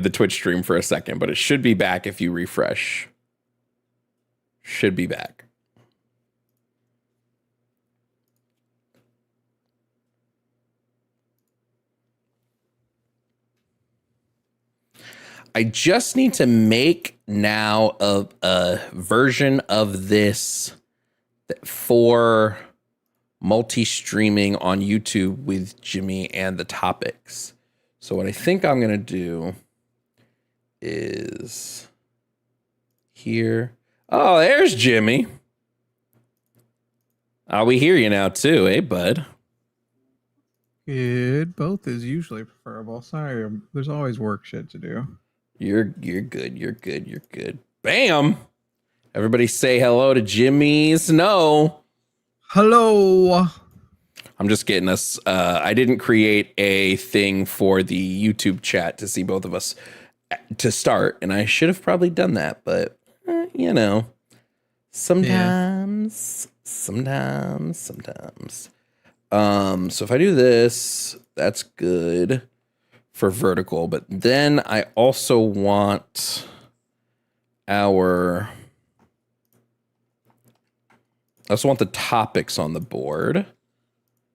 the Twitch stream for a second, but it should be back if you refresh. Should be back. I just need to make now a version of this for multi-streaming on YouTube with Jimmy and the topics. So what I think I'm going to do is here. Oh, there's Jimmy. Oh, we hear you now too, eh, bud? Good. Both is usually preferable. Sorry, there's always work shit to do. You're good. You're good. You're good. Bam. Everybody say hello to Jimmy Snow. Hello. I'm just getting us. I didn't create a thing for the YouTube chat to see both of us to start, and I should have probably done that, but you know, sometimes. So if I do this, that's good for vertical, but then I also want the topics on the board,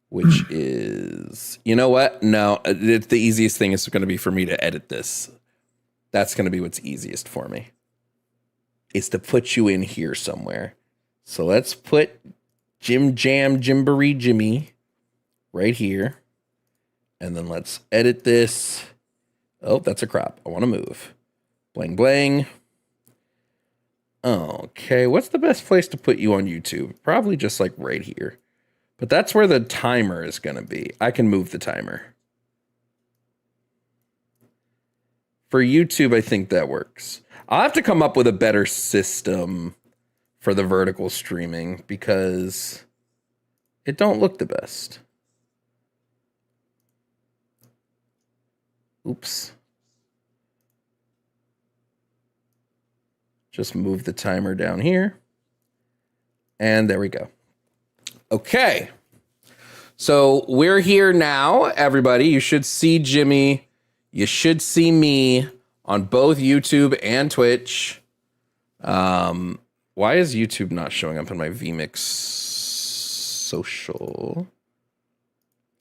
which is, you know what? No, the easiest thing is going to be for me to edit this. That's going to be what's easiest for me, is to put you in here somewhere. So let's put Jimboree Jimmy right here. And then let's edit this. Oh, that's a crop. I want to move. Bling, bling. Okay, what's the best place to put you on YouTube? Probably just like right here. But that's where the timer is going to be. I can move the timer. For YouTube, I think that works. I'll have to come up with a better system for the vertical streaming because it don't look the best. Oops. Just move the timer down here. And there we go. Okay. So we're here now, everybody. You should see Jimmy. You should see me on both YouTube and Twitch. Why is YouTube not showing up in my vMix social?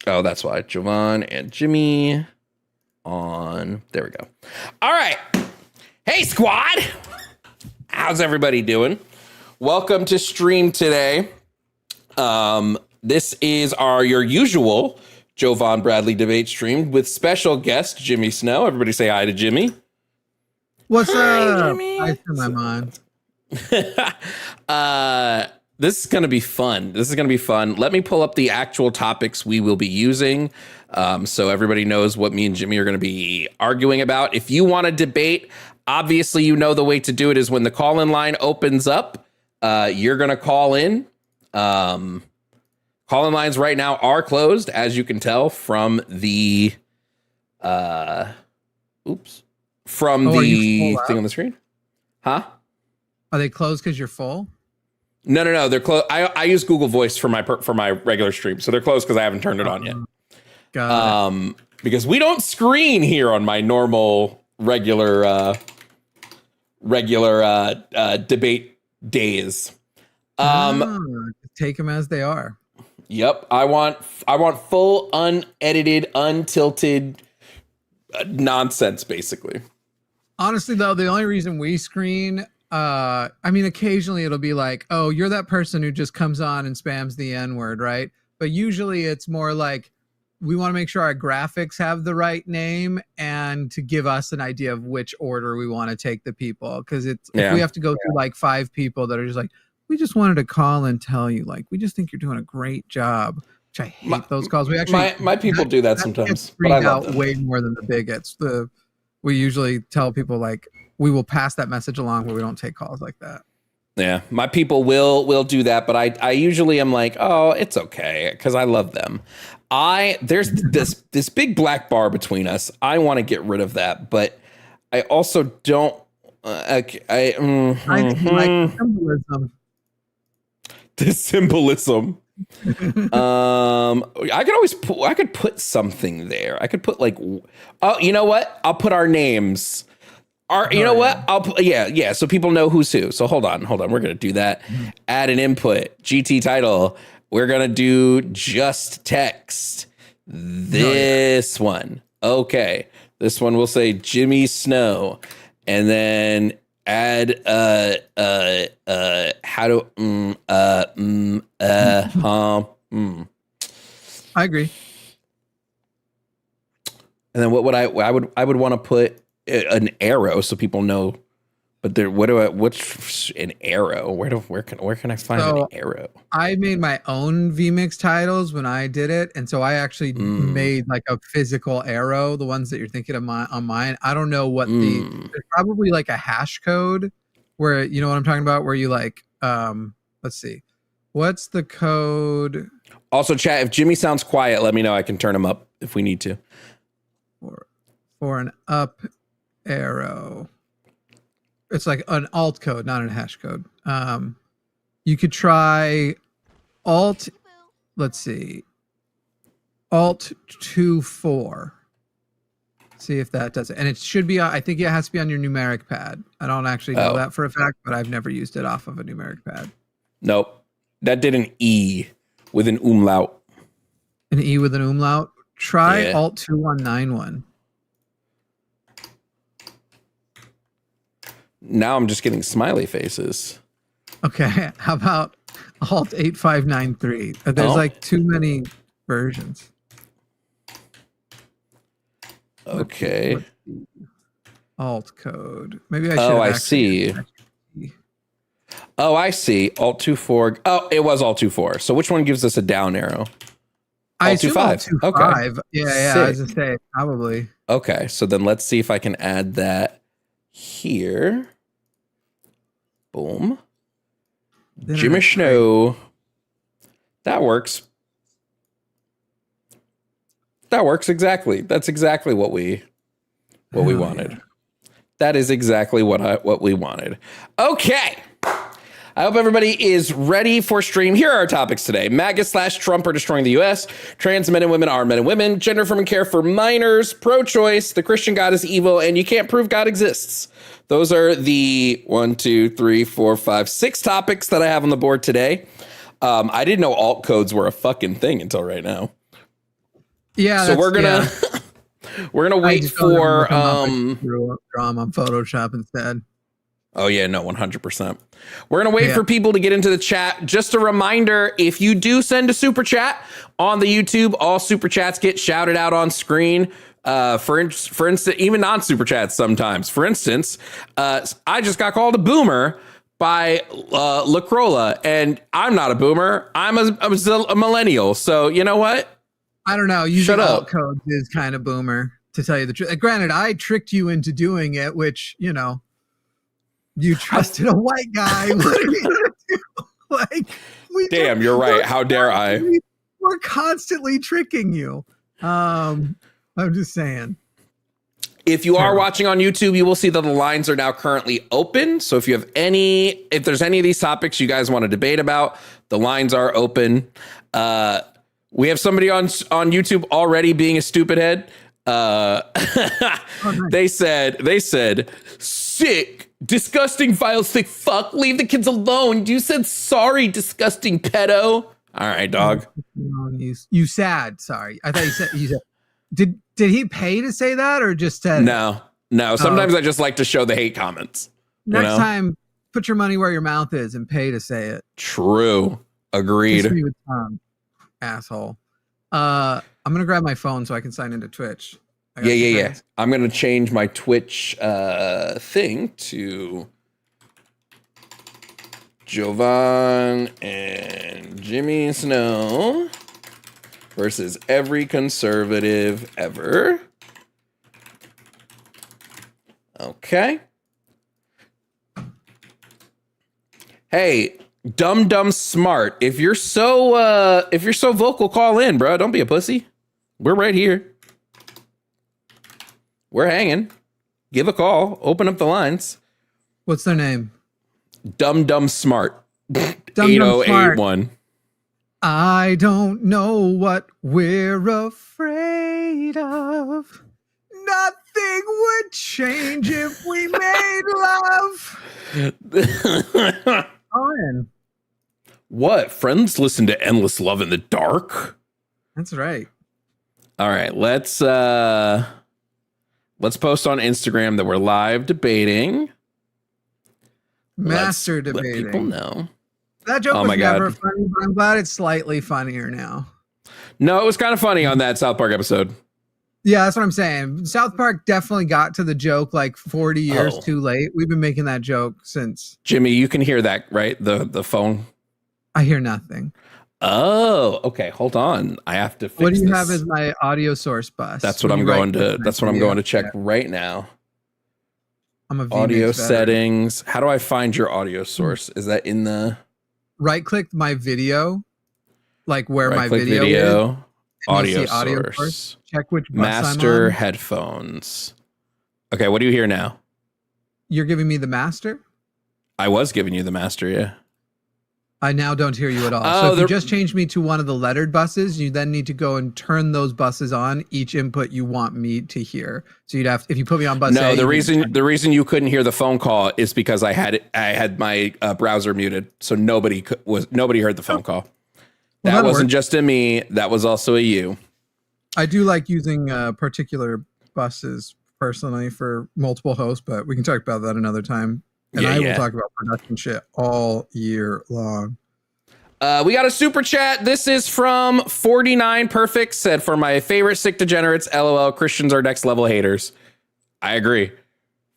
Oh, that's why. Jovan and Jimmy on. There we go. All right. Hey, squad. How's everybody doing? Welcome to stream today. This is your usual Jovan Bradley debate stream with special guest Jimmy Snow. Everybody say hi to Jimmy. What's up? Jimmy. I feel my mind. This is going to be fun. Let me pull up the actual topics we will be using, so everybody knows what me and Jimmy are going to be arguing about. If you want to debate, obviously you know the way to do it is when the call-in line opens up, you're going to call in. Call-in lines right now are closed, as you can tell from the thing on the screen. Huh? Are they closed because you're full? No. They're closed. I use Google Voice for my regular stream, so they're closed because I haven't turned it on yet. Got it. Because we don't screen here on my normal regular debate days. Take them as they are. Yep, I want full, unedited, untilted nonsense, basically. Honestly, though, the only reason we screen, I mean, occasionally it'll be like, oh, you're that person who just comes on and spams the N-word, right? But usually it's more like we want to make sure our graphics have the right name and to give us an idea of which order we want to take the people. Because if we have to go through like 5 people that are just like, we just wanted to call and tell you, like, we just think you're doing a great job. Which I hate those calls. We actually my people do that sometimes, but I love them. Way more than the bigots. We usually tell people like we will pass that message along, but we don't take calls like that. Yeah, my people will do that, but I usually am like, oh, it's okay because I love them. There's this big black bar between us. I want to get rid of that, but I also don't. I think like symbolism. The symbolism. I could always put, I could put something there. I could put like, oh, you know what? I'll put our names. You know what? I'll put, yeah. So people know who's who. So hold on. We're going to do that. Add an input, GT title. We're going to do just text. This one. Okay. This one will say Jimmy Snow. And then add how to I agree. And then what would I would want to put an arrow so people know. But there, what's an arrow? Where can I find an arrow? I made my own vmix titles when I did it, and so I actually made like a physical arrow, the ones that you're thinking of on mine. I don't know what there's probably like a hash code where, you know what I'm talking about, where you like let's see, what's the code? Also, chat, if Jimmy sounds quiet, let me know. I can turn him up if we need to. For an up arrow. It's like an alt code, not a hash code. You could try alt, let's see, alt 24. See if that does it. And it should be, I think it has to be on your numeric pad. I don't actually know that for a fact, but I've never used it off of a numeric pad. Nope. That did an E with an umlaut. An E with an umlaut? Try alt 2191. Now I'm just getting smiley faces. Okay, how about alt 8593? There's like too many versions. Okay. Alt code. Maybe I should. Oh, I see. Oh, I see. Alt 24. Oh, it was Alt 24. So which one gives us a down arrow? Alt 25. Okay. Yeah. Sick. I was gonna say probably. Okay, so then let's see if I can add that here. Boom. Jimmy Snow. That works. That works exactly. That's exactly what we wanted. Yeah. That is exactly what we wanted. Okay. I hope everybody is ready for stream. Here are our topics today. MAGA/Trump are destroying the U.S. Trans men and women are men and women. Gender affirming care for minors. Pro-choice. The Christian God is evil, and you can't prove God exists. Those are the 6 topics that I have on the board today. I didn't know alt codes were a fucking thing until right now. Yeah. So we're gonna we're gonna wait for draw them on Photoshop instead. Oh yeah, no, 100%. We're gonna wait for people to get into the chat. Just a reminder: if you do send a super chat on the YouTube, all super chats get shouted out on screen. For instance, even non-super chats sometimes. For instance, I just got called a boomer by Lacrola, and I'm not a boomer. I'm a millennial. So you know what? I don't know. Using alt codes is kind of boomer, to tell you the truth. Granted, I tricked you into doing it, which, you know, you trusted a white guy. What are you gonna do? Like, damn, you're right. How dare I? We're constantly tricking you. I'm just saying. If you are watching on YouTube, you will see that the lines are now currently open. So if there's any of these topics you guys want to debate about, the lines are open. We have somebody on YouTube already being a stupid head. They said, sick, disgusting, vile, sick fuck. Leave the kids alone. You said sorry, disgusting pedo. All right, dog. You sad. Sorry, I thought you said. Did he pay to say that or just said? No. Sometimes I just like to show the hate comments. Next time, put your money where your mouth is and pay to say it. True. Agreed. Asshole. I'm gonna grab my phone so I can sign into Twitch. Yeah. I'm gonna change my Twitch thing to Jovan and Jimmy Snow versus every conservative ever. Okay. Hey, dumb smart. If you're so vocal, call in, bro. Don't be a pussy. We're right here. We're hanging. Give a call. Open up the lines. What's their name? Dumb smart. 8081. I don't know what we're afraid of. Nothing would change if we made love. Owen. What? Friends listen to Endless Love in the Dark? That's right. All right, let's post on Instagram that we're live debating. Master debating. Let people know. That joke was never funny, but I'm glad it's slightly funnier now. No, it was kind of funny on that South Park episode. Yeah, that's what I'm saying. South Park definitely got to the joke like 40 years too late. We've been making that joke since. Jimmy, you can hear that, right? The phone. I hear nothing. Oh, okay. Hold on. I have to fix What do you this. have as my audio source bus? That's what I'm going to. That's what I'm going to check right now. I'm a audio settings. How do I find your audio source? Is that in the right click my video, like where my video is, audio source. Check which bus master I'm on. Headphones. Okay, what do you hear now? You're giving me the master? I was giving you the master, yeah. I now don't hear you at all. So if you just change me to one of the lettered buses, you then need to go and turn those buses on, each input you want me to hear. So you'd have, if you put me on bus A, the reason you couldn't hear the phone call is because I had my browser muted, so nobody heard the phone call. Well, that wasn't just a me, that was also a you. I do like using particular buses personally for multiple hosts, but we can talk about that another time. And I will talk about production shit all year long. We got a super chat. This is from 49 Perfect. Said, for my favorite sick degenerates, LOL, Christians are next level haters. I agree.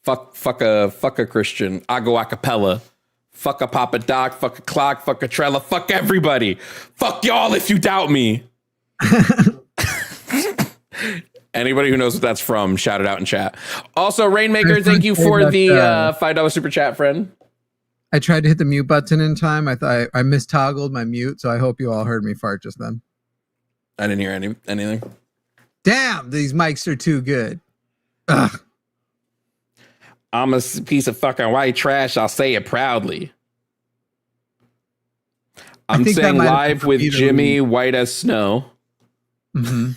Fuck a Christian. I go a cappella. Fuck a Papa Doc. Fuck a clock. Fuck a Trella. Fuck everybody. Fuck y'all if you doubt me. Anybody who knows what that's from, shout it out in chat. Also, Rainmaker, thank you for the $5 super chat, friend. I tried to hit the mute button in time. I thought I mistoggled my mute, so I hope you all heard me fart just then. I didn't hear anything. Damn, these mics are too good. Ugh. I'm a piece of fucking white trash. I'll say it proudly. I'm saying live with Jimmy, white as snow. Mm-hmm.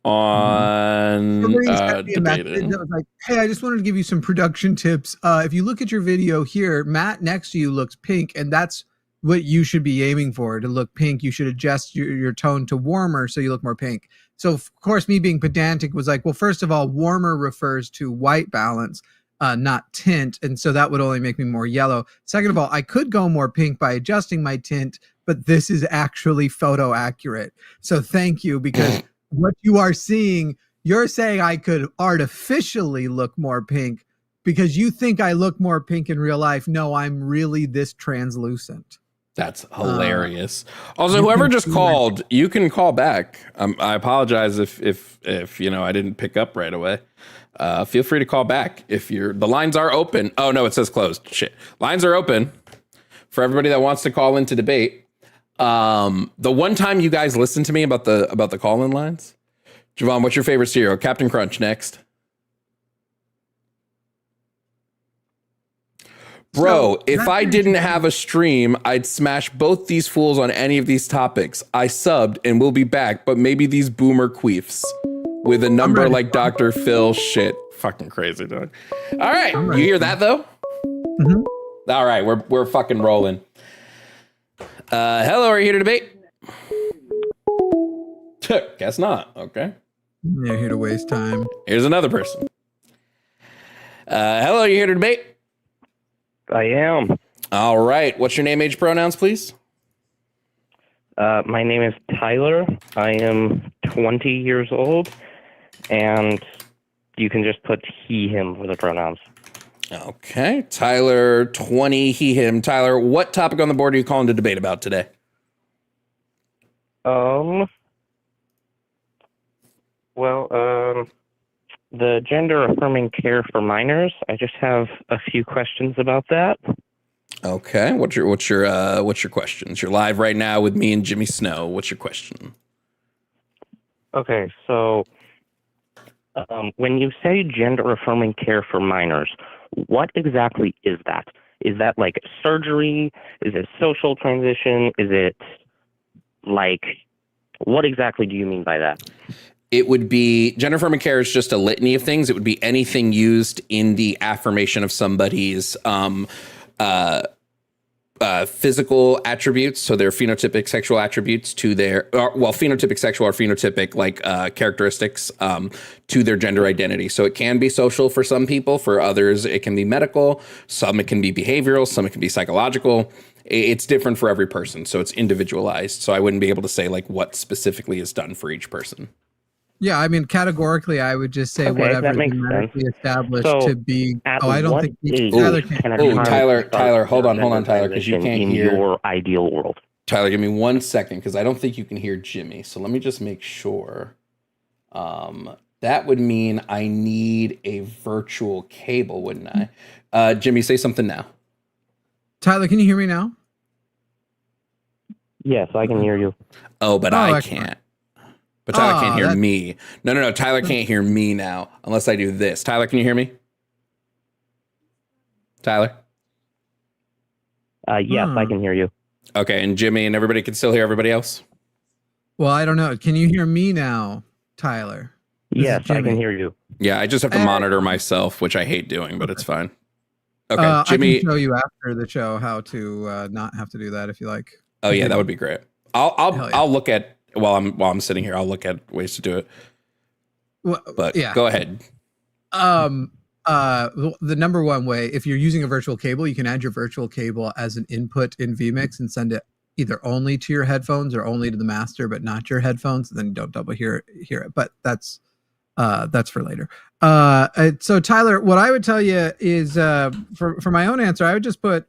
On debating. That was like, hey, I just wanted to give you some production tips. If you look at your video here, Matt next to you looks pink, and that's what you should be aiming for, to look pink. You should adjust your tone to warmer so you look more pink. So, of course, me being pedantic was like, well, first of all, warmer refers to white balance, not tint, and so that would only make me more yellow. Second of all, I could go more pink by adjusting my tint, but this is actually photo accurate. So thank you, because what you are seeing, you're saying I could artificially look more pink because you think I look more pink in real life. No, I'm really this translucent. That's hilarious. Also, whoever just called, you can call back. I apologize if you know I didn't pick up right away. Feel free to call back if the lines are open. Oh no, it says closed. Shit, lines are open for everybody that wants to call in to debate. The one time you guys listened to me about the call-in lines, Jovan, what's your favorite cereal? Captain Crunch next. Bro, if I didn't have a stream, I'd smash both these fools on any of these topics. I subbed and we'll be back, but maybe these boomer queefs with a number like Dr. Phil shit. Fucking crazy, dog. All right, you hear that though? Mm-hmm. All right, we're fucking rolling. Hello, are you here to debate? Guess not. Okay. They're here to waste time. Here's another person. Hello, are you here to debate? I am. All right. What's your name, age, pronouns, please? My name is Tyler. I am 20 years old, and you can just put he, him for the pronouns. Okay. Tyler, 20, he, him. Tyler, what topic on the board are you calling to debate about today? The gender affirming care for minors. I just have a few questions about that. Okay. What's your questions? You're live right now with me and Jimmy Snow. What's your question? Okay, so when you say gender affirming care for minors, what exactly is that? Is that like surgery? Is it social transition? Is it Like, what exactly do you mean by that? It would be gender affirming care is just a litany of things. It would be anything used in the affirmation of somebody's physical attributes, so their phenotypic sexual attributes to their phenotypic sexual or phenotypic characteristics to their gender identity. So it can be social for some people, for others it can be medical, some it can be behavioral, some it can be psychological. It's different for every person, so it's individualized. So I wouldn't be able to say like what specifically is done for each person. Yeah, I mean, categorically, I would just say Okay, whatever that is makes medically sense. established So, to be. at Oh, I don't what think age Tyler can can. a Ooh, child Tyler, start hold on, gender Tyler, because you transition can't in hear. your ideal world? Tyler, give me 1 second, because I don't think you can hear Jimmy. So let me just make sure. That would mean I need a virtual cable, wouldn't I? Jimmy, say something now. Tyler, can you hear me now? Yes, I can hear you. Oh, but Oh, I excellent. can't. But Tyler can't hear that's- me. No. Tyler can't hear me now unless I do this. Tyler, can you hear me? Tyler? Yes, I can hear you. Okay, and Jimmy and everybody can still hear everybody else? Well, I don't know. Can you hear me now, Tyler? This is Yes, I Jimmy. can hear you. Yeah, I just have to monitor myself, which I hate doing, but it's fine. Okay, I Jimmy. can show you after the show how to not have to do that if you like. Oh yeah, that would be great. Hell yeah. I'll look at while I'm sitting here. I'll look at ways to do it. Well, But yeah. go ahead. The number one way, if you're using a virtual cable, you can add your virtual cable as an input in vMix and send it either only to your headphones or only to the master, but not your headphones. Then you don't double hear it. But that's for later. So Tyler, what I would tell you is for my own answer, I would just put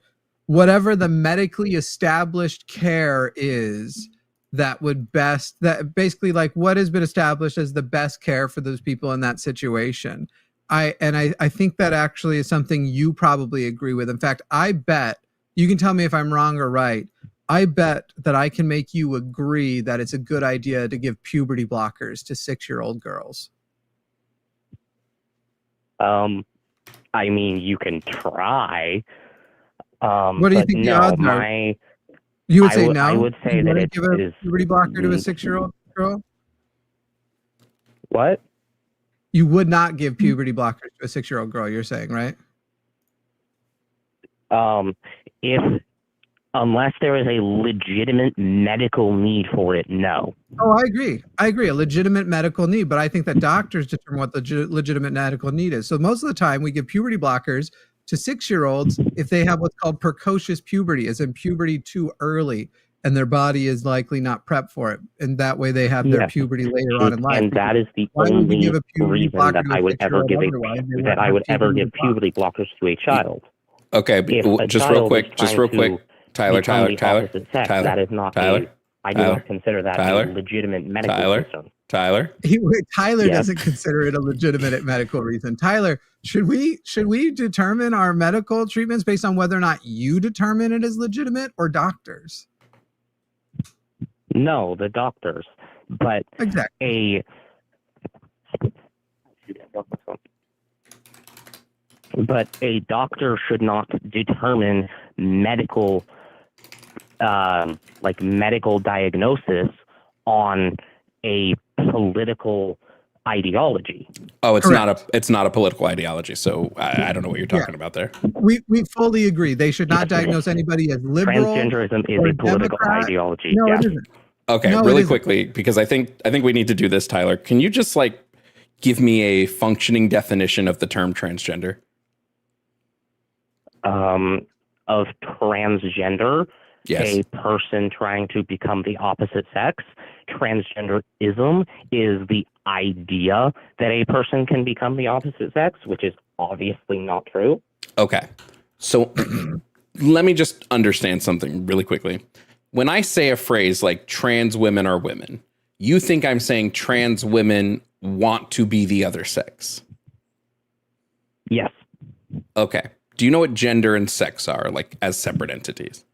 whatever the medically established care is that basically like what has been established as the best care for those people in that situation. I think that actually is something you probably agree with. In fact, I bet you can tell me if I'm wrong or right. I bet that I can make you agree that it's a good idea to give puberty blockers to 6-year-old girls. I mean, you can try. What do you think the odds are? You would say no? I would say that it give a is. puberty blocker to a 6-year-old girl? What? You would not give puberty blockers to a 6-year-old girl, you're saying, right? Unless there is a legitimate medical need for it, no. Oh, I agree. A legitimate medical need, but I think that doctors determine what the legitimate medical need is. So most of the time we give puberty blockers to 6-year-olds if they have what's called precocious puberty, as in puberty too early, and their body is likely not prepped for it. And that way they have their puberty later on in life. And that is the only reason that I would ever give puberty blockers to a child. Okay, just real quick. Tyler. That is not I do not consider that a legitimate medical reason. Tyler doesn't consider it a legitimate medical reason. Tyler, should we determine our medical treatments based on whether or not you determine it as legitimate or doctors? No, the doctors. But exactly. But a doctor should not determine medical diagnosis on a political ideology. Oh, it's not a political ideology. So I don't know what you're talking about there. We fully agree. They should not diagnose anybody as liberal. Transgenderism is a political ideology. No, it isn't. Okay, really quickly, because I think we need to do this, Tyler. Can you just give me a functioning definition of the term transgender? Of transgender, yes. A person trying to become the opposite sex. Transgenderism is the idea that a person can become the opposite sex, which is obviously not true. Okay, so let me just understand something really quickly. When I say a phrase like trans women are women, you think I'm saying trans women want to be the other sex? Yes. Okay. Do you know what gender and sex are, as separate entities?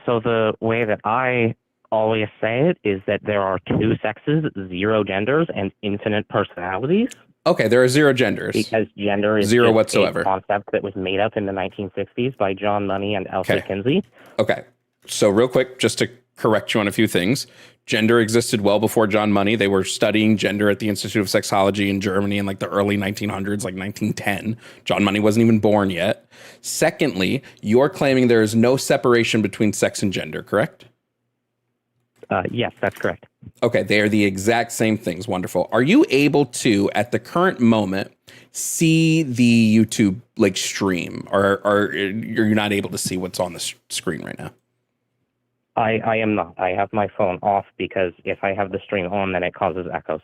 So the way that I always say it is that there are two sexes, 0 genders, and infinite personalities. Okay, there are 0 genders. Because gender is Zero just whatsoever. a concept that was made up in the 1960s by John Money and Elsie Okay. Kinsey. Okay. So real quick, just to correct you on a few things. Gender existed well before John Money. They were studying gender at the Institute of Sexology in Germany in like the early 1900s, like 1910. John Money wasn't even born yet. Secondly, you're claiming there is no separation between sex and gender, correct? Yes, that's correct. Okay, they are the exact same things. Wonderful. Are you able to, at the current moment, see the YouTube like stream, or you're not able to see what's on the screen right now? I am not. I have my phone off because if I have the stream on, then it causes echoes.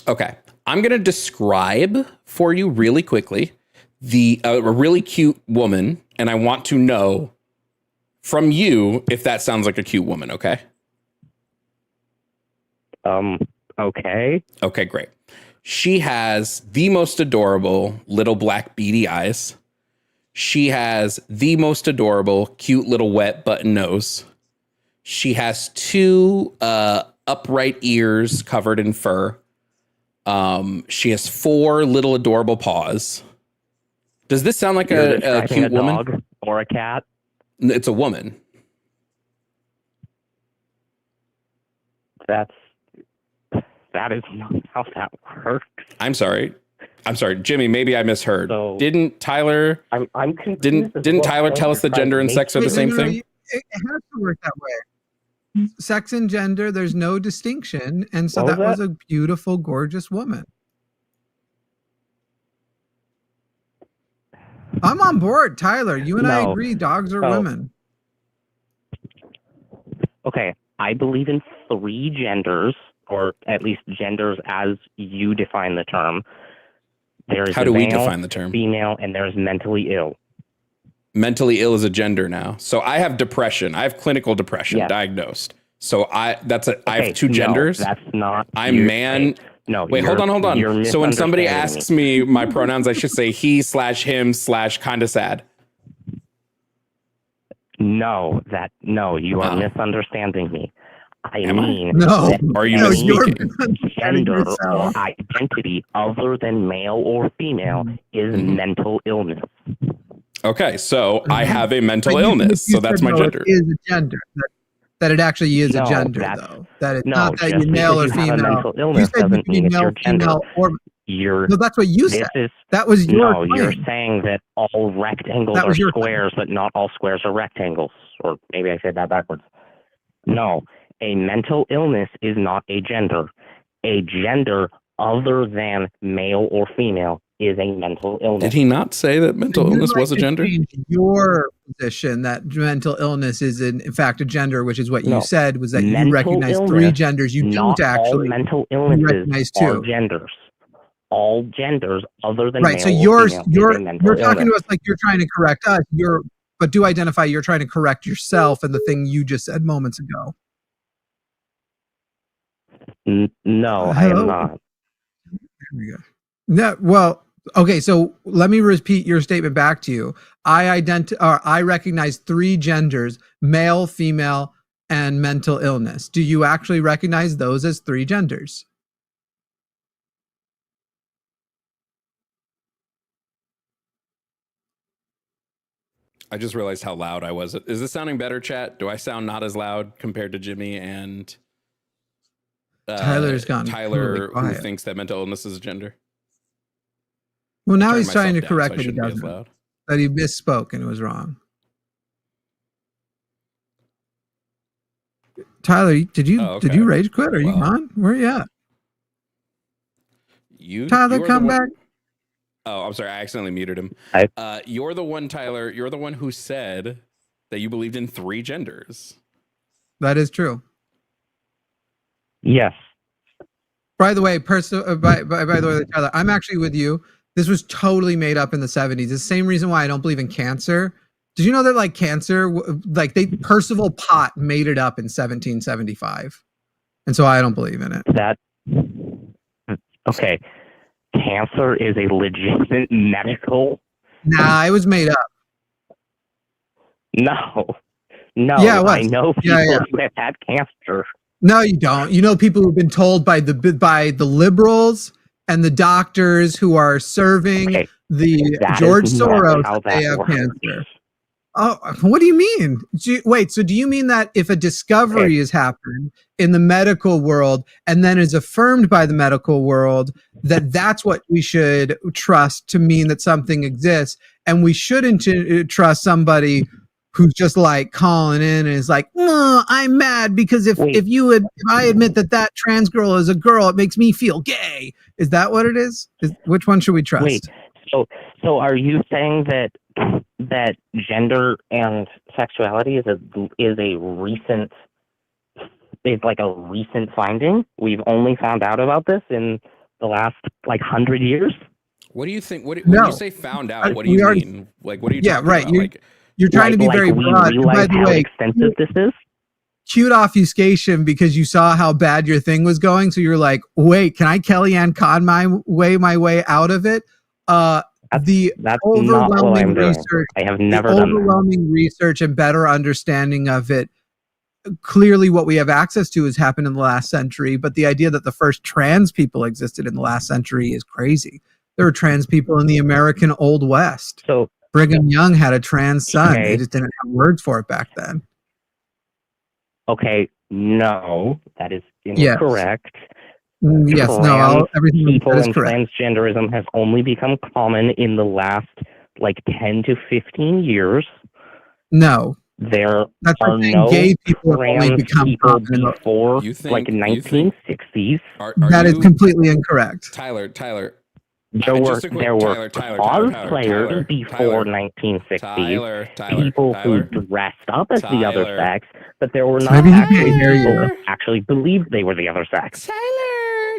Okay, I'm gonna describe for you really quickly a really cute woman, and I want to know from you if that sounds like a cute woman. Okay. Okay. Okay, great. She has the most adorable little black beady eyes. She has the most adorable, cute little wet button nose. She has 2 upright ears covered in fur. She has 4 little adorable paws. Does this sound like a cute woman? Dog or a cat? It's a woman. That is not how that works. I'm sorry, Jimmy. Maybe I misheard. So, didn't Tyler? I'm confused. Didn't Tyler tell us that gender and sex are the same thing? It has to work that way. Sex and gender, there's no distinction, and so that was a beautiful, gorgeous woman. I'm on board, Tyler. You and I agree. Dogs are women. Okay, I believe in 3 genders, or at least genders as you define the term. There's How do we define the term? Female, and there's mentally ill. Mentally ill is a gender now. So I have depression. I have clinical depression diagnosed. So I have 2 genders. No, that's not. I'm man. No. Wait, hold on. So when somebody asks me my pronouns, I should say he/him/ kinda sad. No, you are misunderstanding me. I mean, no. Are you misspeaking? Gender or identity other than male or female is mental illness. Okay, so I have a mental illness, so that's my gender. It is a gender. That it actually is a gender, though. That it's not that you're male or female. Mental illness doesn't mean it's your gender. No, that's what you said. That was your claim. You're saying that all rectangles are squares, but not all squares are rectangles. Or maybe I said that backwards. No, a mental illness is not a gender. A gender other than male or female is a mental illness. Did he not say that mental illness was a gender? Your position that mental illness is in fact a gender, which is what you said, was that you recognize 3 genders. You don't actually. All mental illnesses are genders. All genders other than male so or female you're talking to us like you're trying to correct us. But do identify you're trying to correct yourself and the thing you just said moments ago. No, I am not. There we go. No, well, okay, so let me repeat your statement back to you. I recognize 3 genders: male, female, and mental illness. Do you actually recognize those as 3 genders? I just realized how loud I was. Is this sounding better, chat? Do I sound not as loud compared to Jimmy and Tyler, who thinks that mental illness is a gender? Well, now he's trying to correct that he doesn't. That he misspoke and it was wrong. Tyler, did you rage quit? Are you on? Where are you at? Tyler, come back. Oh, I'm sorry. I accidentally muted him. You're the one, Tyler. You're the one who said that you believed in 3 genders. That is true. Yes. By the way, by the way, Tyler, I'm actually with you. This was totally made up in the 70s. The same reason why I don't believe in cancer. Did you know that like cancer, like Percival Pott made it up in 1775, and so I don't believe in it. Okay. Cancer is a legitimate medical. Nah, it was made up. No. Yeah, it was. I know people who have had cancer. No, you don't. You know people who've been told by the liberals and the doctors who are serving the George Soros that they have cancer. Oh, what do you mean? Wait, so do you mean that if a discovery has happened in the medical world and then is affirmed by the medical world, that's what we should trust to mean that something exists, and we shouldn't trust somebody who's just like calling in and is like, I'm mad because if I admit that trans girl is a girl, it makes me feel gay. Is that what it is? Which one should we trust? Wait, so are you saying that gender and sexuality is like a recent finding? We've only found out about this in the last 100 years? What do you think? When you say found out, what do you mean? Like, what are you talking about? You're trying to be very broad. By the way, extensive this is? Cute obfuscation because you saw how bad your thing was going. So you're like, wait, can I Kellyanne Con my way out of it? That's overwhelming research. I have never done overwhelming research and better understanding of it. Clearly, what we have access to has happened in the last century, but the idea that the first trans people existed in the last century is crazy. There were trans people in the American Old West. So Brigham Young had a trans son. They just didn't have words for it back then. No, that is incorrect. Yes, everything people that is and correct. Transgenderism has only become common in the last 10 to 15 years. No. There That's are no gay people have only become people common before 1960s. That is completely incorrect. Tyler. There were cosplayers before 1960s. People who dressed up as the other sex, but there were not actually people that actually believed they were the other sex.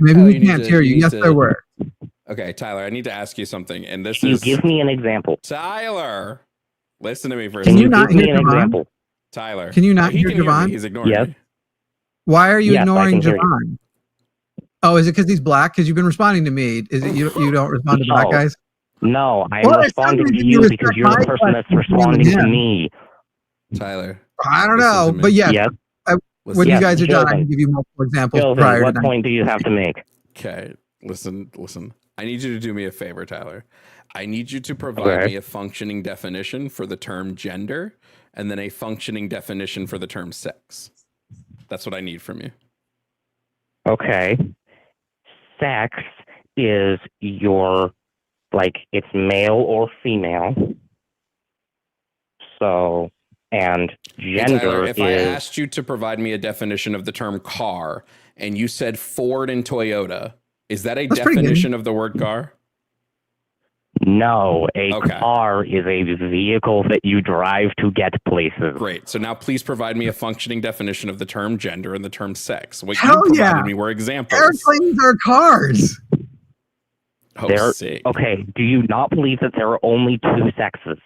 Maybe we can't hear you. Yes, there were. Okay, Tyler, I need to ask you something, and this Can you give me an example? Tyler, listen to me for a second. second. Can you not hear an example? Tyler, can you not hear Jovan? He's ignoring me. Why are you ignoring Jovan? Oh, is it because he's black? Because you've been responding to me. Is it you don't respond to black guys? No, I'm responding to you because you're the person that's responding to me. Tyler. I don't know, but when you guys are done, I can give you multiple examples. Jovan, what point do you have to make? Okay, listen. I need you to do me a favor, Tyler. I need you to provide me a functioning definition for the term gender and then a functioning definition for the term sex. That's what I need from you. Okay. Sex is it's male or female. So, and gender Tyler, if I asked you to provide me a definition of the term car and you said Ford and Toyota, is that a definition of the word car? No, car is a vehicle that you drive to get places. Great. So now please provide me a functioning definition of the term gender and the term sex. What you provided me were examples. Airplanes are cars. Okay, do you not believe that there are only two sexes?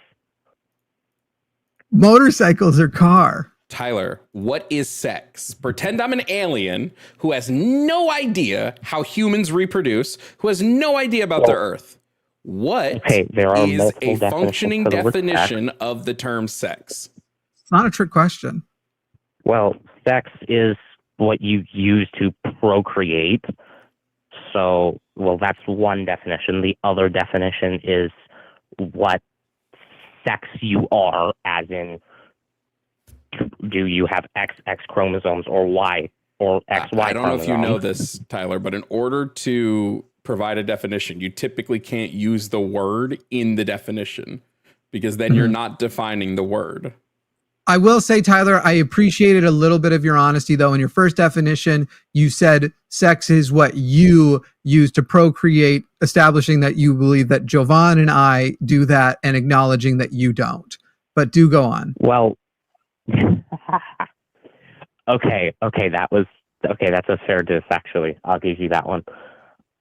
Motorcycles are car. Tyler, what is sex? Pretend I'm an alien who has no idea how humans reproduce, who has no idea about the Earth. What is a functioning definition of the term sex? It's not a trick question. Well, sex is what you use to procreate. So, that's one definition. The other definition is what sex you are, as in, do you have XX chromosomes or Y or XY I don't know if you know chromosomes? this, Tyler, but in order to provide a definition, you typically can't use the word in the definition because then you're not defining the word. I will say, Tyler, I appreciated a little bit of your honesty, though. In your first definition, you said sex is what you use to procreate, establishing that you believe that Jovan and I do that and acknowledging that you don't. But do go on. Well, okay, that's a fair diss, actually. I'll give you that one.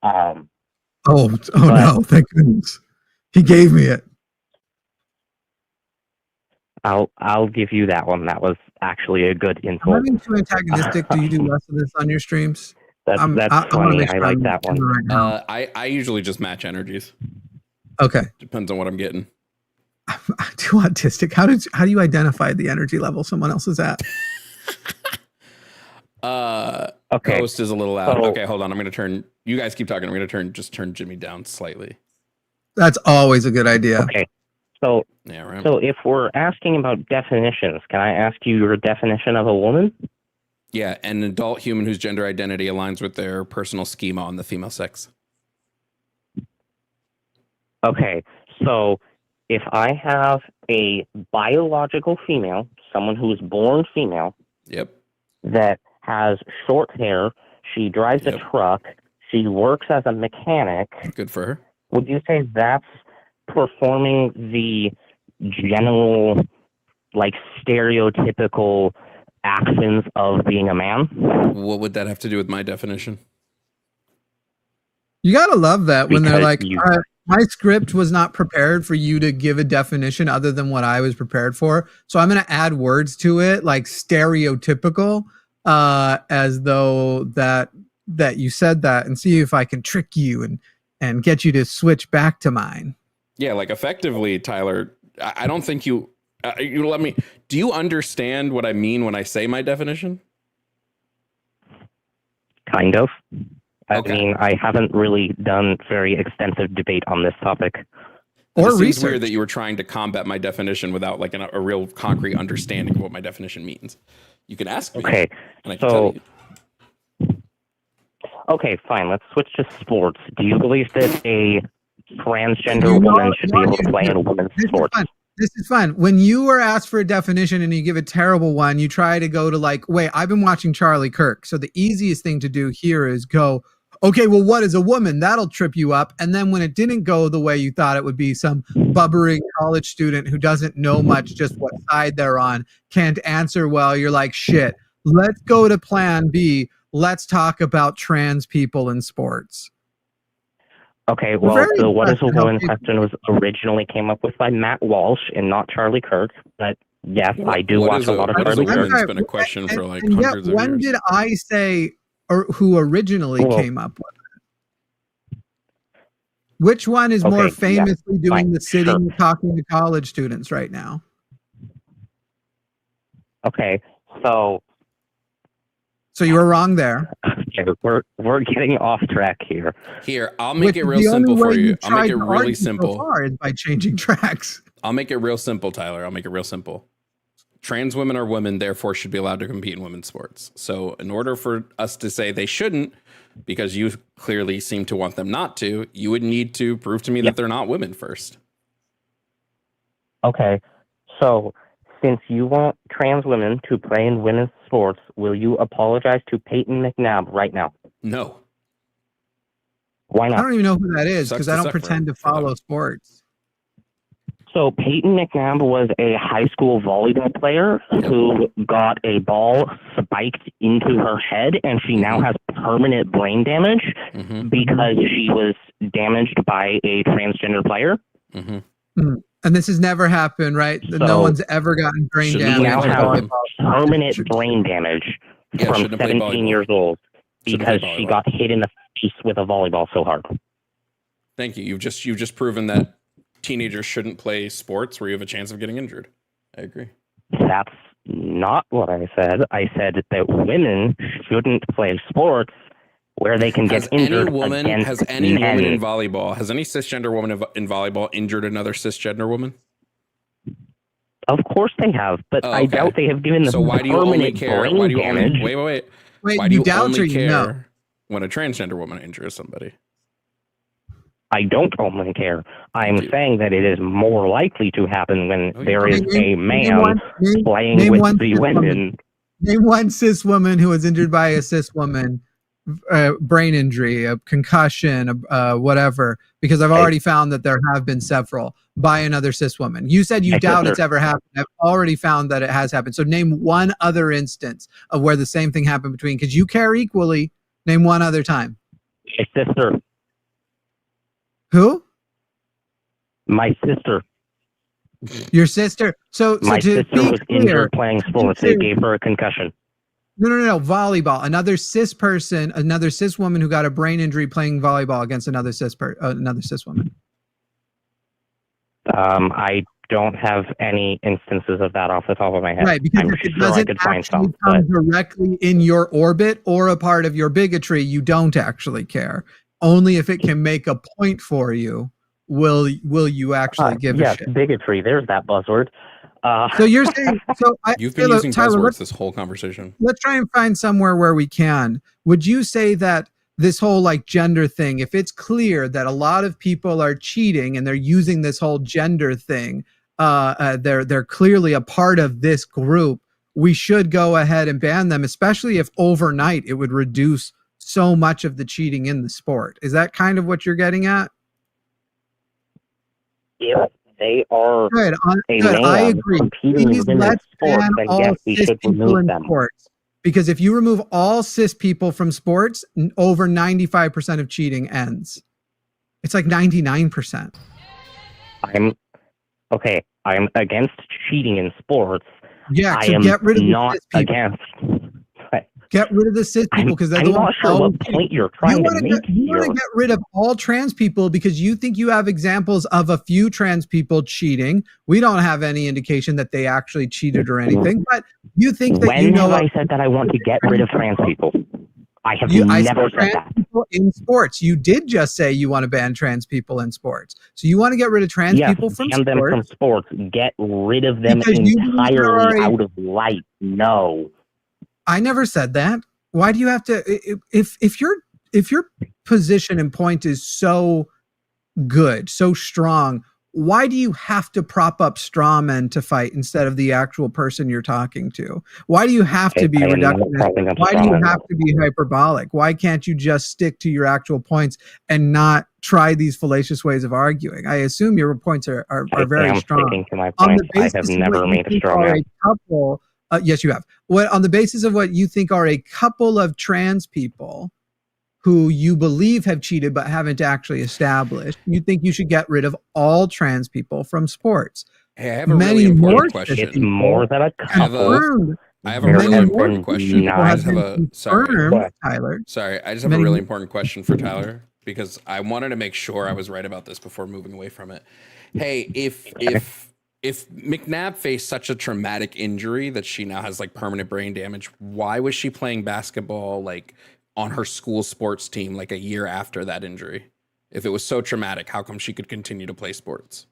No, thank goodness. He gave me it. I'll give you that one. That was actually a good insult. I'm too antagonistic. Do you do less of this on your streams? That's funny. I like that one. Right I usually just match energies. Okay. Depends on what I'm getting. I'm too autistic. How do you identify the energy level someone else is at? Okay. Host is a little loud. So- Okay, hold on. I'm going to turn. You guys keep talking. I'm going to turn Jimmy down slightly. That's always a good idea. Okay. So, Yeah, right. so if we're asking about definitions, can I ask you your definition of a woman? Yeah, an adult human whose gender identity aligns with their personal schema on the female sex. Okay. So if I have a biological female, someone who is born female, Yep. that has short hair, she drives Yep. a truck, she works as a mechanic, Good for her. would you say that's performing the general, like, stereotypical actions of being a man? What would that have to do with my definition? You gotta love that when they're Because like, you- my script was not prepared for you to give a definition other than what I was prepared for. So I'm gonna add words to it like stereotypical, as though that you said that, and see if I can trick you and get you to switch back to mine. Yeah, like effectively, Tyler, I don't think you let me. Do you understand what I mean when I say my definition? Kind of. I Okay. mean, I haven't really done very extensive debate on this topic. Or It seems research. weird that you were trying to combat my definition without like a real concrete understanding of what my definition means. You can ask me, Okay, and I can tell so you. okay, fine. Let's switch to sports. Do you believe that a transgender You know- woman should be no, able to you- play in women's This is sports? fun. This is fun. When you are asked for a definition and you give a terrible one, you try to go to like, wait, I've been watching Charlie Kirk. So the easiest thing to do here is go, okay, well, what is a woman? That'll trip you up. And then when it didn't go the way you thought it would be, some bubbering college student who doesn't know much, just what side they're on, can't answer well, you're like, shit, let's go to plan B. Let's talk about trans people in sports. Okay, We're well, very the what is a impressed how woman people- question was originally came up with by Matt Walsh and not Charlie Kirk. But yes, I do What watch is a lot of what is Charlie a Kirk. woman? It's Kirk. been a question for like And yet, hundreds of when years. did I say or who originally Well- came up with it? Which one is more Okay, yeah, famously doing fine, the sitting talking to college students right now? Okay, so So you were wrong there. okay, we're getting off track here. Here, I'll make Which it is real the only simple for way you. you've I'll make tried it to really argue so simple. far is by changing tracks. I'll make it real simple, Tyler. I'll make it real simple. Trans women are women, therefore should be allowed to compete in women's sports. So in order for us to say they shouldn't, because you clearly seem to want them not to, you would need to prove to me that they're not women first. Okay, so since you want trans women to play in women's sports, will you apologize to Peyton McNabb right now? No. Why I not? don't even know who that is Sucks because to I don't suck for pretend to him, for them. follow sports. So Peyton McNabb was a high school volleyball player who got a ball spiked into her head, and she now has permanent brain damage Mm-hmm. because she was damaged by a transgender player. Mm-hmm. And this has never happened, right? So- No one's ever gotten brain Shouldn't She damage. now play in has volleyball. permanent brain damage Yeah, from shouldn't have played 17 volleyball. years old Shouldn't have because played she volleyball. got hit in the face with a volleyball so hard. Thank you. You've just proven that teenagers shouldn't play sports where you have a chance of getting injured. I agree. That's not what I said. I said that women shouldn't play sports where they can Has get injured any woman against in men. volleyball, has any cisgender woman in volleyball injured another cisgender woman? Of course they have, but Oh, I okay. doubt they have given them So why do you only permanent care? brain Why do you damage. only wait? Wait, Why do you doubt or only you care know? when a transgender woman injures somebody? I don't only care. I'm do. saying that it is more likely to happen when Oh, there you is do. a man playing name with one the cis woman. women. Name one cis woman who was injured by a cis woman, brain injury, a concussion, whatever. Because I've already found that there have been several by another cis woman. You said you My doubt sister. it's ever happened. I've already found that it has happened. So name one other instance of where the same thing happened between, because you care equally. Name one other time. My sister. Who? My sister. Your sister. So My to sister be was clear, injured playing sports. They gave her a concussion. no, volleyball. Another cis person, another cis woman who got a brain injury playing volleyball against another cis woman. I don't have any instances of that off the top of my head. Right, because I'm if it sure I doesn't could find actually some, come but directly in your orbit or a part of your bigotry, you don't actually care. Only if it can make a point for you will you actually give a yes, shit. bigotry. There's that buzzword. So you're saying, You've been using buzzwords this whole conversation. Let's try and find somewhere where we can. Would you say that this whole like gender thing, if it's clear that a lot of people are cheating and they're using this whole gender thing, they're clearly a part of this group, we should go ahead and ban them, especially if overnight it would reduce so much of the cheating in the sport. Is that kind of what you're getting at? Yeah, they are Good. a Good. man I agree. competing Please within let's sport, ban then all yes, we cis should people remove in them. sports. Because if you remove all cis people from sports, over 95% of cheating ends. It's like 99%. I'm against cheating in sports. Yeah, I so am get rid of not the cis people. against. Get rid of the cis people because they're I'm the not ones. sure what point you're trying to make You want here. to get rid of all trans people because you think you have examples of a few trans people cheating. We don't have any indication that they actually cheated or anything, but you think that When have I said that I want to get rid of trans people? I have never said trans that. people in sports. You did just say you want to ban trans people in sports. So you want to get rid of trans people from ban sports. them from sports. Get rid of them Because you believe there are entirely out of life. No. I never said that. Why do you have to? If your position and point is so good, so strong, why do you have to prop up straw men to fight instead of the actual person you're talking to? Why do you have to be reductionist? Why do you have to be hyperbolic? Why can't you just stick to your actual points and not try these fallacious ways of arguing? I assume your points are very strong. To my points. I have never made a straw man. Yes, you have. On the basis of what you think are a couple of trans people who you believe have cheated but haven't actually established, you think you should get rid of all trans people from sports. Hey, I have a really important question. It's more than a couple. I have a really important question. Tyler. Sorry, I just have a really important question for Tyler because I wanted to make sure I was right about this before moving away from it. Hey, if McNabb faced such a traumatic injury that she now has like permanent brain damage, why was she playing basketball like on her school sports team like a year after that injury? If it was so traumatic, how come she could continue to play sports?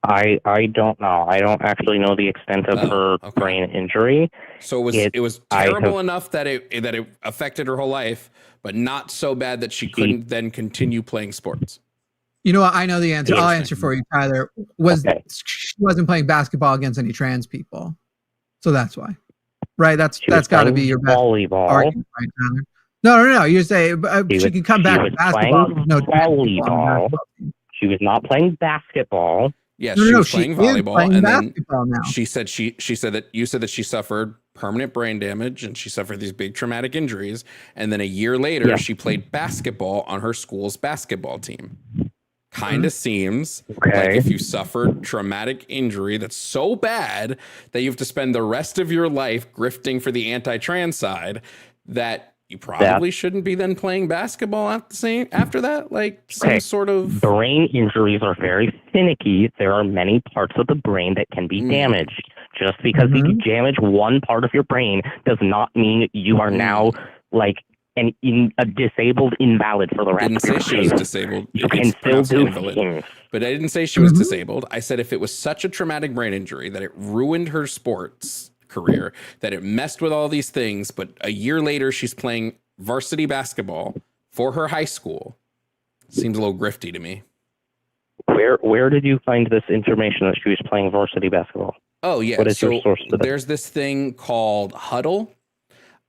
I don't know. I don't actually know the extent of her brain injury. So it was terrible enough that it affected her whole life, but not so bad that she couldn't then continue playing sports. You know what? I know the answer. I'll answer for you, Tyler. She wasn't playing basketball against any trans people, so that's why. Right? That's got to be your best argument, right, Tyler? No. You say she can come back to basketball. No, volleyball. She was not playing basketball. Yes, she was playing volleyball, and then now. she said that you said that she suffered permanent brain damage and she suffered these big traumatic injuries, and then a year later she played basketball on her school's basketball team. Kind of seems like if you suffered traumatic injury that's so bad that you have to spend the rest of your life grifting for the anti-trans side, that you probably shouldn't be then playing basketball after that. Like some sort of brain injuries are very finicky. There are many parts of the brain that can be damaged. Just because you damage one part of your brain does not mean you are now like a disabled invalid for the rest of your life. Didn't say she was disabled. You can still do things. But I didn't say she was disabled. I said if it was such a traumatic brain injury that it ruined her sports career, that it messed with all these things, but a year later she's playing varsity basketball for her high school, seems a little grifty to me. Where did you find this information that she was playing varsity basketball? Oh yeah, what is your source for that? There's this thing called Huddle.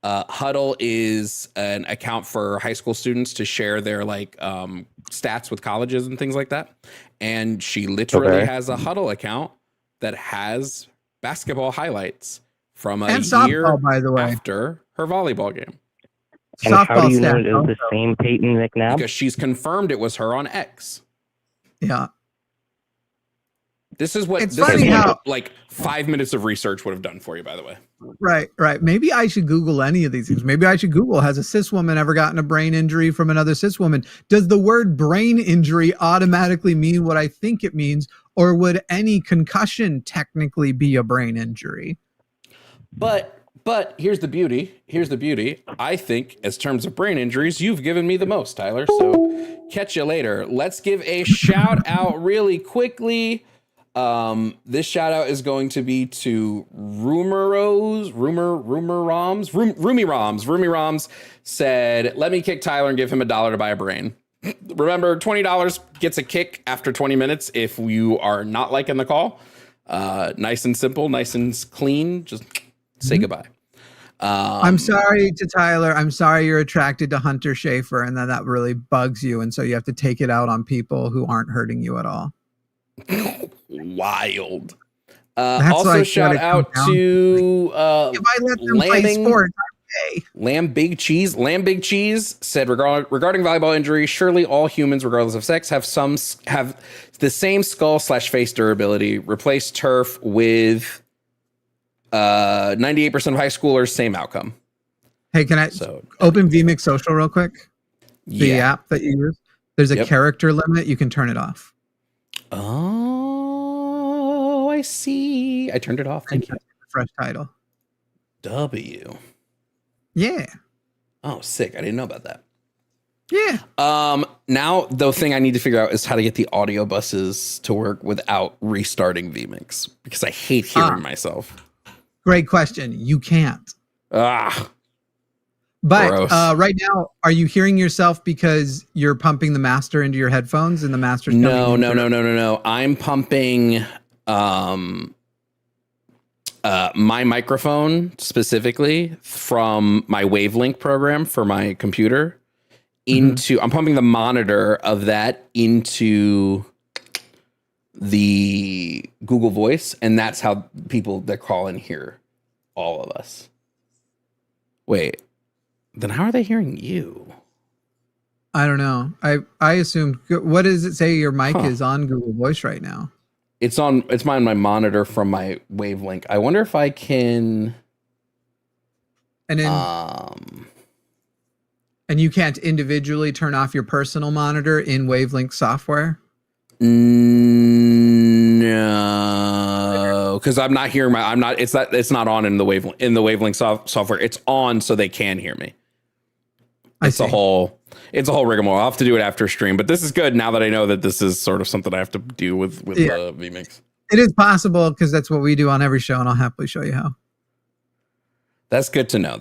Huddle is an account for high school students to share their like stats with colleges and things like that. And she literally has a Huddle account that has basketball highlights from a year by the way, after her volleyball game. And how do you know it is the same Peyton McNabb? Because she's confirmed it was her on X. Yeah. This is what like 5 minutes of research would have done for you, by the way. Right. Maybe I should Google any of these things. Maybe I should Google, has a cis woman ever gotten a brain injury from another cis woman? Does the word brain injury automatically mean what I think it means? or would any concussion technically be a brain injury? But here's the beauty. I think, as terms of brain injuries, you've given me the most, Tyler. So catch you later. Let's give a shout out really quickly. This shout out is going to be to Rumi Roms said, let me kick Tyler and give him $1 to buy a brain. Remember, $20 gets a kick after 20 minutes if you are not liking the call. Nice and simple, nice and clean. Just say goodbye. I'm sorry to Tyler. I'm sorry you're attracted to Hunter Schafer and that really bugs you. And so you have to take it out on people who aren't hurting you at all. Wild. That's also like shout out to if I let them play sports, Lamb Big Cheese said regarding volleyball injury, surely all humans, regardless of sex, have the same skull/face durability. Replace turf with 98% of high schoolers, same outcome. Hey, can I open vMix Social real quick? The app that you use. There's a character limit. You can turn it off. Oh, I see. I turned it off. Thank you. Fresh title. W. Yeah. Oh, sick. I didn't know about that. Yeah. Now the thing I need to figure out is how to get the audio buses to work without restarting vMix, because I hate hearing myself. Great question. You can't. But right now, are you hearing yourself because you're pumping the master into your headphones and the master's No. I'm pumping my microphone specifically from my Wavelink program for my computer into I'm pumping the monitor of that into the Google Voice, and that's how people that call in hear all of us. Wait, then how are they hearing you? I don't know. I assumed. What does it say? Your mic is on Google Voice right now. It's on my monitor from my Wavelink. I wonder if I can. And then, and you can't individually turn off your personal monitor in Wavelink software. No, because I'm not hearing it's not on in the Wavelink software. It's on so they can hear me. It's a whole rigmarole. I'll have to do it after stream, but this is good now that I know that this is sort of something I have to do with vMix. It is possible because that's what we do on every show, and I'll happily show you how. That's good to know.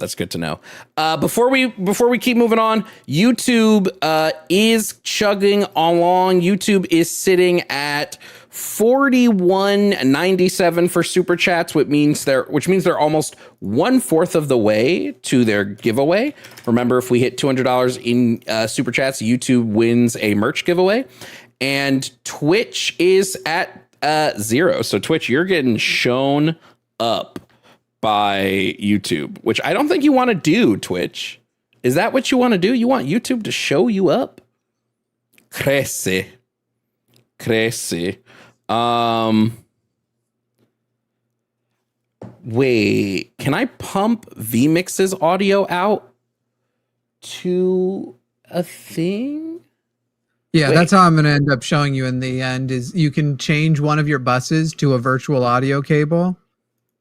Before we keep moving on, YouTube is chugging along. YouTube is sitting at 41.97 for super chats, which means they're almost 1/4 of the way to their giveaway. Remember, if we hit $200 in super chats, YouTube wins a merch giveaway. And Twitch is at 0. So Twitch, you're getting shown up by YouTube, which I don't think you want to do, Twitch. Is that what you want to do? You want YouTube to show you up? Crazy. Wait, can I pump vMix's audio out to a thing? Yeah, that's how I'm going to end up showing you in the end is you can change one of your buses to a virtual audio cable.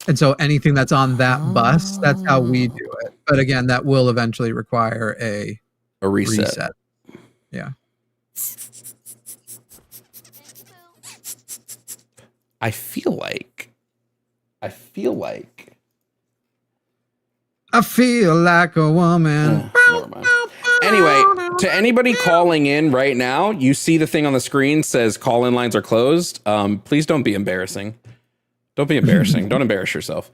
And so anything that's on that bus, that's how we do it. But again, that will eventually require a reset. Yeah. I feel like a woman. Never mind. Anyway, to anybody calling in right now, you see the thing on the screen says call-in lines are closed. Please don't be embarrassing. Don't embarrass yourself.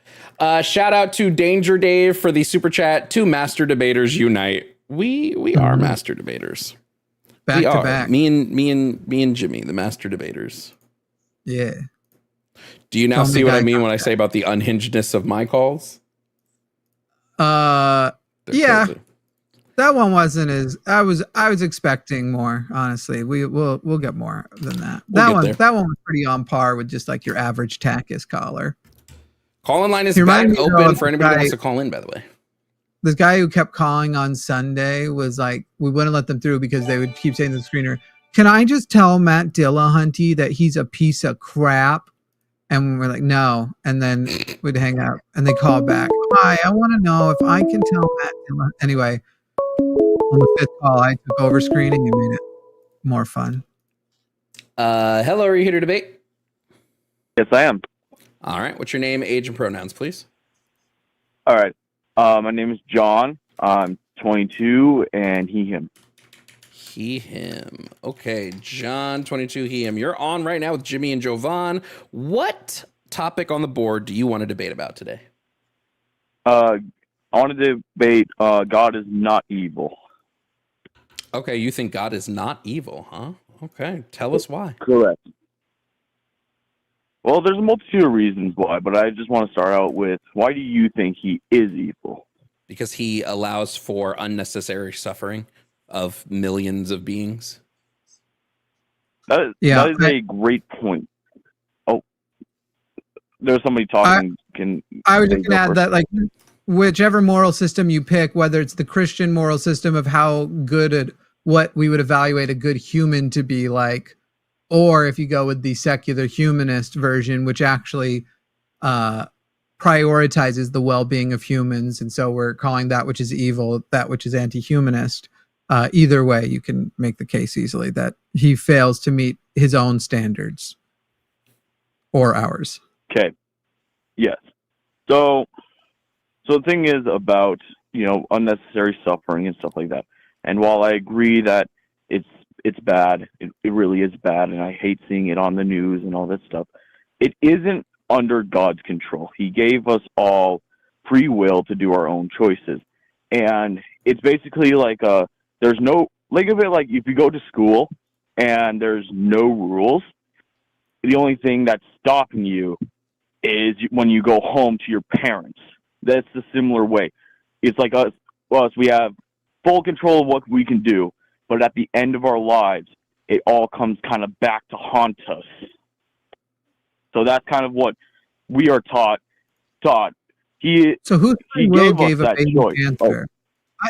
Shout out to Danger Dave for the super chat. To Master Debaters Unite. We are Master Debaters. Back to back. Me and Jimmy, the Master Debaters. Yeah. Do you now see what I mean when I say about the unhingedness of my calls? Yeah. Crazy. That one wasn't as I was expecting more, honestly. We'll get more than that. That one was pretty on par with just like your average Takis caller. Call-in line is back open for anybody who wants to call in, by the way. This guy who kept calling on Sunday was like, we wouldn't let them through because they would keep saying to the screener, Can I just tell Matt Dillahunty that he's a piece of crap? And we're like, no. And then we'd hang up and they call back. Hi, I want to know if I can tell Matt Dillahunty. Anyway, on the fifth call, I took over screening and made it more fun. Hello, are you here to debate? Yes, I am. All right. What's your name, age, and pronouns, please? All right. My name is John. I'm 22, and he, him. He, him. Okay, John, 22, he, him. You're on right now with Jimmy and Jovan. What topic on the board do you want to debate about today? I want to debate God is not evil. Okay, you think God is not evil, huh? Okay, tell us why. Correct. Well, there's a multitude of reasons why, but I just want to start out with, why do you think he is evil? Because he allows for unnecessary suffering of millions of beings. That is a great point. Oh, there's somebody talking. I was just going to add that, like, whichever moral system you pick, whether it's the Christian moral system of how good at what we would evaluate a good human to be like, or if you go with the secular humanist version, which actually prioritizes the well-being of humans, and so we're calling that which is evil that which is anti-humanist. Either way, you can make the case easily that he fails to meet his own standards or ours. Okay. Yes. So the thing is about, unnecessary suffering and stuff like that. And while I agree that it's bad, it really is bad, and I hate seeing it on the news and all that stuff, it isn't under God's control. He gave us all free will to do our own choices. And it's basically like there's no, like if you go to school and there's no rules, the only thing that's stopping you is when you go home to your parents. That's the similar way. It's like us, we have full control of what we can do, but at the end of our lives, it all comes kind of back to haunt us. So that's kind of what we are taught. So whose free will gave a baby cancer?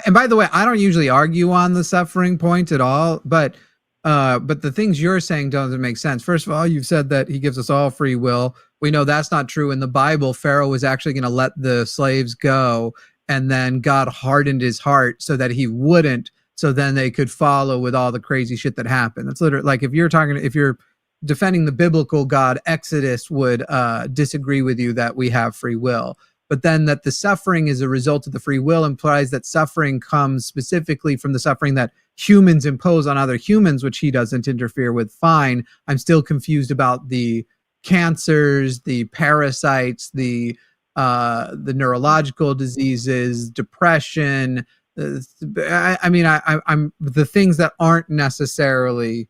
And by the way, I don't usually argue on the suffering point at all, but the things you're saying doesn't make sense. First of all, you've said that he gives us all free will. We know that's not true. In the Bible, Pharaoh was actually going to let the slaves go, and then God hardened his heart so that he wouldn't, so then they could follow with all the crazy shit that happened. That's literally like if you're defending the biblical God, Exodus would disagree with you that we have free will. But then that the suffering is a result of the free will implies that suffering comes specifically from the suffering that humans impose on other humans, which he doesn't interfere with. Fine. I'm still confused about the cancers, the parasites, the neurological diseases, depression. I'm the things that aren't necessarily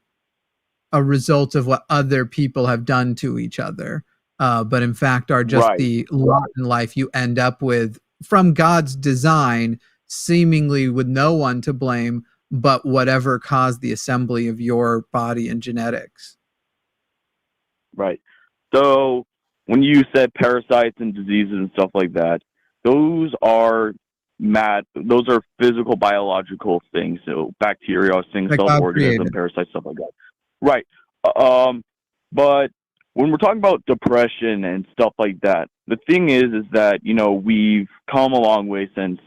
a result of what other people have done to each other, but in fact are just the lot in life you end up with from God's design, seemingly with no one to blame but whatever caused the assembly of your body and genetics. Right. So when you said parasites and diseases and stuff like that, those are physical biological things. So bacteria, things, Like cell organisms, parasites, stuff like that. Right. But when we're talking about depression and stuff like that, the thing is that, we've come a long way since,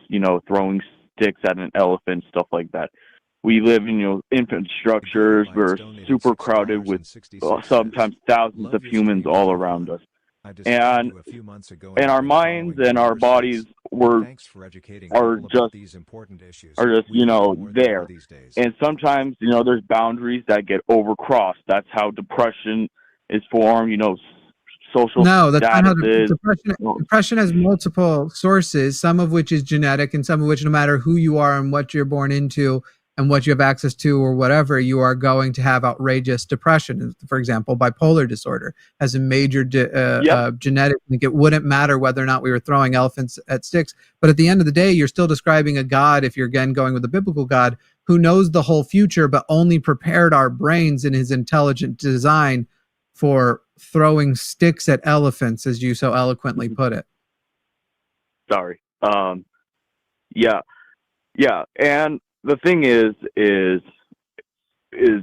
throwing sticks at an elephant, stuff like that. We live in, infrastructures. We're super crowded with sometimes thousands of humans all around us. And our minds and our bodies are just there. And sometimes, there's boundaries that get overcrossed. That's how depression is formed, social that's not how statuses. Depression has multiple sources, some of which is genetic and some of which, no matter who you are and what you're born into and what you have access to or whatever, you are going to have outrageous depression. For example, bipolar disorder has a major genetic link. It wouldn't matter whether or not we were throwing elephants at sticks. But at the end of the day, you're still describing a God, if you're again going with the biblical God, who knows the whole future, but only prepared our brains in his intelligent design for throwing sticks at elephants, as you so eloquently put it. Sorry. Yeah. And the thing is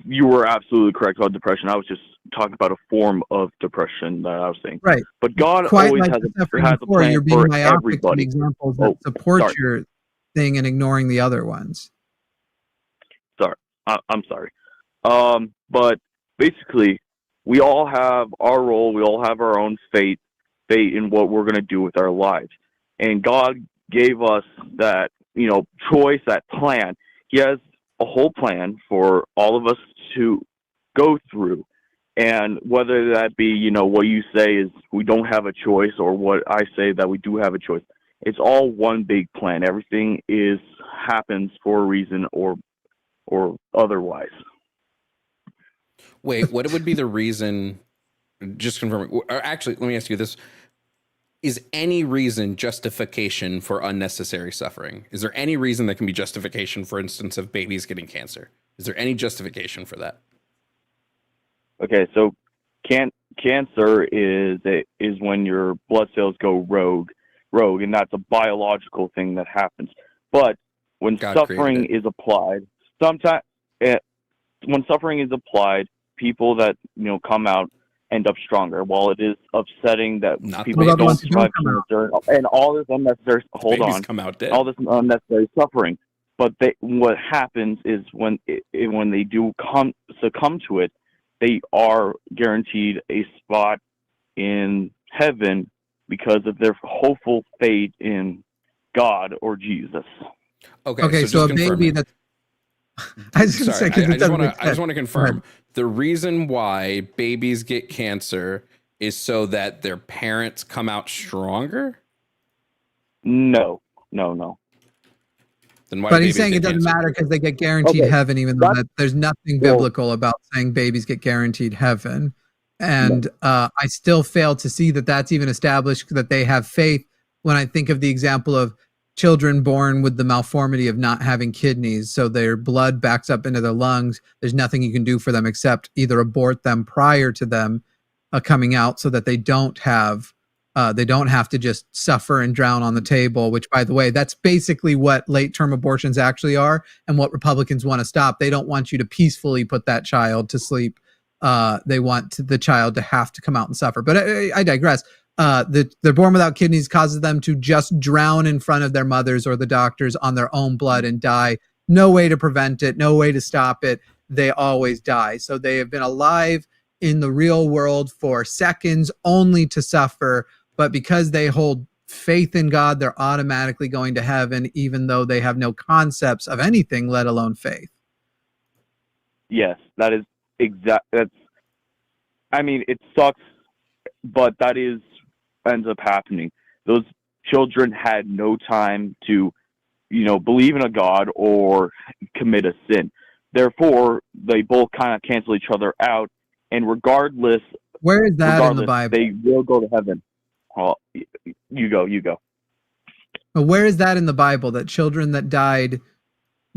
you were absolutely correct about depression. I was just talking about a form of depression that I was saying. Right. But God Quite always like has the a suffering before, plan you're being for myopic to the everybody. examples that support sorry. your thing and ignoring the other ones. Sorry, I'm sorry. But basically, we all have our role. We all have our own fate in what we're going to do with our lives. And God gave us that, choice, that plan. He has a whole plan for all of us to go through. And whether that be, what you say is we don't have a choice, or what I say that we do have a choice, it's all one big plan. Everything happens for a reason or otherwise. Wait, what would be the reason? Just confirming. Or actually, let me ask you this. Is any reason justification for unnecessary suffering? Is there any reason that can be justification, for instance, of babies getting cancer? Is there any justification for that? Okay, so cancer is when your blood cells go rogue, and that's a biological thing that happens. But when suffering is applied, sometimes when suffering is applied, people that come out end up stronger. While it is upsetting that people don't survive cancer and all this unnecessary all this unnecessary suffering, but what happens is when they do succumb to it, they are guaranteed a spot in heaven because of their hopeful faith in God or Jesus. Okay, so a baby that's I just want to confirm the reason why babies get cancer is so that their parents come out stronger. No. Then why? But he's saying it doesn't matter because they get guaranteed heaven, even though there's nothing biblical about saying babies get guaranteed heaven. And I still fail to see that that's even established that they have faith. When I think of the example of children born with the malformity of not having kidneys, so their blood backs up into their lungs, there's nothing you can do for them except either abort them prior to them coming out, so that they don't have to just suffer and drown on the table, which, by the way, that's basically what late-term abortions actually are and what Republicans want to stop. They don't want you to peacefully put that child to sleep. They want the child to have to come out and suffer. But I digress. They're born without kidneys causes them to just drown in front of their mothers or the doctors on their own blood and die. No way to prevent it, no way to stop it. They always die. So they have been alive in the real world for seconds only to suffer. But because they hold faith in God, they're automatically going to heaven, even though they have no concepts of anything, let alone faith. Yes, that is exact. It sucks, but that ends up happening. Those children had no time to, believe in a God or commit a sin. Therefore, they both kind of cancel each other out. And regardless, where is that in the Bible? They will go to heaven. Well, you go. But where is that in the Bible, that children that died?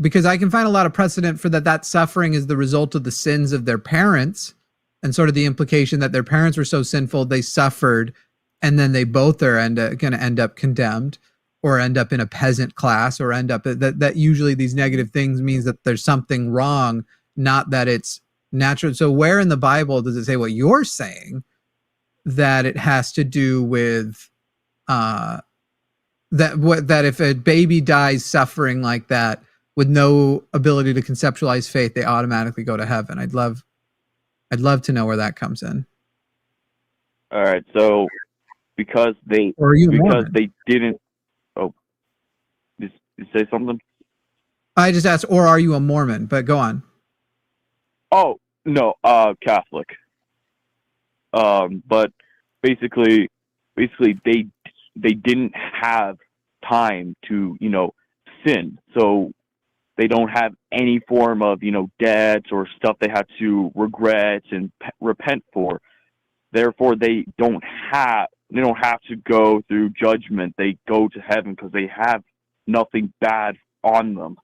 Because I can find a lot of precedent for that suffering is the result of the sins of their parents, and sort of the implication that their parents were so sinful they suffered, and then they both are going to end up condemned, or end up in a peasant class, or end up that usually these negative things means that there's something wrong, not that it's natural. So where in the Bible does it say what you're saying, that it has to do with that if a baby dies suffering like that with no ability to conceptualize faith, they automatically go to heaven? I'd love to know where that comes in. All right, so because they didn't. Oh, did you say something? I just asked, or are you a Mormon? But go on. Oh no, Catholic. But basically they didn't have time to sin, so they don't have any form of debts or stuff they have to regret and repent for. Therefore, they don't have to go through judgment. They go to heaven because they have nothing bad on them.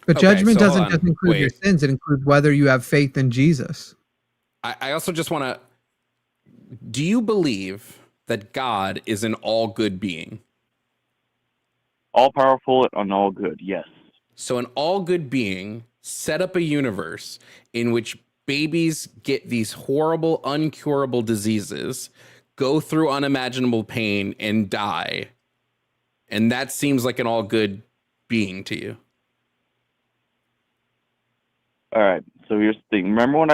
But judgment doesn't just include your sins; it includes whether you have faith in Jesus. I also just want to. Do you believe that God is an all good being? All powerful and all good, yes. So an all good being set up a universe in which babies get these horrible, uncurable diseases, go through unimaginable pain, and die. And that seems like an all good being to you. All right. So here's the thing. Remember when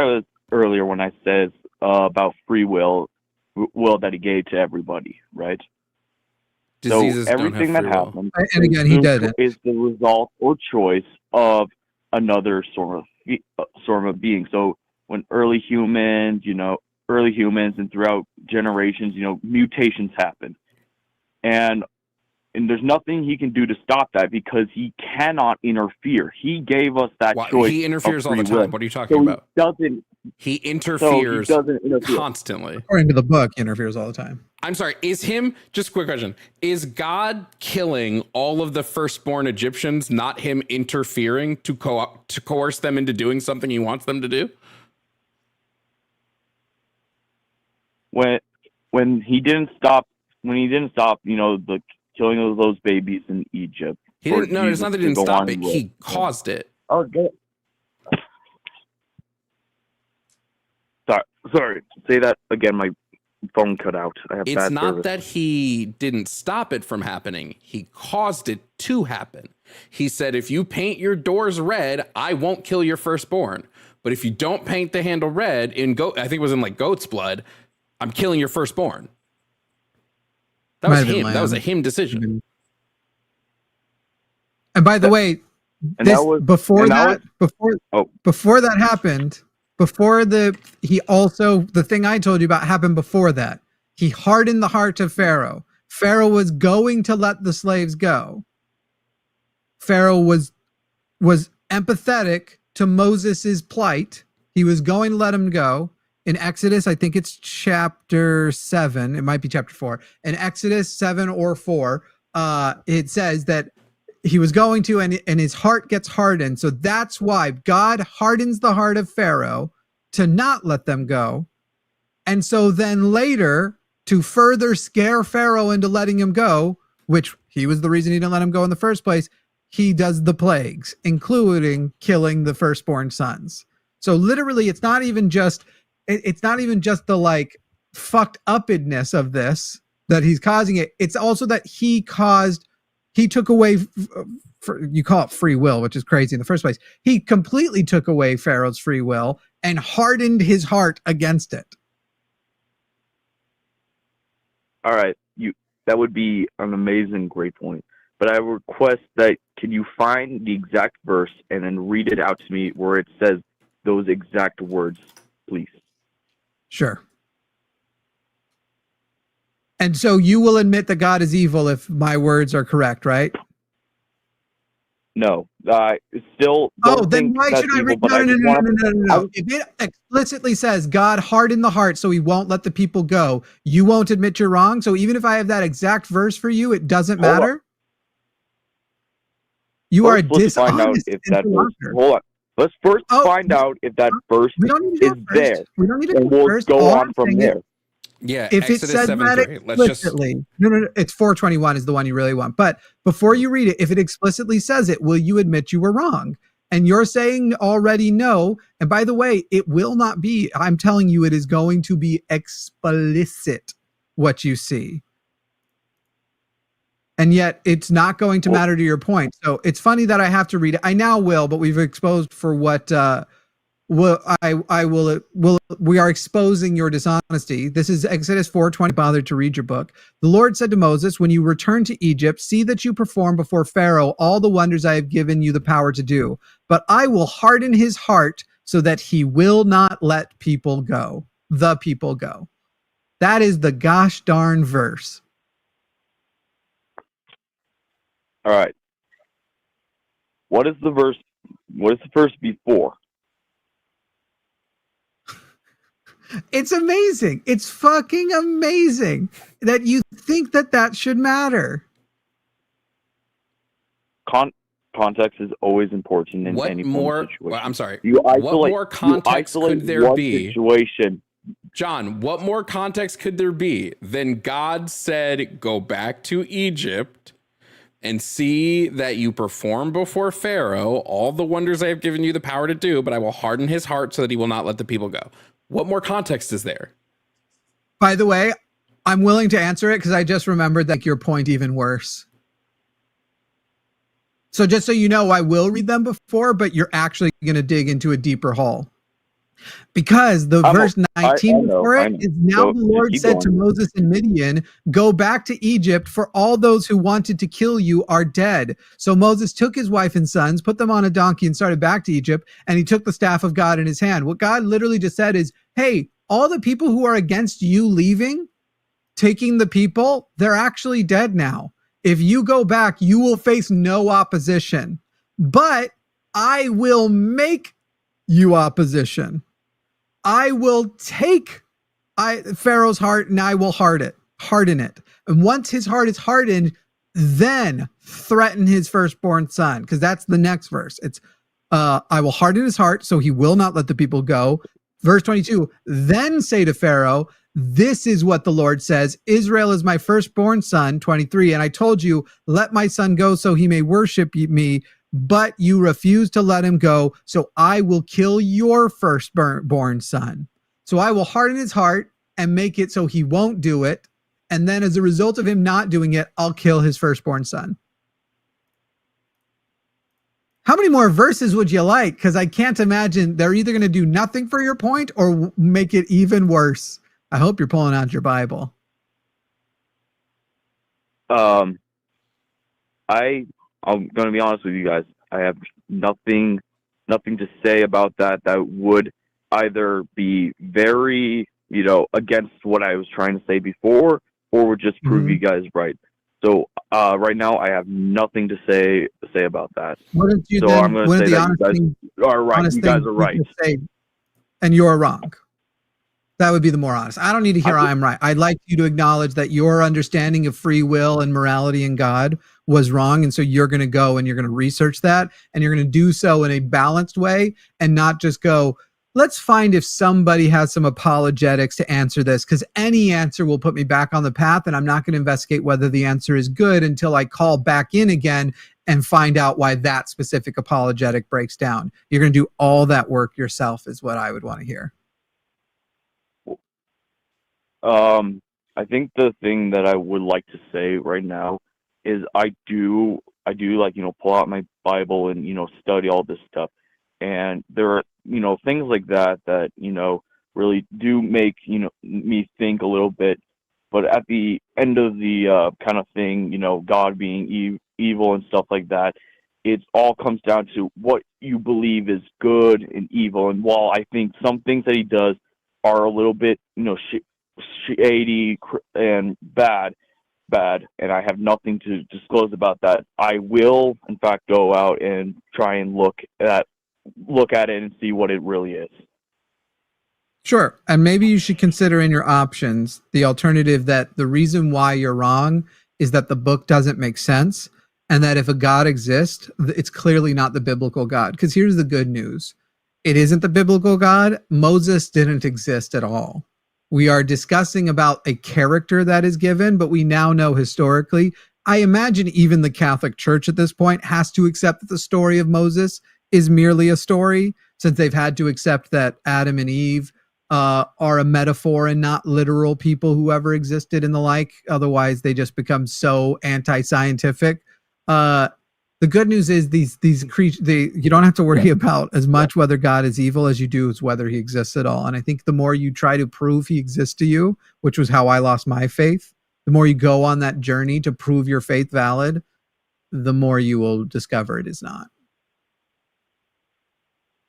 I said about free will that he gave to everybody, right? Diseases so everything don't have that free will. happens And again, he did it. is the result or choice of another sort of being. So when early humans and throughout generations, mutations happen. And there's nothing he can do to stop that because he cannot interfere. He gave us that choice. He interferes all the time. Will. What are you talking about? He interferes constantly. According to the book, he interferes all the time. I'm sorry. Just a quick question. Is God killing all of the firstborn Egyptians not him interfering to coerce them into doing something he wants them to do? When he didn't stop, the killing of those babies in Egypt. He didn't. No, it's not that he didn't stop it. He caused it. Oh, good. Sorry. Say that again. My phone cut out. I have it's bad not service. that he didn't stop it from happening. He caused it to happen. He said, if you paint your doors red, I won't kill your firstborn. But if you don't paint the handle red I think it was in like goat's blood, I'm killing your firstborn. That was him. That was a him decision. And by the way, before that happened, the thing I told you about happened before that. He hardened the heart of Pharaoh. Pharaoh was going to let the slaves go. Pharaoh was empathetic to Moses's plight. He was going to let him go. In Exodus, I think it's chapter 7. It might be chapter 4. In Exodus 7 or 4, it says that he was going to, and his heart gets hardened. So that's why God hardens the heart of Pharaoh to not let them go. And so then later, to further scare Pharaoh into letting him go, which he was the reason he didn't let him go in the first place, he does the plagues, including killing the firstborn sons. So literally, it's not even just the like fucked upness of this that he's causing it. It's also that he took away, you call it free will, which is crazy in the first place. He completely took away Pharaoh's free will and hardened his heart against it. All right, that would be an amazing, great point. But I request that can you find the exact verse and then read it out to me where it says those exact words, please. Sure. And so you will admit that God is evil if my words are correct, right? No. Still. Then why should I read? No. If it explicitly says God hardened the heart so he won't let the people go, you won't admit you're wrong. So even if I have that exact verse for you, it doesn't matter. You are dishonest. Hold on. Let's first find out if that verse is there. We don't need to and we'll go on from there. Yeah, if it says that explicitly, no, it's 421 is the one you really want. But before you read it, if it explicitly says it, will you admit you were wrong? And you're saying already no. And by the way, it will not be. I'm telling you, it is going to be explicit what you see. And yet it's not going to matter to your point. So it's funny that I have to read it. I now will, but we've exposed for what we are exposing your dishonesty. This is Exodus 4:20. Bothered to read your book. The Lord said to Moses, when you return to Egypt, see that you perform before Pharaoh all the wonders I have given you the power to do. But I will harden his heart so that he will not let people go. The people go. That is the gosh darn verse. All right. What is the verse before? It's amazing. It's fucking amazing that you think that should matter. Context is always important in any situation. Well, I'm sorry. What more context could there be? Situation. John, what more context could there be than God said, go back to Egypt and see that you perform before Pharaoh all the wonders I have given you the power to do, but I will harden his heart so that he will not let the people go. What more context is there? By the way, I'm willing to answer it because I just remembered that your point even worse. So just so you know, I will read them before, but you're actually going to dig into a deeper hole. Because the verse 19 before it is, now the Lord said to Moses and Midian, go back to Egypt, for all those who wanted to kill you are dead. So Moses took his wife and sons, put them on a donkey and started back to Egypt. And he took the staff of God in his hand. What God literally just said is, hey, all the people who are against you leaving, taking the people, they're actually dead now. If you go back, you will face no opposition, but I will make you opposition. I will take Pharaoh's heart and I will harden it. And once his heart is hardened, then threaten his firstborn son. Because that's the next verse. It's, I will harden his heart so he will not let the people go. Verse 22, then say to Pharaoh, this is what the Lord says, Israel is my firstborn son, 23. And I told you, let my son go so he may worship me, but you refuse to let him go. So I will kill your firstborn son. So I will harden his heart and make it so he won't do it. And then as a result of him not doing it, I'll kill his firstborn son. How many more verses would you like? Because I can't imagine they're either going to do nothing for your point or make it even worse. I hope you're pulling out your Bible. I'm going to be honest with you guys. I have nothing to say about that would either be very, against what I was trying to say before, or would just prove you guys right. So right now, I have nothing to say about that. I'm going to say that you guys are right. You guys are right, and you're wrong. That would be the more honest. I don't need to hear I'm right. I'd like you to acknowledge that your understanding of free will and morality and God was wrong. And so you're going to go and you're going to research that, and you're going to do so in a balanced way and not just go, let's find if somebody has some apologetics to answer this, because any answer will put me back on the path, and I'm not going to investigate whether the answer is good until I call back in again and find out why that specific apologetic breaks down. You're going to do all that work yourself is what I would want to hear. I think the thing that I would like to say right now is I do like, pull out my Bible and, study all this stuff. And there are, things like that, really do make, me think a little bit. But at the end of the kind of thing, God being evil and stuff like that, it all comes down to what you believe is good and evil. And while I think some things that he does are a little bit, shady and bad, and I have nothing to disclose about that, I will in fact go out and try and look at it and see what it really is. Sure. And maybe you should consider in your options the alternative that the reason why you're wrong is that the book doesn't make sense, and that if a God exists, it's clearly not the biblical God. Because here's the good news. It isn't the biblical God. Moses didn't exist at all. We are discussing about a character that is given, but we now know historically, I imagine even the Catholic Church at this point has to accept that the story of Moses is merely a story, since they've had to accept that Adam and Eve are a metaphor and not literal people who ever existed and the like. Otherwise, they just become so anti-scientific. The good news is these creatures, you don't have to worry about as much whether God is evil as you do as whether he exists at all. And I think the more you try to prove he exists to you, which was how I lost my faith, the more you go on that journey to prove your faith valid, the more you will discover it is not.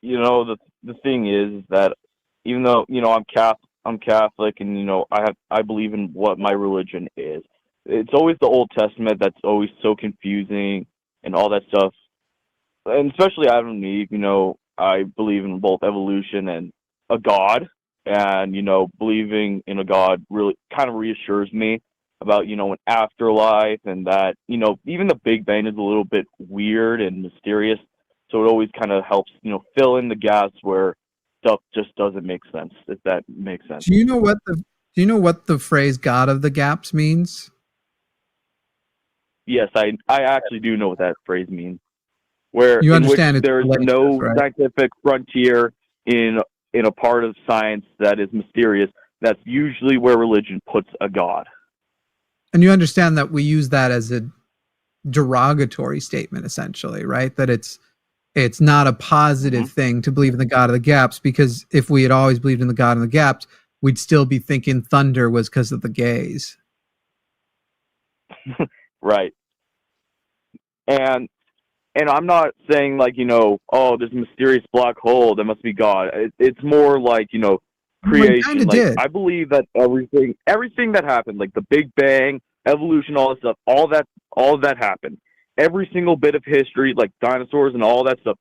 The thing is that even though, I'm Catholic and, I believe in what my religion is, it's always the Old Testament that's always so confusing and all that stuff. And especially Adam and Eve, I believe in both evolution and a God. And, believing in a God really kind of reassures me about, an afterlife, and that, even the Big Bang is a little bit weird and mysterious. So it always kind of helps, fill in the gaps where stuff just doesn't make sense, if that makes sense. Do you know what the phrase God of the gaps means? Yes, I actually do know what that phrase means. Where You in which understand it's there's relative, no right? scientific frontier in a part of science that is mysterious. That's usually where religion puts a god. And you understand that we use that as a derogatory statement, essentially, right? That it's not a positive thing to believe in the God of the gaps, because if we had always believed in the God of the gaps, we'd still be thinking thunder was because of the gays. Right. And I'm not saying like, oh, there's a mysterious black hole that must be God. It's more like, creation. Like did. I believe that everything that happened, like the Big Bang, evolution, all that stuff, all of that happened. Every single bit of history, like dinosaurs and all that stuff,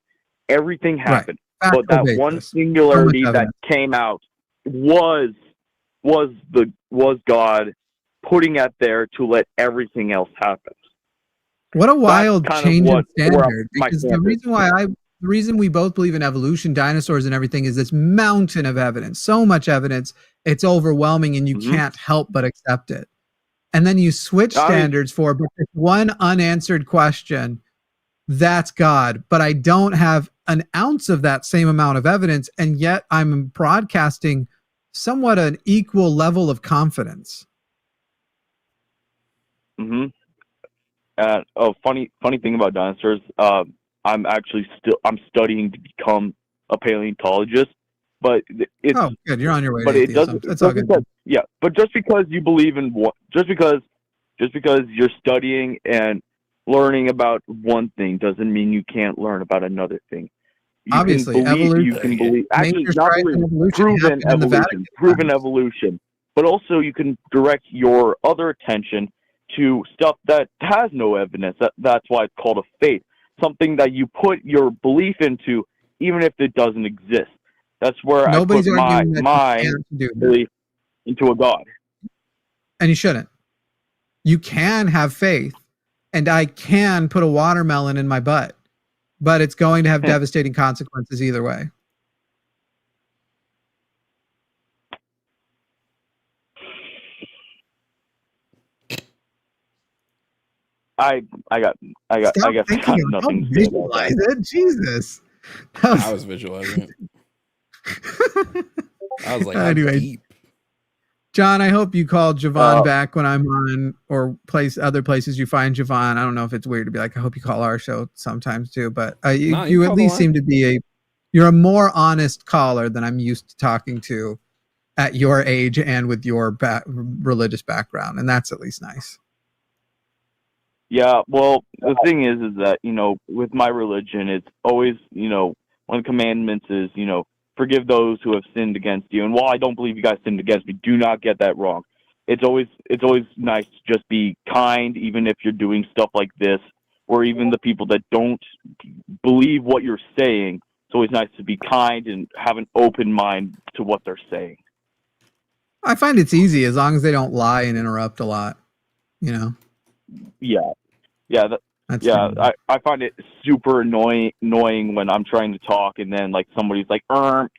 everything happened. Right. But that basis. one singularity that came out was God putting it there to let everything else happen. What a wild change in standard. Because the reason we both believe in evolution, dinosaurs and everything is this mountain of evidence, so much evidence, it's overwhelming and you can't help but accept it. And then you switch standards for but this one unanswered question, that's God. But I don't have an ounce of that same amount of evidence, and yet I'm broadcasting somewhat an equal level of confidence. Funny thing about dinosaurs. I'm studying to become a paleontologist, but it's good. You're on your way. But it doesn't. It's all good. Yeah, but just because you believe in just because you're studying and learning about one thing doesn't mean you can't learn about another thing. Obviously, evolution. You can believe. Actually, not believe. Proven evolution. But also, you can direct your other attention to stuff that has no evidence. That's why it's called a faith. Something that you put your belief into, even if it doesn't exist. That's where Nobody's I put my belief into a God. And you shouldn't. You can have faith, and I can put a watermelon in my butt, but it's going to have devastating consequences either way. I guess I got nothing. Visualize it, Jesus. I was visualizing it. I was like, anyway, deep. John, I hope you call Jovan back when I'm on, or other places you find Jovan. I don't know if it's weird to be like, I hope you call our show sometimes too, but you at least seem to be you're a more honest caller than I'm used to talking to at your age and with your religious background, and that's at least nice. Yeah, well, the thing is that, with my religion, it's always, one of the commandments is, forgive those who have sinned against you. And while I don't believe you guys sinned against me, do not get that wrong. It's always nice to just be kind, even if you're doing stuff like this, or even the people that don't believe what you're saying. It's always nice to be kind and have an open mind to what they're saying. I find it's easy as long as they don't lie and interrupt a lot, Yeah. I find it super annoying when I'm trying to talk and then like somebody's like,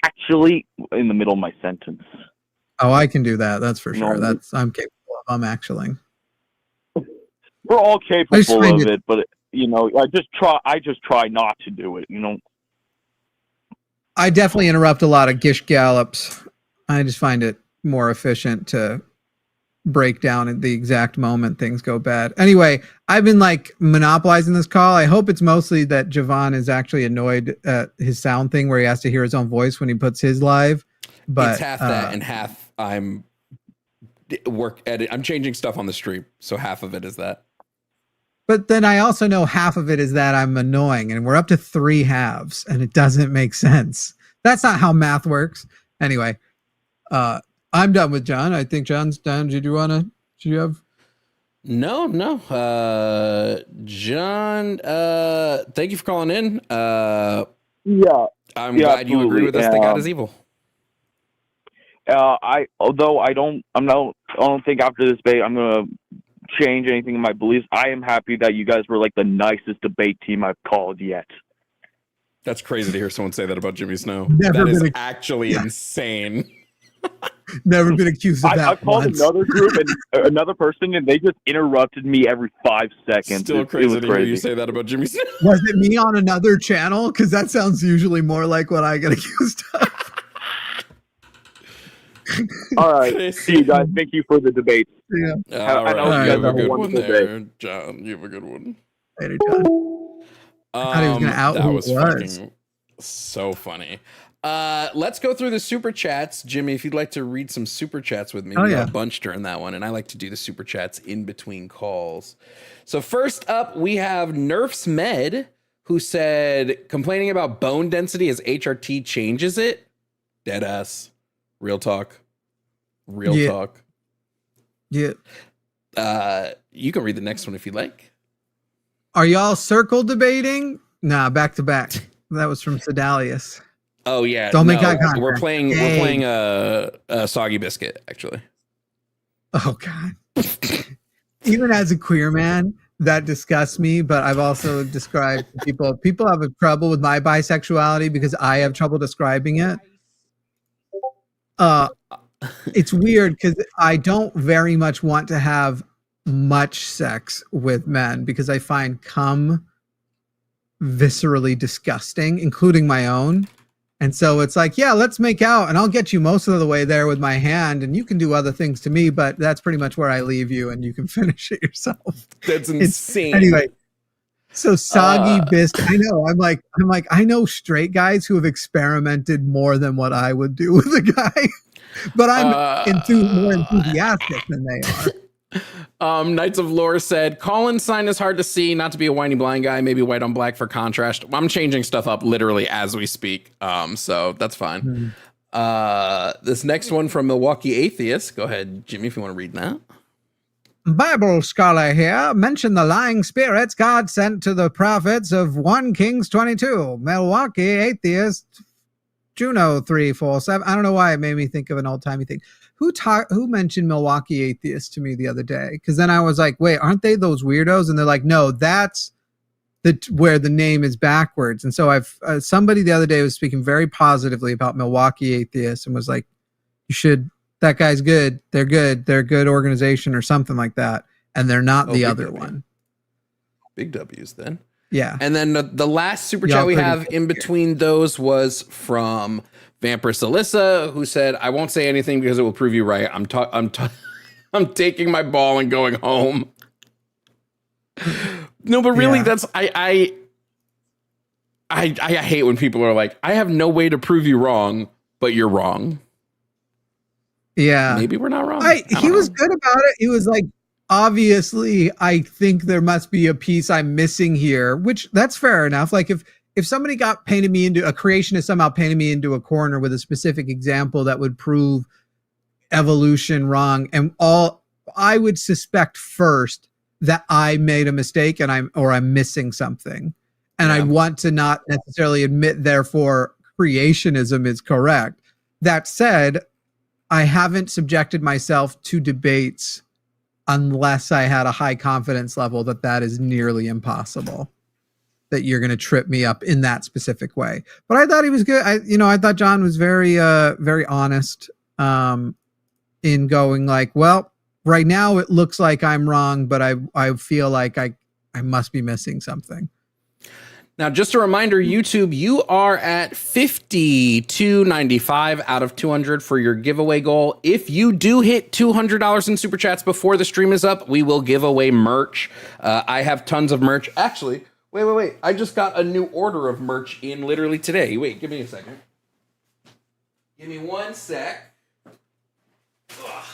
actually, in the middle of my sentence. Oh, I can do that. That's for sure. I'm capable of. I'm actually. We're all capable of it, but I just try not to do it. I definitely interrupt a lot of gish gallops. I just find it more efficient to break down at the exact moment things go bad. Anyway, I've been monopolizing this call. I hope it's mostly that Jovan is actually annoyed at his sound thing where he has to hear his own voice when he puts his live. But it's half that and half I'm changing stuff on the stream, so half of it is that. But then I also know half of it is that I'm annoying, and we're up to 3 halves, and it doesn't make sense. That's not how math works. Anyway, I'm done with John. I think John's done. Do you have? No. John, thank you for calling in. Yeah. I'm glad you agree with us that God is evil. I don't think after this debate I'm gonna change anything in my beliefs. I am happy that you guys were the nicest debate team I've called yet. That's crazy to hear someone say that about Jimmy Snow. Never that is actually insane. Never been accused of that I called once. another group and another person, and they just interrupted me every 5 seconds. Still crazy to hear you say that about Jimmy Snowden. Was it me on another channel? Because that sounds usually more like what I get accused of. All right. See you guys. Thank you for the debate. Yeah. All right, I know you you have guys a good one wonderful there, John. You have a good one. Later, John. I thought he was gonna out that who was it was. fucking so funny. Let's go through the super chats. Jimmy, if you'd like to read some super chats with me, we got a bunch during that one, and I like to do the super chats in between calls. So first up, we have Nerf's Med, who said, complaining about bone density as HRT changes it. Deadass. Real talk. Real talk. Yeah. You can read the next one if you'd like. Are y'all circle debating? Nah, back to back. That was from Sedalius. Oh yeah, Don't make eye contact. We're playing a soggy biscuit, actually. Oh God. Even as a queer man, that disgusts me. But I've also described to people have trouble with my bisexuality because I have trouble describing it. It's weird because I don't very much want to have much sex with men because I find cum viscerally disgusting, including my own. And so it's like, yeah, let's make out and I'll get you most of the way there with my hand and you can do other things to me, but that's pretty much where I leave you and you can finish it yourself. That's insane. Anyway, so soggy biscuit. I know. I'm like, I know straight guys who have experimented more than what I would do with a guy, but I'm more enthusiastic than they are. Knights of Lore said, Colin's sign is hard to see, not to be a whiny blind guy, maybe white on black for contrast. I'm changing stuff up literally as we speak. So that's fine. This next one from Milwaukee Atheist. Go ahead, Jimmy, if you want to read that. Bible scholar here mentioned the lying spirits God sent to the prophets of 1 Kings 22. Milwaukee Atheist Juno 347. I don't know why it made me think of an old-timey thing. Who mentioned Milwaukee Atheist to me the other day? Because then I was like, wait, aren't they those weirdos? And they're like, no, that's where the name is backwards. And so somebody the other day was speaking very positively about Milwaukee Atheist and was like, that guy's good. They're good. They're a good organization or something like that. And they're not the other one. Big W's then. Yeah. And then the last super chat we have in between those was from Vampiress Alyssa, who said, I won't say anything because it will prove you right. I'm taking my ball and going home. No, but really, that's I hate when people are like, I have no way to prove you wrong, but you're wrong. Yeah. Maybe we're not wrong. He was good about it. He was like, obviously, I think there must be a piece I'm missing here, which that's fair enough. Like if somebody a creationist somehow painted me into a corner with a specific example that would prove evolution wrong, and I would suspect first that I made a mistake and I'm missing something. And I want to not necessarily admit, therefore, creationism is correct. That said, I haven't subjected myself to debates unless I had a high confidence level that is nearly impossible, that you're going to trip me up in that specific way. But I thought he was good. I thought John was very, very honest in going like, well, right now it looks like I'm wrong, but I feel like I must be missing something. Now, just a reminder, YouTube, you are at 52.95 out of 200 for your giveaway goal. If you do hit $200 in super chats before the stream is up, we will give away merch. I have tons of merch. Actually, wait. I just got a new order of merch in literally today. Wait, give me a second. Give me 1 sec. Ugh.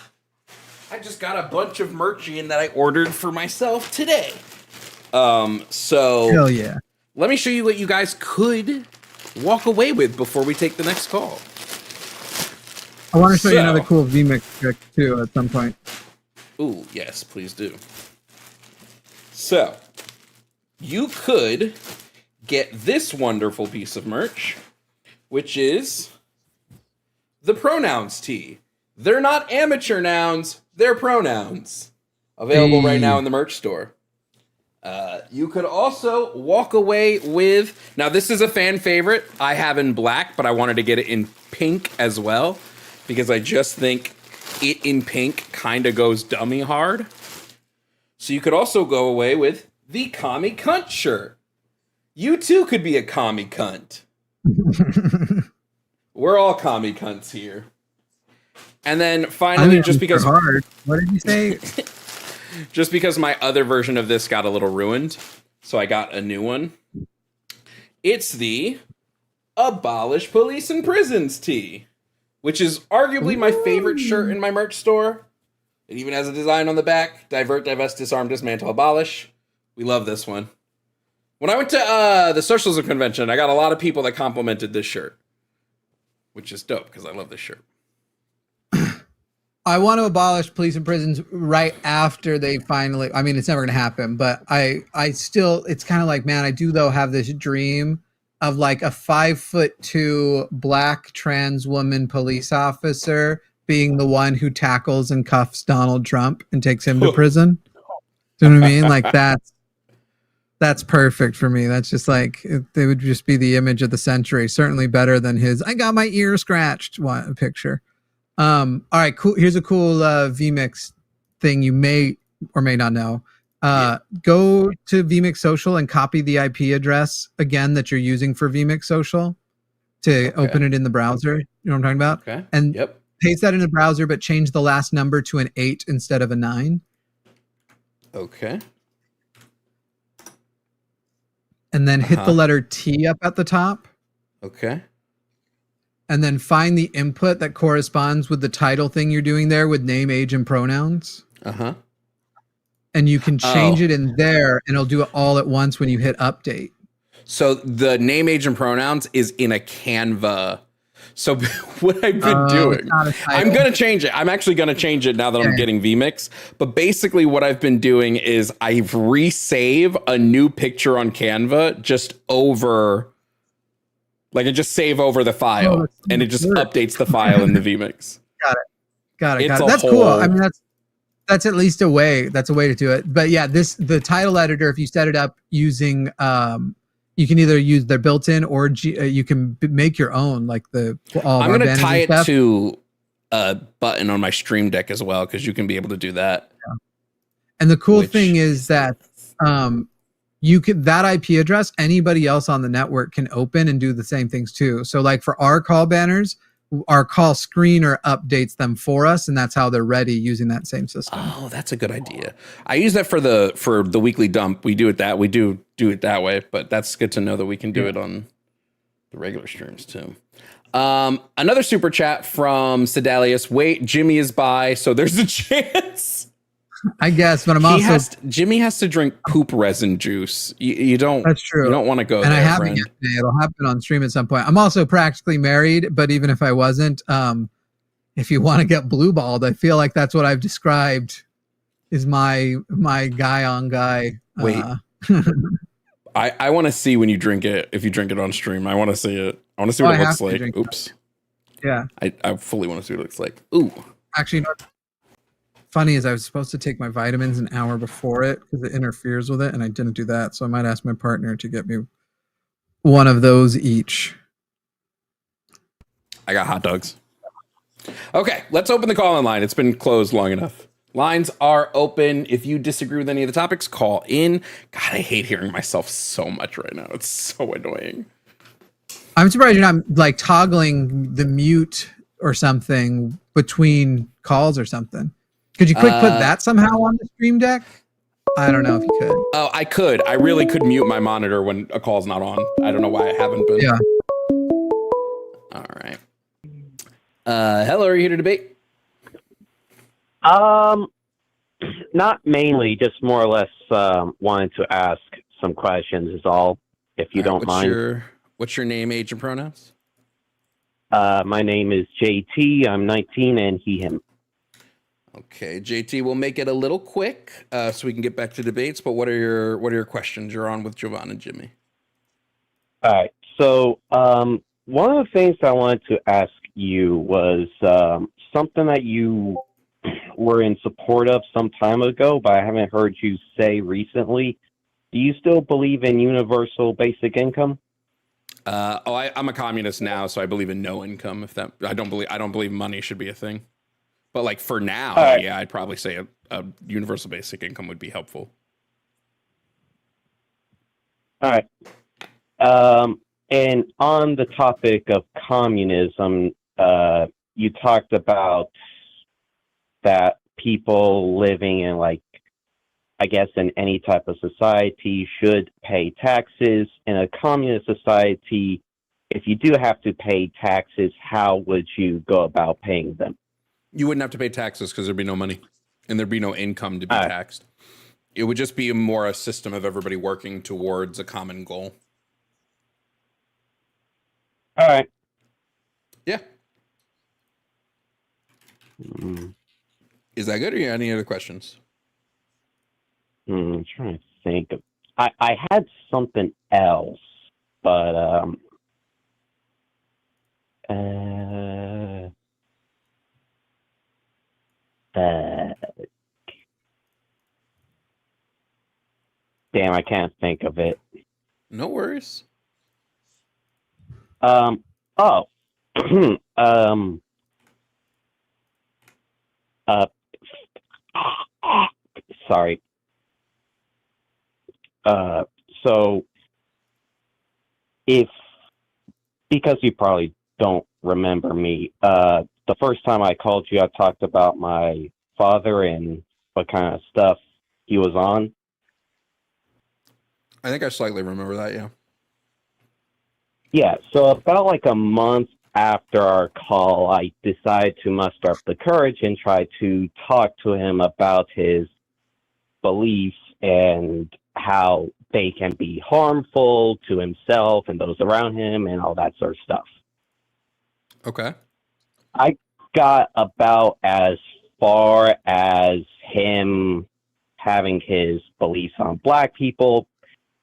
I just got a bunch of merch in that I ordered for myself today. Hell yeah. Let me show you what you guys could walk away with before we take the next call. I want to show you another cool VMix trick too at some point. Ooh, yes, please do. So, you could get this wonderful piece of merch, which is the pronouns tee. They're not amateur nouns, they're pronouns. Available right now in the merch store. You could also walk away with, now this is a fan favorite I have in black, but I wanted to get it in pink as well because I just think it in pink kind of goes dummy hard. So you could also go away with the commie cunt shirt. You too could be a commie cunt. We're all commie cunts here. And then finally, just because hard. What did you say? Just because my other version of this got a little ruined, so I got a new one. It's the Abolish Police and Prisons tee, which is arguably my favorite shirt in my merch store. It even has a design on the back: divert, divest, disarm, dismantle, abolish. We love this one. When I went to the socialism convention, I got a lot of people that complimented this shirt, which is dope because I love this shirt. I want to abolish police and prisons right after they finally, I mean, it's never going to happen, but I still, it's kind of like, man, I do though have this dream of like a 5'2" black trans woman police officer being the one who tackles and cuffs Donald Trump and takes him to prison. Do you know what I mean? Like that's perfect for me. That's just like, they would just be the image of the century. Certainly better than his, I got my ear scratched picture. All right, cool. Here's a cool vMix thing you may or may not know. Go to vMix Social and copy the IP address again that you're using for vMix Social to open it in the browser. You know what I'm talking about? Okay. And paste that in the browser, but change the last number to an 8 instead of a 9. Okay. And then hit the letter T up at the top. Okay. And then find the input that corresponds with the title thing you're doing there with name, age, and pronouns. Uh-huh. And you can change it in there, and it'll do it all at once when you hit update. So the name, age, and pronouns is in a Canva. So what I've been doing, I'm going to change it. I'm actually going to change it now that I'm getting vMix. But basically what I've been doing is I've resave a new picture on Canva just over... Like, it just save over the file, and it just updates the file in the vMix. Got it. That's cool. I mean, that's at least a way. That's a way to do it. But yeah, the title editor, if you set it up using, you can either use their built-in or you can make your own. Like I'm going to tie it to a button on my Stream Deck as well, because you can be able to do that. Yeah. And the cool thing is that you could, that IP address, anybody else on the network can open and do the same things too. So like for our call banners, our call screener updates them for us, and that's how they're ready using that same system. Oh, that's a good idea. I use that for the weekly dump. We do it that way, but that's good to know that we can do it on the regular streams too. Another super chat from Sedalius. Wait, Jimmy is by, so there's a chance. I guess, but Jimmy has to drink poop resin juice. You don't. That's true. You don't want to go and there, I haven't yet today. It'll happen on stream at some point. I'm also practically married, but even if I wasn't, if you want to get blue balled, I feel like that's what I've described is my guy on guy. Wait, I want to see when you drink it. If you drink it on stream, I want to see it. I want to see what it looks like. Oops. Yeah. I fully want to see what it looks like. Ooh. Actually, funny is I was supposed to take my vitamins an hour before it because it interferes with it, and I didn't do that. So I might ask my partner to get me one of those each. I got hot dogs. Okay, let's open the call-in line. It's been closed long enough. Lines are open. If you disagree with any of the topics, call in. God, I hate hearing myself so much right now. It's so annoying. I'm surprised you're not like toggling the mute or something between calls or something. Could you put that somehow on the Stream Deck? I don't know if you could. Oh, I could. I really could mute my monitor when a call's not on. I don't know why I haven't been. Yeah. All right. Hello, are you here to debate? Not mainly, just more or less wanted to ask some questions is all, if you don't mind. What's your name, age, and pronouns? My name is JT. I'm 19 and he, him. Okay, JT, we'll make it a little quick so we can get back to debates, but what are your questions? You're on with Jovan and Jimmy. All right. So one of the things I wanted to ask you was something that you were in support of some time ago, but I haven't heard you say recently. Do you still believe in universal basic income? I'm a communist now, so I believe in no income. If that, I don't believe money should be a thing. But like for now, right. yeah, I'd probably say a universal basic income would be helpful. All right. And on the topic of communism, you talked about that people living in, like, I guess in any type of society should pay taxes. In a communist society, if you do have to pay taxes, how would you go about paying them? You wouldn't have to pay taxes because there'd be no money and there'd be no income to be taxed. It would just be more a system of everybody working towards a common goal. All right. Yeah. Is that good, or you have any other questions? I'm trying to think of. I had something else, but damn, I can't think of it. No worries. Oh. Sorry. So because you probably don't remember me, the first time I called you, I talked about my father and what kind of stuff he was on. I think I slightly remember that, yeah. Yeah, so about like a month after our call, I decided to muster up the courage and try to talk to him about his beliefs and how they can be harmful to himself and those around him and all that sort of stuff. Okay. I got about as far as him having his beliefs on black people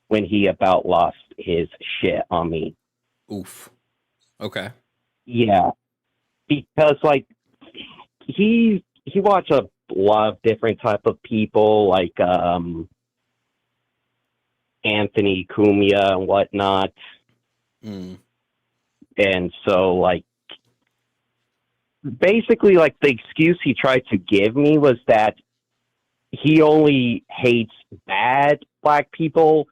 when he about lost his shit on me. Oof. Okay. Yeah. Because like he watched a lot of different type of people, like Anthony Cumia and whatnot. And so like basically like the excuse he tried to give me was that he only hates bad black people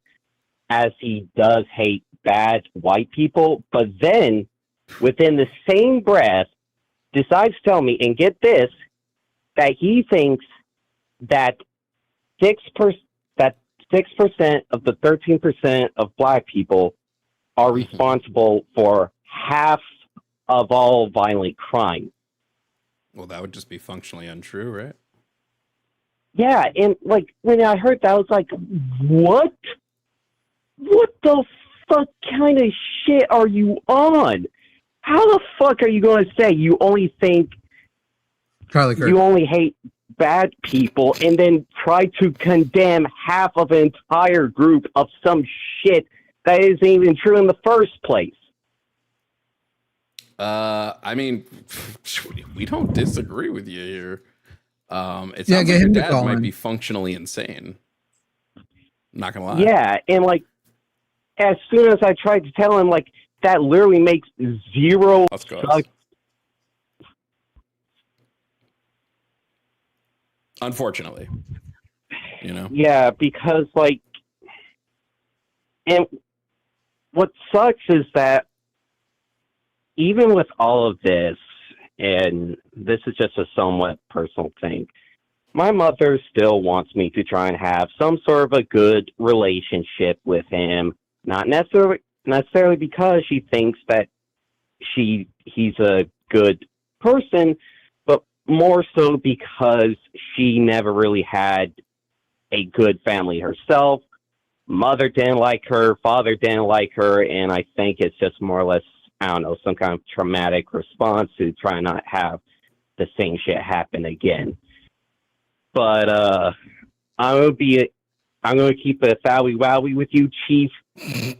as he does hate bad white people, but then within the same breath decides to tell me, and get this, that he thinks that 6% of the 13% of black people are responsible for half of all violent crime. Well, that would just be functionally untrue, right? Yeah, and like when I heard that, I was like, what? What the fuck kind of shit are you on? How the fuck are you going to say you only think Charlie Kirk. you only hate bad people and then try to condemn half of an entire group of some shit that isn't even true in the first place? I mean, we don't disagree with you here. It sounds Yeah, like get your him to dad call might in. be functionally insane. Not gonna lie. Yeah, and like as soon as I tried to tell him, like, that literally makes zero Let's go. sense. Unfortunately, you know. Yeah, because like, and what sucks is that even with all of this, and this is just a somewhat personal thing, my mother still wants me to try and have some sort of a good relationship with him. Not necessarily because she thinks that he's a good person, but more so because she never really had a good family herself. Mother didn't like her, father didn't like her, and I think it's just more or less, I don't know, some kind of traumatic response to try not have the same shit happen again. But I'm gonna keep it wowie wowie with you, Chief.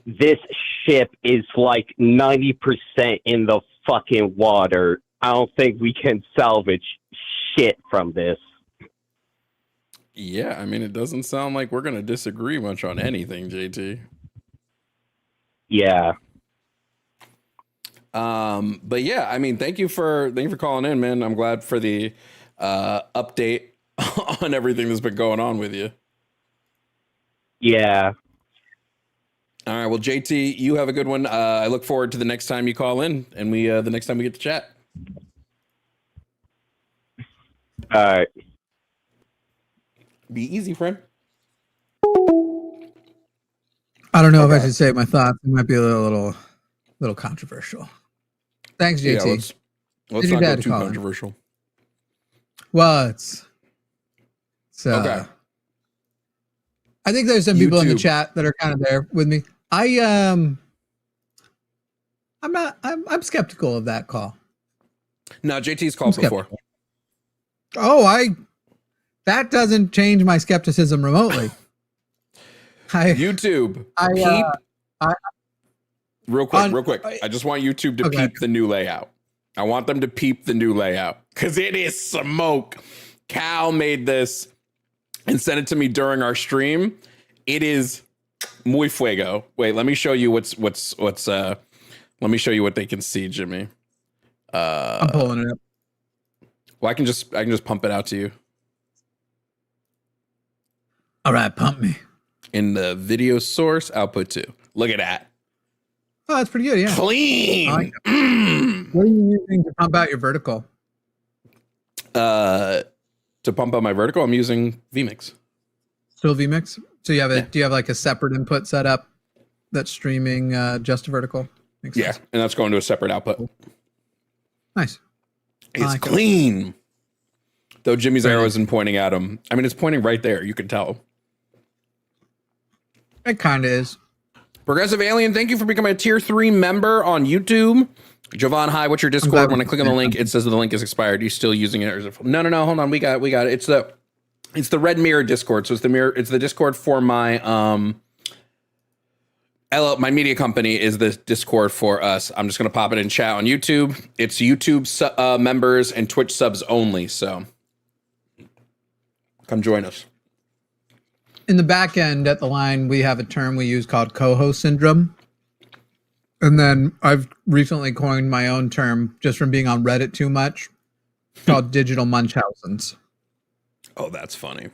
This ship is like 90% in the fucking water. I don't think we can salvage shit from this. Yeah, I mean, it doesn't sound like we're gonna disagree much on anything, JT. Yeah. But yeah, I mean, thank you for calling in, man. I'm glad for the update on everything that's been going on with you. Yeah. All right. Well, JT, you have a good one. I look forward to the next time you call in, and the next time we get to chat. All right. Be easy, friend. I don't know if I should say my thoughts. It might be a little controversial. Thanks, JT. Yeah, let's not go too call controversial. Well, it's okay. I think there's some people in the chat that are kind of there with me. I'm skeptical of that call. No, JT's called before. Oh, that doesn't change my skepticism remotely. YouTube, real quick. I just want YouTube to peep the new layout. I want them to peep the new layout because it is smoke. Cal made this and sent it to me during our stream. It is muy fuego. Wait, let me show you what's let me show you what they can see, Jimmy. I'm pulling it up. Well, I can just pump it out to you. All right, pump me. In the video source, output 2. Look at that. Oh, that's pretty good, yeah. Clean. Like what are you using to pump out your vertical? To pump out my vertical, I'm using vMix. Still vMix? So you have do you have like a separate input setup that's streaming just vertical? Makes sense. And that's going to a separate output. Cool. Nice. It's clean. Though Jimmy's arrow isn't pointing at him. I mean, it's pointing right there. You can tell. It kind of is. Progressive Alien, thank you for becoming a tier 3 member on YouTube. Jovan, hi, what's your Discord? When I click on the link, it says the link is expired. Are you still using it? Or is it no, hold on. We got it. It's the Red Mirror Discord. So it's the Discord for my my media company is the Discord for us. I'm just going to pop it in chat on YouTube. It's YouTube members and Twitch subs only. So come join us. In the back end at the line, we have a term we use called co-host syndrome. And then I've recently coined my own term just from being on Reddit too much called digital Munchausen's. Oh, that's funny.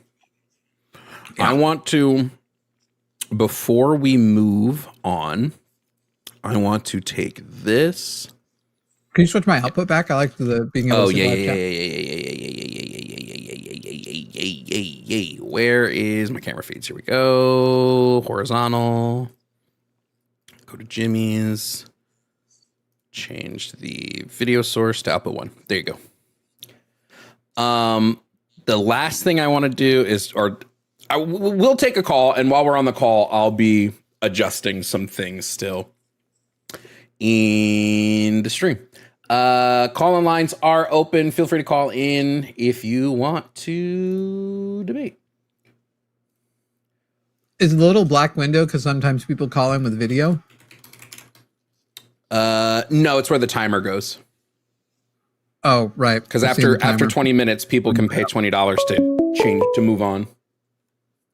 Yeah. I want to, before we move on, I want to take this. Can you switch my output back? I like the being able to yeah. Where is my camera feeds? Here we go. Horizontal. Go to Jimmy's. Change the video source to output 1. There you go. The last thing I want to do is, we'll take a call, and while we're on the call, I'll be adjusting some things still in the stream. Call-in lines are open. Feel free to call in if you want to debate. Is the little black window because sometimes people call in with video? No, it's where the timer goes. Oh, right. Because after 20 minutes, people can pay $20 to move on.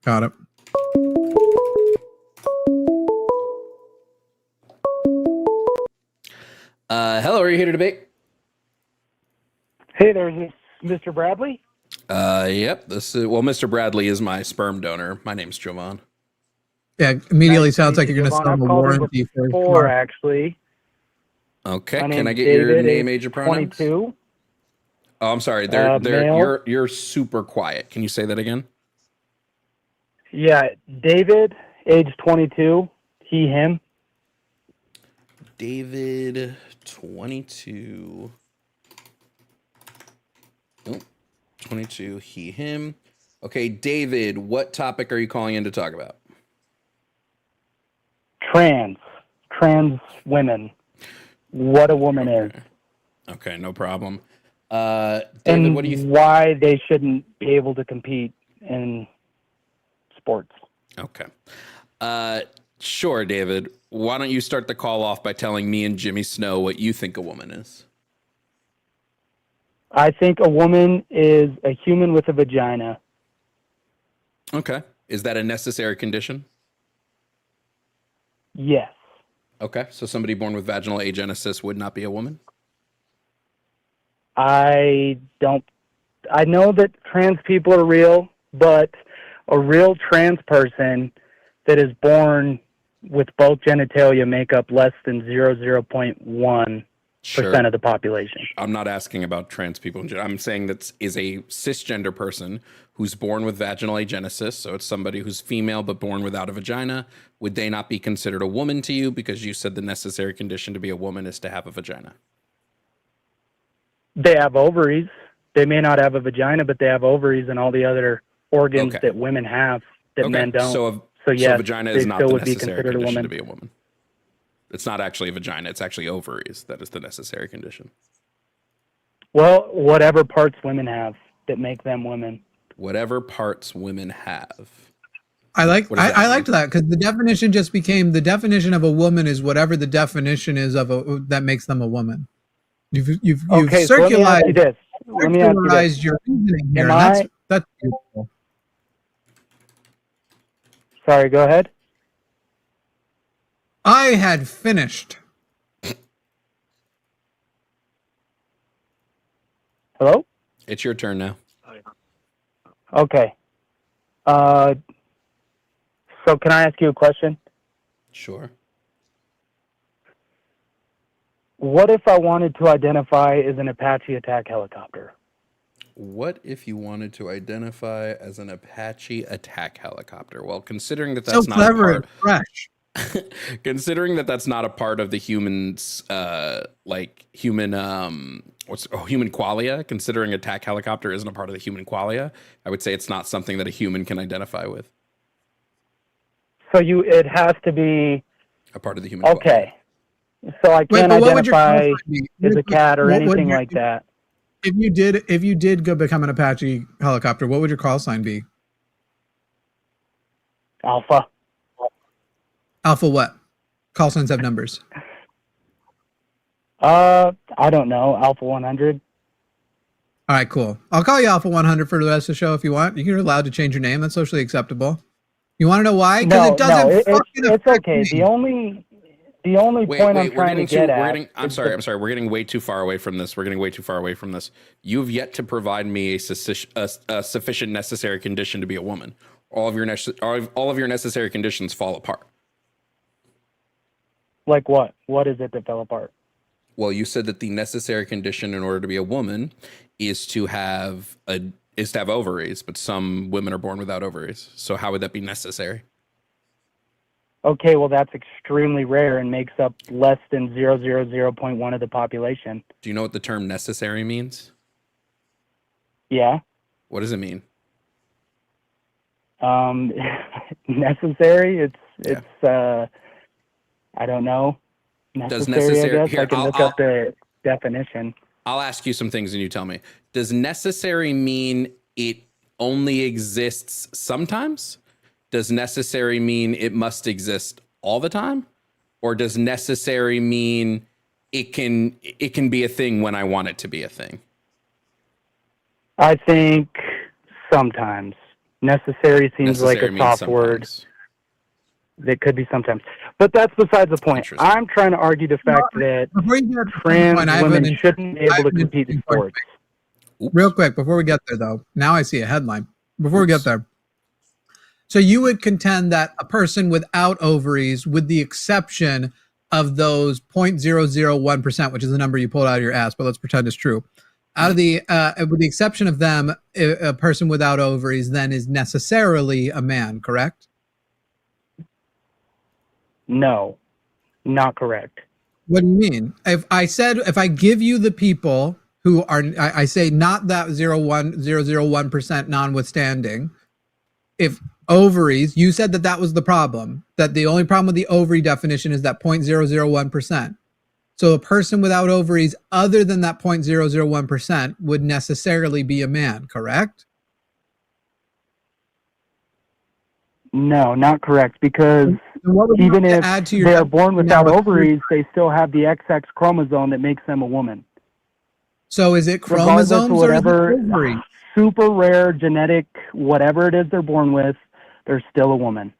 Got it. Hello, are you here to debate? Hey, there's Mr. Bradley. Yep. Mr. Bradley is my sperm donor. My name's Jovan. Yeah, immediately sounds like you're going to sell him a warranty for actually. Okay. Can I get your name, age, and pronouns? 22. Oh, I'm sorry. You're super quiet. Can you say that again? Yeah, David, age 22. He, him. David, 22. Oh, 22. He, him. Okay, David, what topic are you calling in to talk about? Trans women. What a woman is. Okay, no problem. David, and what do you why they shouldn't be able to compete in sports. Okay. Sure, David. Why don't you start the call off by telling me and Jimmy Snow what you think a woman is? I think a woman is a human with a vagina. Okay. Is that a necessary condition? Yes. Okay, so somebody born with vaginal agenesis would not be a woman? I know that trans people are real, but a real trans person that is born with both genitalia make up less than 0.1% Sure. of the population. I'm not asking about trans people. I'm saying that is a cisgender person who's born with vaginal agenesis. So it's somebody who's female but born without a vagina. Would they not be considered a woman to you because you said the necessary condition to be a woman is to have a vagina? They have ovaries. They may not have a vagina, but they have ovaries and all the other organs Okay. that women have that Okay. men don't. So yes, vagina they is not still the would be necessary considered a condition woman. to be a woman. It's not actually a vagina. It's actually ovaries. That is the necessary condition. Well, whatever parts women have that make them women. Whatever parts women have. I liked What does that that because the definition just became the definition of a woman is whatever the definition is of that makes them a woman. You've Okay, so let me ask you this. circularized your reasoning here. And that's beautiful. Sorry, go ahead. I had finished. Hello? It's your turn now. Okay. So can I ask you a question? Sure. What if I wanted to identify as an Apache attack helicopter? What if you wanted to identify as an Apache attack helicopter? Well, considering that that's So not clever a and fresh. considering that that's not a part of the humans, human qualia, considering attack helicopter isn't a part of the human qualia, I would say it's not something that a human can identify with. So it has to be A part of the human qualia. okay. So I can't identify as a cat or anything like that. If you did go become an Apache helicopter, what would your call sign be? Alpha. Alpha what? Call signs have numbers. I don't know. Alpha 100. All right, cool. I'll call you Alpha 100 for the rest of the show if you want. You're allowed to change your name. That's socially acceptable. You want to know why? Because it doesn't it's okay. Me. The only point I'm trying to get at. I'm sorry. We're getting way too far away from this. You've yet to provide me a sufficient necessary condition to be a woman. All of your necessary conditions fall apart. Like what? What is it that fell apart? Well, you said that the necessary condition in order to be a woman is to have ovaries, but some women are born without ovaries. So how would that be necessary? Okay, well, that's extremely rare and makes up less than 0.1 of the population. Do you know what the term necessary means? Yeah. What does it mean? Necessary. It's I don't know. Necessary, I guess. I can look up the definition. I'll ask you some things and you tell me. Does necessary mean it only exists sometimes? Does necessary mean it must exist all the time? Or does necessary mean it can be a thing when I want it to be a thing? I think sometimes. Necessary seems like a soft word. That could be sometimes. But that's besides the point. I'm trying to argue the fact that trans women shouldn't be able to compete in sports. Real quick, before we get there, though, now I see a headline. Before we get there. So you would contend that a person without ovaries, with the exception of those 0.001%, which is the number you pulled out of your ass, but let's pretend it's true. Out of the, with the exception of them, a person without ovaries then is necessarily a man, correct? No, not correct. What do you mean? If I give you the people who are, I say not that 0.001% notwithstanding, if ovaries, you said that was the problem, that the only problem with the ovary definition is that 0.001%. So a person without ovaries other than that 0.001% would necessarily be a man, correct? No, not correct, because even if they're born without ovaries, they still have the XX chromosome that makes them a woman. So is it chromosomes or is it ovaries? Super rare genetic, whatever it is they're born with, they're still a woman.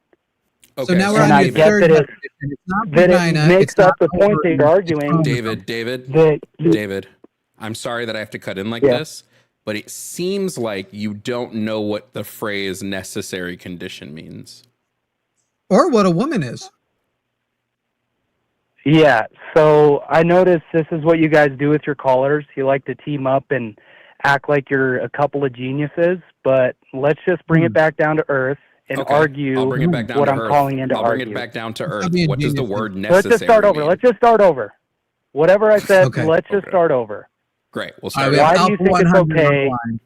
Okay, So now we're And on I your get third that definition. It's not that vagina. it makes it's not up the point that you're arguing. David, I'm sorry that I have to cut in like this, but it seems like you don't know what the phrase necessary condition means. Or what a woman is. Yeah, so I noticed this is what you guys do with your callers. You like to team up and act like you're a couple of geniuses, but let's just bring it back down to earth and argue I'll bring it back down what to I'm earth. calling into I'll bring argue. it back down to earth. Stop being What does the genius. word So necessary let's just start over. mean? Let's just start over. Whatever I said, Okay. let's just start over. Great. We'll All start. right, Why Alpha do you think it's 100 on the okay line.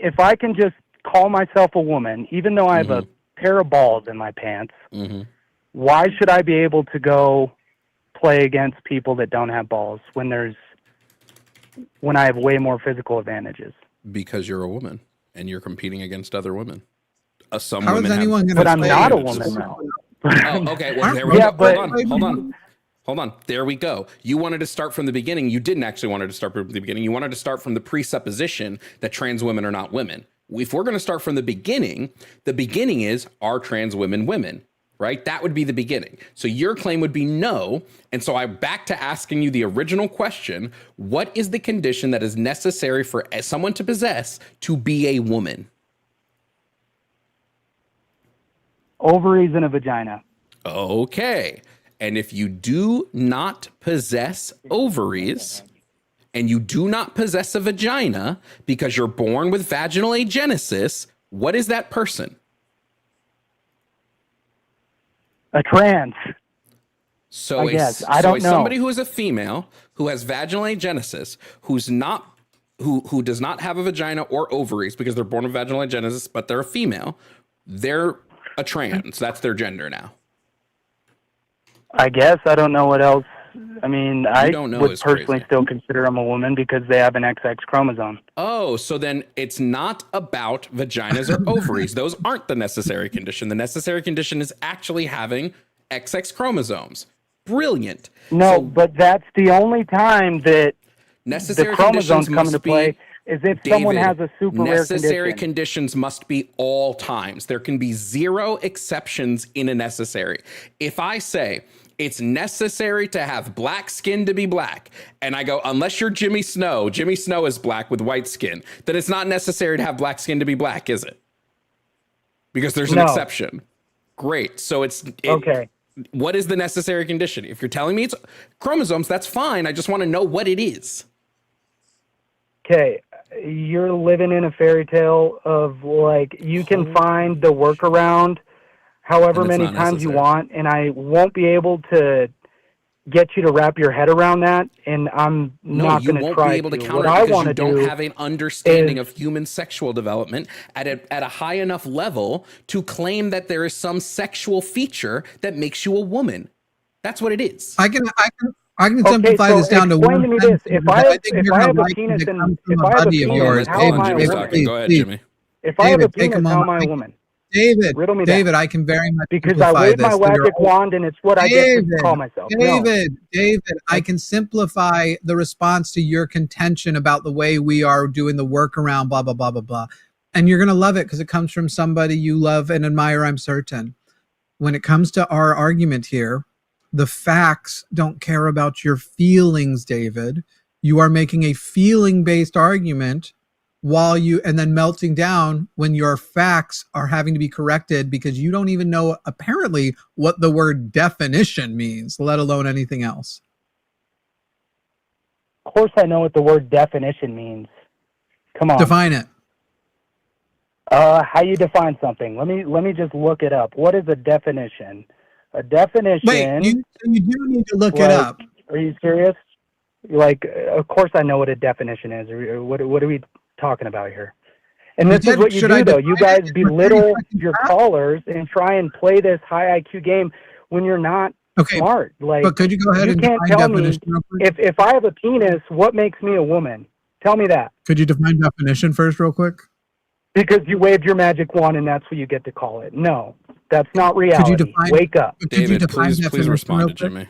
if I can just call myself a woman, even though I have a pair of balls in my pants, why should I be able to go play against people that don't have balls when I have way more physical advantages? Because you're a woman and you're competing against other women. Some How is women anyone have, gonna But I'm play not a against woman this? now. Oh, okay. Well, there we Yeah, go. but- Hold on. There we go. You wanted to start from the beginning. You didn't actually want to start from the beginning. You wanted to start from the presupposition that trans women are not women. If we're going to start from the beginning is, are trans women women? Right? That would be the beginning. So your claim would be no. And so I'm back to asking you the original question. What is the condition that is necessary for someone to possess to be a woman? Ovaries and a vagina. Okay. And if you do not possess ovaries and you do not possess a vagina because you're born with vaginal agenesis, what is that person? A trans. So I guess. I don't know. Somebody who is a female who has vaginal agenesis, who does not have a vagina or ovaries because they're born with vaginal agenesis, but they're a female, they're a trans. That's their gender now. I guess. I don't know what else. I mean, I would personally crazy. still consider them a woman because they have an XX chromosome. Oh, so then it's not about vaginas or ovaries. Those aren't the necessary condition. The necessary condition is actually having XX chromosomes. Brilliant. No, but that's the only time that necessary the chromosomes come into play is if someone has a super rare condition. Necessary conditions must be all times. There can be zero exceptions in a necessary. If I say it's necessary to have black skin to be black, and I go, unless you're Jimmy Snow is black with white skin, then it's not necessary to have black skin to be black, is it? Because there's an exception. Great. So okay. What is the necessary condition? If you're telling me it's chromosomes, that's fine. I just want to know what it is. Okay. You're living in a fairy tale of like, you can find the workaround however many times you want, and I won't be able to get you to wrap your head around that, and I'm not going to try be able to counter what it I because want you to don't do have an understanding of human sexual development at a high enough level to claim that there is some sexual feature that makes you a woman. That's what it is. I can simplify this down to one sentence. If I have a penis and if I have a penis, yours. how am I a woman? Go ahead, Jimmy. If I have a penis, how am I a woman? David, I can very much because I wave my magic wand and it's what I get to call myself. David, I can simplify the response to your contention about the way we are doing the workaround, blah, blah, blah, blah, blah. And you're going to love it because it comes from somebody you love and admire, I'm certain. When it comes to our argument here, the facts don't care about your feelings, David. You are making a feeling-based argument and then melting down when your facts are having to be corrected because you don't even know apparently what the word definition means, let alone anything else. Of course I know what the word definition means. Come on. Define it. How you define something. Let me just look it up. What is a definition? A definition. Wait, you do need to look it up. Are you serious? Like, of course I know what a definition is. What are we talking about here? And this is what you do, though. You guys belittle your callers and try and play this high IQ game when you're not smart. Like, but could you go ahead and can't tell me if I have a penis, what makes me a woman? Tell me that. Could you define definition first, real quick? Because you waved your magic wand and that's what you get to call it. No, that's not reality. Wake up. David, please respond to Jimmy.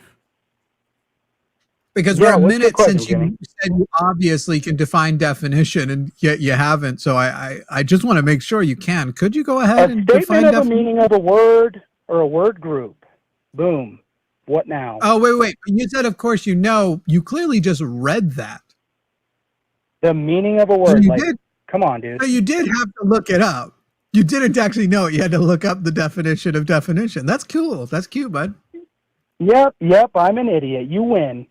Because we're a minute since you said you obviously can define definition, and yet you haven't. So I just want to make sure you can. Could you go ahead and define the meaning of a word or a word group. Boom. What now? Oh, wait. You said, of course, you clearly just read that. The meaning of a word. So you like, did. Come on, dude. So you did have to look it up. You didn't actually know it. You had to look up the definition of definition. That's cool. That's cute, bud. Yep. I'm an idiot. You win.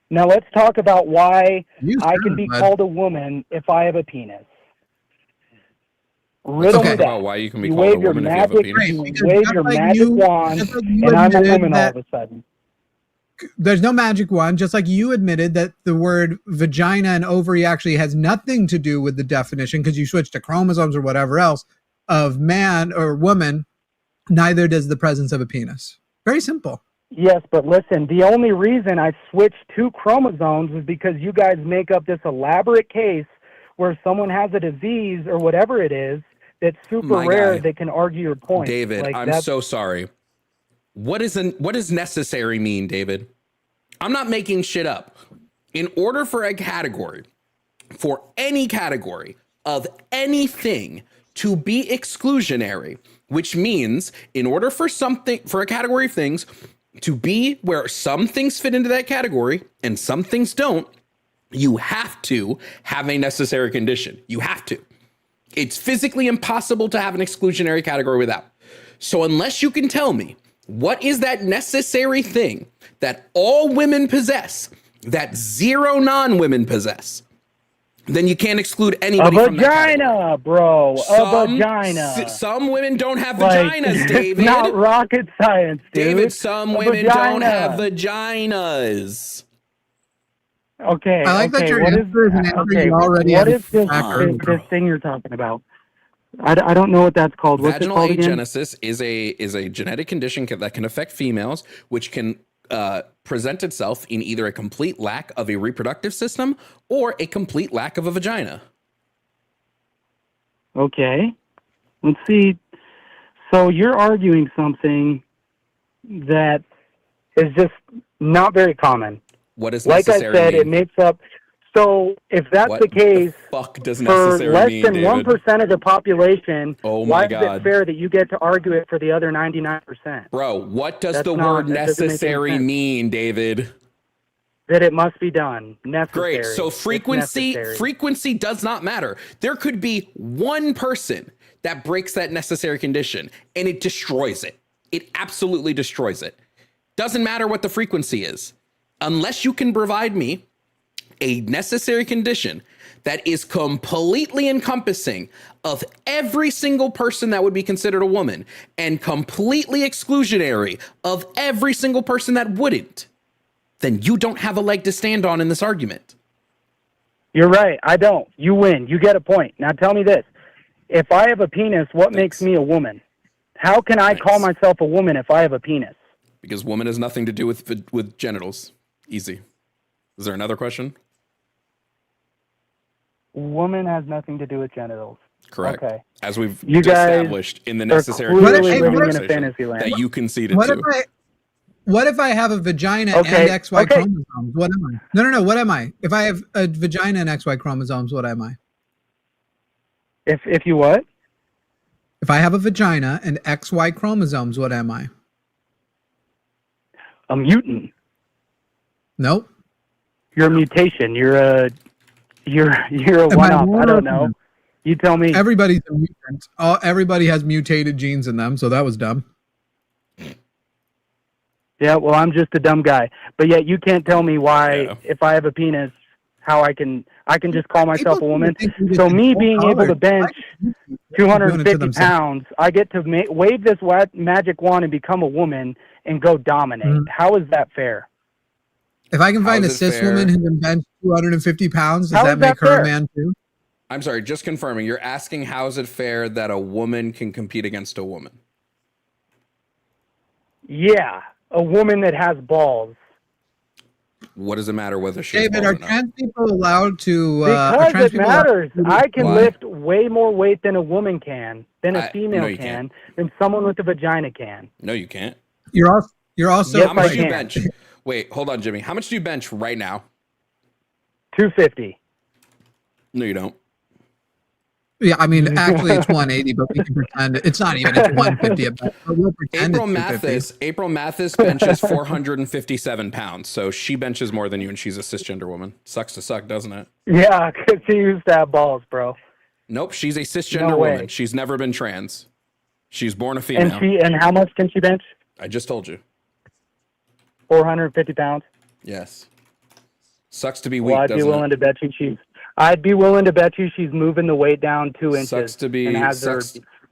Now let's talk about why I can be called a woman if I have a penis. Riddle me that. About why you can be called a woman if you have a penis. You wave your magic wand, and I'm a woman all of a sudden. There's no magic wand, just like you admitted that the word vagina and ovary actually has nothing to do with the definition because you switched to chromosomes or whatever else of man or woman. Neither does the presence of a penis. Very simple. Yes, but listen, the only reason I switched 2 chromosomes is because you guys make up this elaborate case where someone has a disease or whatever it is that's super rare that can argue your point. David, like, I'm so sorry. What does necessary mean, David? I'm not making shit up. In order for a category, for any category of anything to be exclusionary, which means in order for a category of things to be where some things fit into that category and some things don't, you have to have a necessary condition. You have to. It's physically impossible to have an exclusionary category without. So unless you can tell me what is that necessary thing that all women possess, that 0 non-women possess, then you can't exclude anybody from that category. A vagina, bro. A vagina. Some women don't have vaginas, David. It's not rocket science, dude. David, some women don't have vaginas. Okay. I like that your answer is an answer you already have. What is this thing you're talking about? I don't know what that's called. What's Vaginal it called again? agenesis is a genetic condition that can affect females, which can present itself in either a complete lack of a reproductive system or a complete lack of a vagina. Okay. Let's see. So you're arguing something that is just not very common. What is like necessary I said, mean? it makes up. So if that's the case, for less than 1% of the population, why is it fair that you get to argue it for the other 99%? Bro, what does the word necessary mean, David? That it must be done. Necessary. Great. So frequency does not matter. There could be one person that breaks that necessary condition and it destroys it. It absolutely destroys it. Doesn't matter what the frequency is. Unless you can provide me a necessary condition that is completely encompassing of every single person that would be considered a woman and completely exclusionary of every single person that wouldn't, then you don't have a leg to stand on in this argument. You're right. I don't. You win. You get a point. Now tell me this. If I have a penis, what makes me a woman? How can I call myself a woman if I have a penis? Because woman has nothing to do with genitals. Easy. Is there another question? Woman has nothing to do with genitals. Correct. Okay. As we've established in the necessary conversation that you conceded to. What if I have a vagina and XY chromosomes? What am I? No. What am I? If I have a vagina and XY chromosomes, what am I? If you what? If I have a vagina and XY chromosomes, what am I? A mutant. Nope. You're a mutation. You're a one-off. I don't know. You tell me. Everybody's a mutant. Everybody has mutated genes in them, so that was dumb. Yeah, well, I'm just a dumb guy. But yet you can't tell me why, if I have a penis, how I can just call myself a woman. So me being able to bench 250 pounds, I get to wave this magic wand and become a woman and go dominate. Mm-hmm. How is that fair? If I can find a cis woman who can bench 250 pounds, does that make her a man too? I'm sorry, just confirming. You're asking how is it fair that a woman can compete against a woman? Yeah, a woman that has balls. What does it matter whether she's David, are trans people allowed to... because it matters. I can lift way more weight than a woman can, than a female can, than someone with a vagina can. No, you can't. You're also... Yes, how much do you bench? Wait, hold on, Jimmy. How much do you bench right now? 250. No, you don't. Yeah, I mean, actually, it's 180, but we can pretend it's not even. It's 150. But we'll pretend April Mathis benches 457 pounds, so she benches more than you, and she's a cisgender woman. Sucks to suck, doesn't it? Yeah, because she used to have balls, bro. Nope, she's a cisgender woman. She's never been trans. She's born a female. And how much can she bench? I just told you. 450 pounds. Yes. Sucks to be weak. Well, I'd be willing to bet you she's moving the weight down 2 inches. Sucks to be. And has her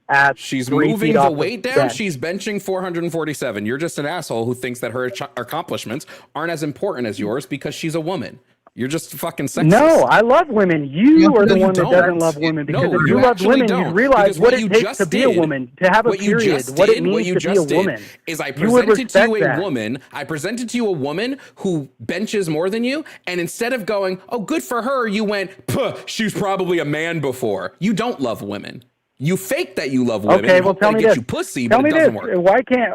ass she's moving the weight down. Bench. She's benching 447. You're just an asshole who thinks that her accomplishments aren't as important as yours because she's a woman. You're just fucking sexist. No, I love women. You are the one that doesn't love women. Because if you love women, you realize what it takes to be a woman, to have a period, what it means to be a woman. Is I presented to you a woman. I presented to you a woman who benches more than you, and instead of going, "Oh, good for her," you went, "Puh, she was probably a man before." You don't love women. You fake that you love women. Okay, well, tell me this. You pussy, but it doesn't work. Why can't?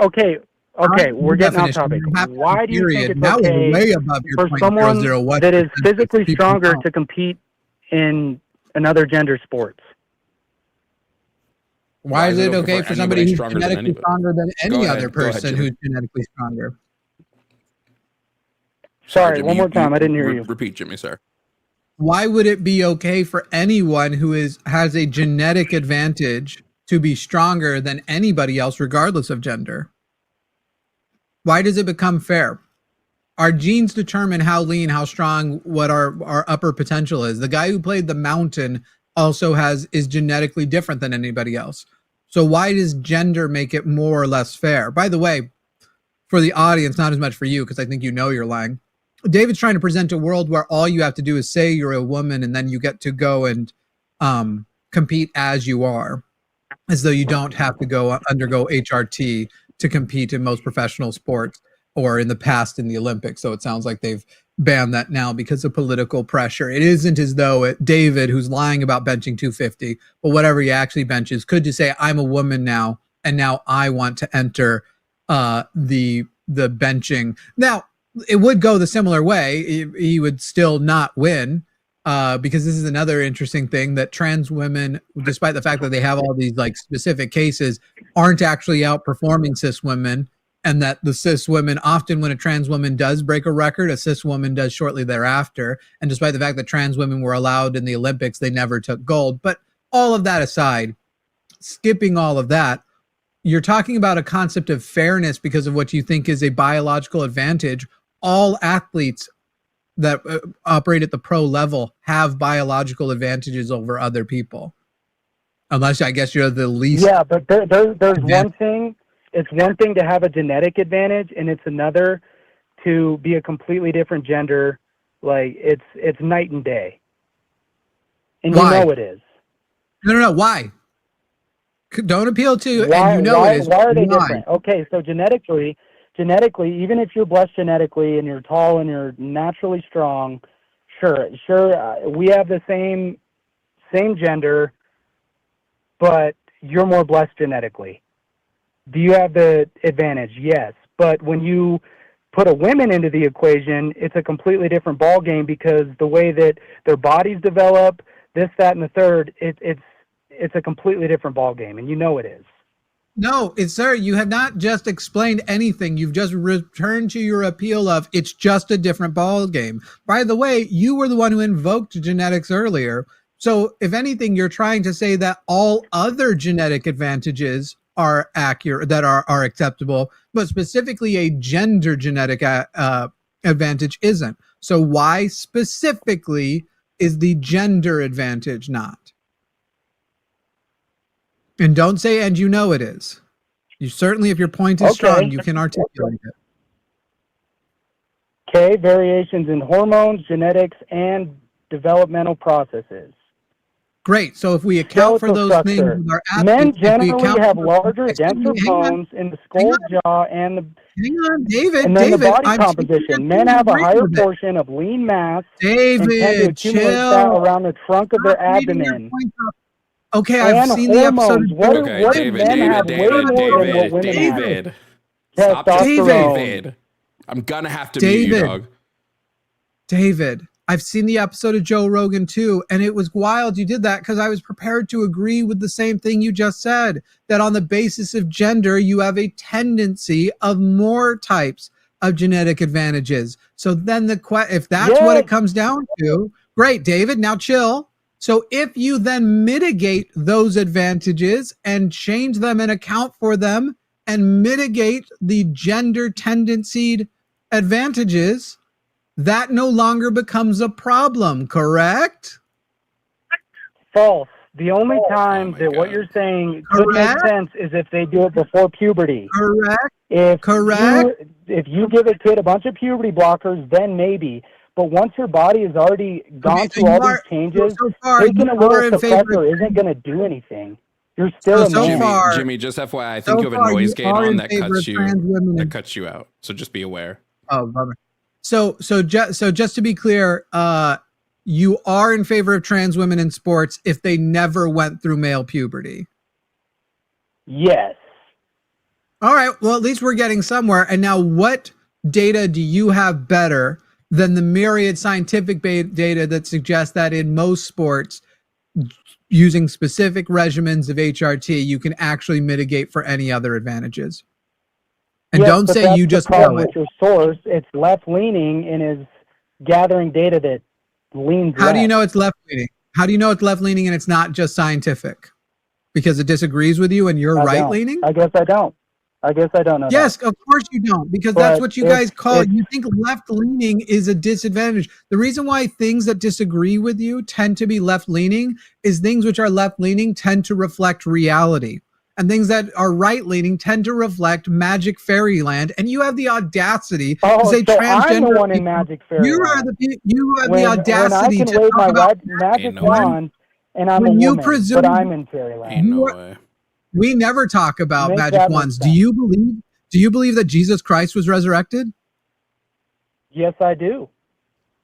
Okay, we're getting off topic. Why do you think it's okay for someone that is physically stronger to compete in another gender sports? Why is it okay for somebody who's genetically stronger than any other person who's genetically stronger? Sorry, one more time. I didn't hear you. Repeat, Jimmy, sir. Why would it be okay for anyone who has a genetic advantage to be stronger than anybody else, regardless of gender? Why does it become fair? Our genes determine how lean, how strong, what our upper potential is. The guy who played the mountain also is genetically different than anybody else. So why does gender make it more or less fair? By the way, for the audience, not as much for you, because I think you know you're lying. David's trying to present a world where all you have to do is say you're a woman, and then you get to go and compete as you are, as though you don't have to undergo HRT to compete in most professional sports, or in the past in the Olympics. So it sounds like they've banned that now because of political pressure. It isn't as though David, who's lying about benching 250, but whatever he actually benches, could just say, I'm a woman now, and now I want to enter the benching. Now, it would go the similar way. He would still not win, because this is another interesting thing, that trans women, despite the fact that they have all these like specific cases, aren't actually outperforming cis women, and that the cis women often, when a trans woman does break a record, a cis woman does shortly thereafter. And despite the fact that trans women were allowed in the Olympics, they never took gold. But all of that aside, skipping all of that, you're talking about a concept of fairness because of what you think is a biological advantage. All athletes that operate at the pro level have biological advantages over other people. Unless, I guess, you're the least. Yeah, but there's one thing. It's one thing to have a genetic advantage, and it's another to be a completely different gender. Like, it's night and day. And why? You know it is. No. Why? Don't appeal to, why, and you know it is. Why are they different? Okay, so genetically, even if you're blessed genetically and you're tall and you're naturally strong, sure, we have the same gender, but you're more blessed genetically. Do you have the advantage? Yes. But when you put a woman into the equation, it's a completely different ball game, because the way that their bodies develop, this, that, and the third, it's a completely different ball game, and you know it is. No, sir, you have not just explained anything. You've just returned to your appeal of it's just a different ball game. By the way, you were the one who invoked genetics earlier. So if anything, you're trying to say that all other genetic advantages are accurate, that are acceptable, but specifically a gender genetic advantage isn't. So why specifically is the gender advantage not? And don't say, and you know it is. You certainly, if your point is strong, you can articulate it. Okay, variations in hormones, genetics, and developmental processes. Great. So if we account for those things with our athletes, men generally have larger, denser bones in the skull, jaw, and the David, and then the body composition. Men have a higher portion of lean mass. David, chill. Fat around the trunk of their abdomen. Okay, I've seen the episode. What did men have way more than what women have? David. I'm gonna have to mute you, dog. David, I've seen the episode of Joe Rogan too, and it was wild you did that because I was prepared to agree with the same thing you just said, that on the basis of gender, you have a tendency of more types of genetic advantages. So then if that's what it comes down to, great, David, now chill. So if you then mitigate those advantages and change them and account for them and mitigate the gender tendencied advantages, that no longer becomes a problem, correct? False. The only time what you're saying could make sense is if they do it before puberty. Correct. If you give a kid a bunch of puberty blockers, then maybe. But once your body has already gone through all these changes, taking a little suppressor isn't going to do anything. You're still a man. Jimmy, just FYI, I think you have a noise gate on that cuts you out. So just be aware. Oh, brother. So just to be clear, you are in favor of trans women in sports if they never went through male puberty. Yes. All right. Well, at least we're getting somewhere. And now, what data do you have better than the myriad scientific data that suggests that in most sports, using specific regimens of HRT, you can actually mitigate for any other advantages? And don't say you just know it. With your source, it's left leaning and is gathering data that leans. How do you know it's left leaning? How do you know it's left leaning and it's not just scientific? Because it disagrees with you and you're right leaning? I guess I don't. I don't know. Yes, of course you don't, because that's what you guys call it. You think left leaning is a disadvantage. The reason why things that disagree with you tend to be left leaning is things which are left leaning tend to reflect reality. And things that are right leaning tend to reflect magic fairyland. And you have the audacity to say transgender. I'm the one in magic fairyland. You have the audacity to talk my about magic wand, and I'm a woman, but I'm in fairyland. Ain't no way. We never talk about magic wands. Do you believe that Jesus Christ was resurrected? Yes, I do.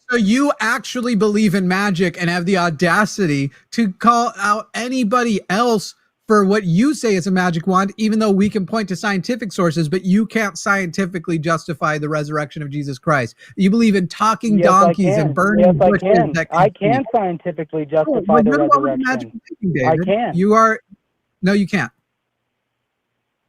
So you actually believe in magic and have the audacity to call out anybody else for what you say is a magic wand, even though we can point to scientific sources, but you can't scientifically justify the resurrection of Jesus Christ. You believe in talking donkeys and burning bushes. I can scientifically justify the resurrection. I can. No, you can't.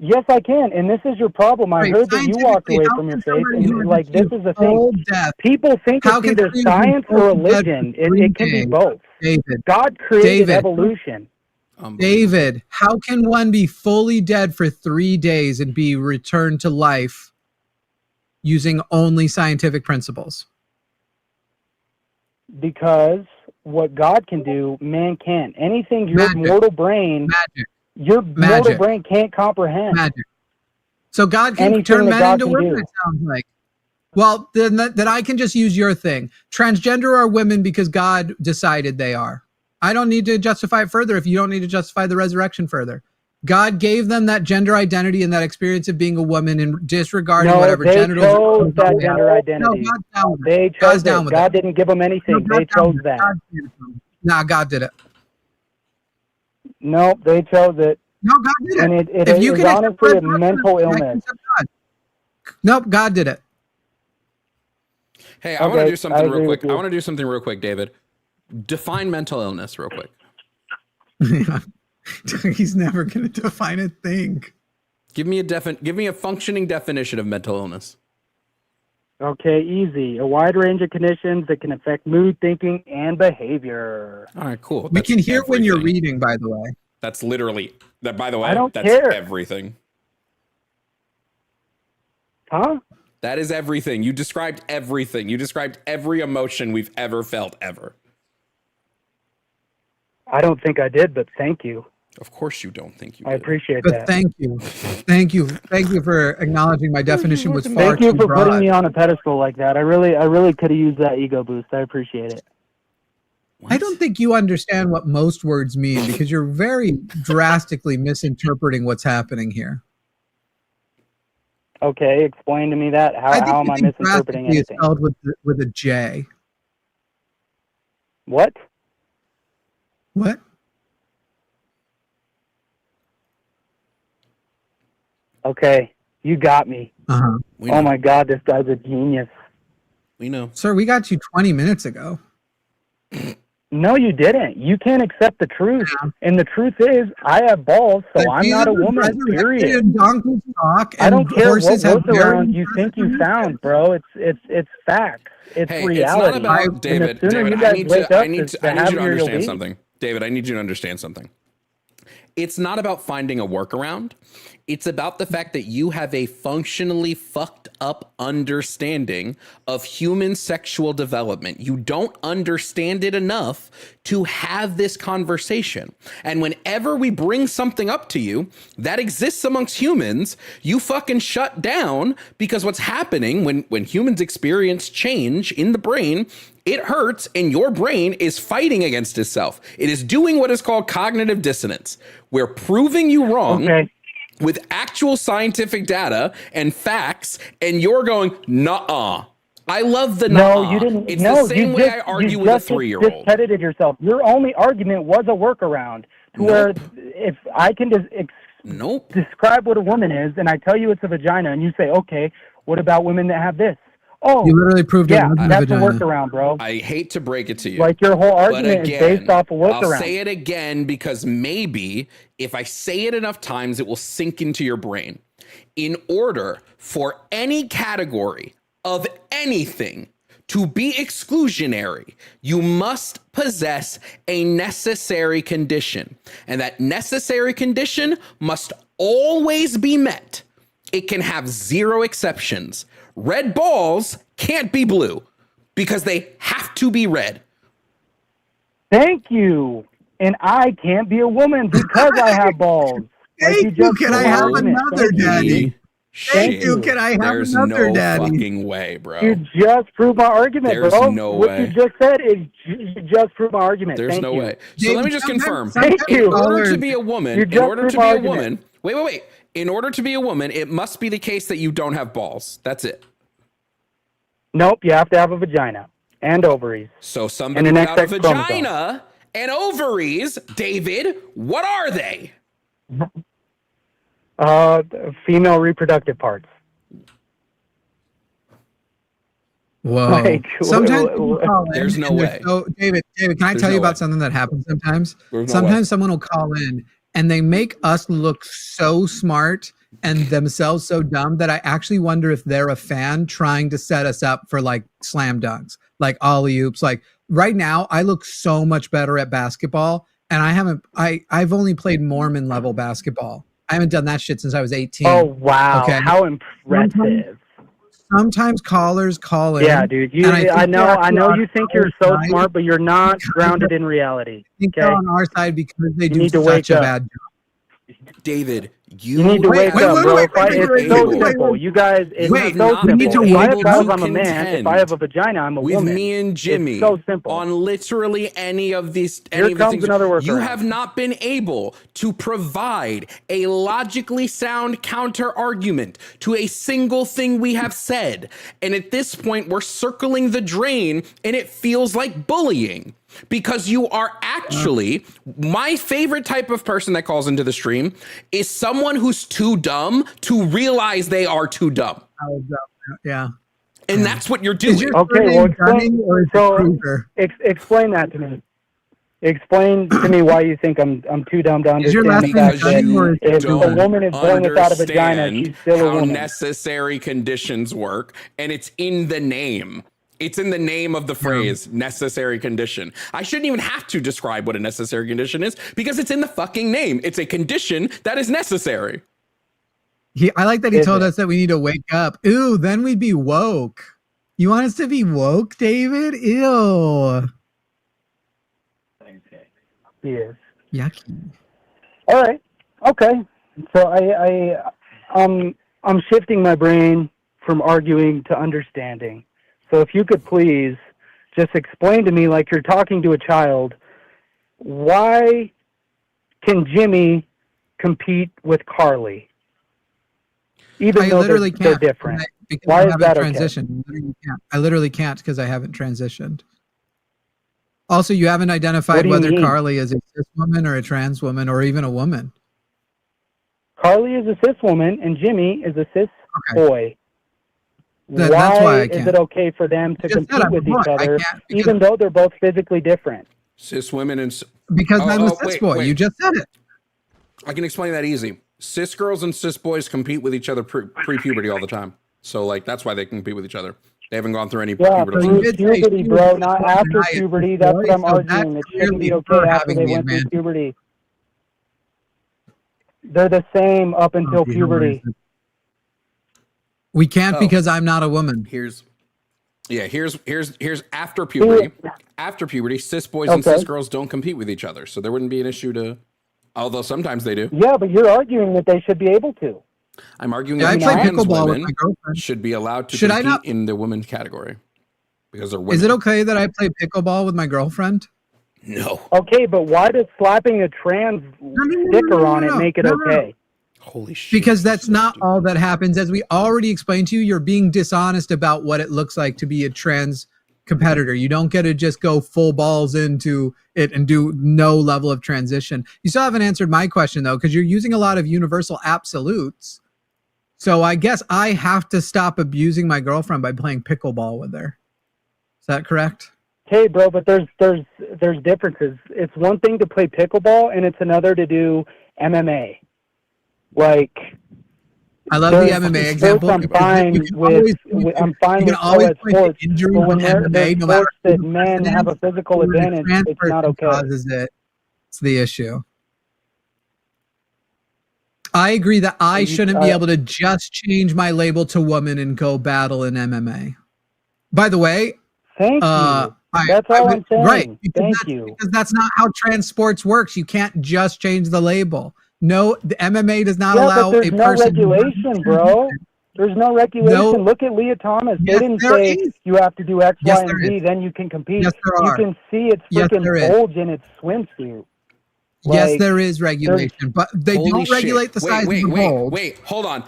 Yes, I can, and this is your problem. I heard that you walked away from your faith, and like this is the thing. People think it's either science or religion. It can be both. David, God created evolution. David, how can one be fully dead for 3 days and be returned to life using only scientific principles? Because what God can do, man can't. Anything your mortal brain... Your mortal brain can't comprehend. Magic. So God can turn men into women, it sounds like. Well, then I can just use your thing. Transgender are women because God decided they are. I don't need to justify it further if you don't need to justify the resurrection further. God gave them that gender identity and that experience of being a woman and disregarding whatever genitals. They chose that gender identity. They chose it. God didn't give them anything. They chose that. Nah, God did it. No, they chose it. No, God did it. And it is honestly a mental illness. Nope, God did it. Hey, I want to do something real quick. I want to do something real quick, David. Define mental illness real quick. He's never going to define a thing. Give me a functioning definition of mental illness. Okay, easy. A wide range of conditions that can affect mood, thinking, and behavior. All right, cool. We can hear when you're reading, by the way. That's literally that. By the way, I don't that's care. Everything. Huh? That is everything. You described everything. You described every emotion we've ever felt ever. I don't think I did, but thank you. Of course you don't think you did. I appreciate but that. Thank you. Thank you for acknowledging my definition was far too broad. Thank you for putting me on a pedestal like that. I really could have used that ego boost. I appreciate it. What? I don't think you understand what most words mean because you're very drastically misinterpreting what's happening here. Okay, explain to me that. How am I misinterpreting anything? It's spelled with a J. What? What? Okay, you got me. Uh-huh. Oh my God, this guy's a genius. We know. Sir, we got you 20 minutes ago. No, you didn't. You can't accept the truth. Yeah. And the truth is, I have balls, so I'm not a woman, period. I don't care what workaround you think you found, bro. It's facts. It's reality. It's not about David. David, I need you to understand something. David, I need you to understand something. It's not about finding a workaround. It's about the fact that you have a functionally fucked up understanding of human sexual development. You don't understand it enough to have this conversation. And whenever we bring something up to you that exists amongst humans, you fucking shut down, because what's happening when humans experience change in the brain, it hurts, and your brain is fighting against itself. It is doing what is called cognitive dissonance. We're proving you wrong with actual scientific data and facts, and you're going, nuh-uh. I love the nuh-uh. No, you didn't. It's the same way I argue with a 3-year-old. You discredited yourself. Your only argument was a workaround to where if I can just describe what a woman is, and I tell you it's a vagina, and you say, okay, what about women that have this? Oh, you literally proved that's a workaround, bro. I hate to break it to you. Like, your whole argument is based off a workaround. I'll say it again, because maybe if I say it enough times, it will sink into your brain. In order for any category of anything to be exclusionary, you must possess a necessary condition. And that necessary condition must always be met. It can have 0 exceptions. Red balls can't be blue because they have to be red. Thank you. And I can't be a woman because I have balls. Thank you. Can I have another, Daddy? Thank you. Can I have another, Daddy? There's no fucking way, bro. You just proved my argument, bro. There's no way. What you just said is you just proved my argument. There's no way. So let me just confirm. In order to be a woman, wait. In order to be a woman, it must be the case that you don't have balls. That's it. Nope, you have to have a vagina and ouvries. So somebody without a vagina and ovaries, David, what are they? Female reproductive parts. Whoa. Like, sometimes there's no way. David, can I tell you about something that happens sometimes? Sometimes someone will call in and they make us look so smart and themselves so dumb that I actually wonder if they're a fan trying to set us up for like slam dunks, like ollie oops. Like right now, I look so much better at basketball, and I've only played Mormon level basketball. I haven't done that shit since I was 18. Oh wow! Okay? How impressive! Sometimes callers call in. Yeah, dude. I know you think you're so smart, but you're not grounded in reality. I think they're on our side because they do such a bad job. David, you need to wake up, bro. It's so simple. You guys, it's so simple. If I have balls, I'm a man. If I have a vagina, I'm a woman. With me and Jimmy, it's so simple. On literally any of these, Here comes another workaround. You have not been able to provide a logically sound counter argument to a single thing we have said. And at this point, we're circling the drain, and it feels like bullying. Because you are actually, my favorite type of person that calls into the stream is someone who's too dumb to realize they are too dumb. Yeah. And that's what you're doing. Okay, well, explain that to me. Explain to me why you think I'm too dumb to understand the fact that if a woman is born without a vagina, she's still a woman. How necessary conditions work, and it's in the name. It's in the name of the phrase necessary condition. I shouldn't even have to describe what a necessary condition is because it's in the fucking name. It's a condition that is necessary. I like that he told us that we need to wake up. Ooh, then we'd be woke. You want us to be woke, David? Ew. Yes. Yucky. All right. Okay. So I'm shifting my brain from arguing to understanding. So if you could please just explain to me, like you're talking to a child, why can Jimmy compete with Carly? Even though they're different. Why is that transition? Okay? I literally can't because I haven't transitioned. Also, you haven't identified whether Carly is a cis woman or a trans woman or even a woman. Carly is a cis woman and Jimmy is a cis boy. That's why I is it okay for them to compete with each other, even though they're both physically different? Cis women and because I'm a cis boy. You just said it. I can explain that easy. Cis girls and cis boys compete with each other pre-puberty all the time. So like that's why they compete with each other. They haven't gone through any puberty. Puberty, bro, not after puberty. That's what I'm arguing. It shouldn't be okay after they went through puberty. They're the same up until puberty. We can't because I'm not a woman. Here's after puberty. After puberty, cis boys and cis girls don't compete with each other, so there wouldn't be an issue to. Although sometimes they do. Yeah, but you're arguing that they should be able to. I'm arguing that trans women should be allowed to compete in the women's category because they're women. Is it okay that I play pickleball with my girlfriend? No. Okay, but why does slapping a trans sticker on it make it okay? Holy shit. Because that's not all that happens. As we already explained to you, you're being dishonest about what it looks like to be a trans competitor. You don't get to just go full balls into it and do no level of transition. You still haven't answered my question though, because you're using a lot of universal absolutes. So I guess I have to stop abusing my girlfriend by playing pickleball with her. Is that correct? Hey, bro, but there's differences. It's one thing to play pickleball, and it's another to do MMA. Like, I love the MMA example. I'm fine with co-ed sports, but when there's sports that men have a physical advantage, it's not okay. It's the issue. I agree that I shouldn't be able to just change my label to woman and go battle in MMA. By the way, thank you. That's all I'm saying. Right. Thank you. Because that's not how trans sports works. You can't just change the label. No, the MMA does not allow a person. There's no regulation, bro. There's no regulation. No. Look at Leah Thomas. They didn't say you have to do X, Y, and Z, then you can compete. Yes, you can see its freaking bulge in its swimsuit. Yes, there is regulation, but they don't regulate the size of the bulge. Wait, hold on.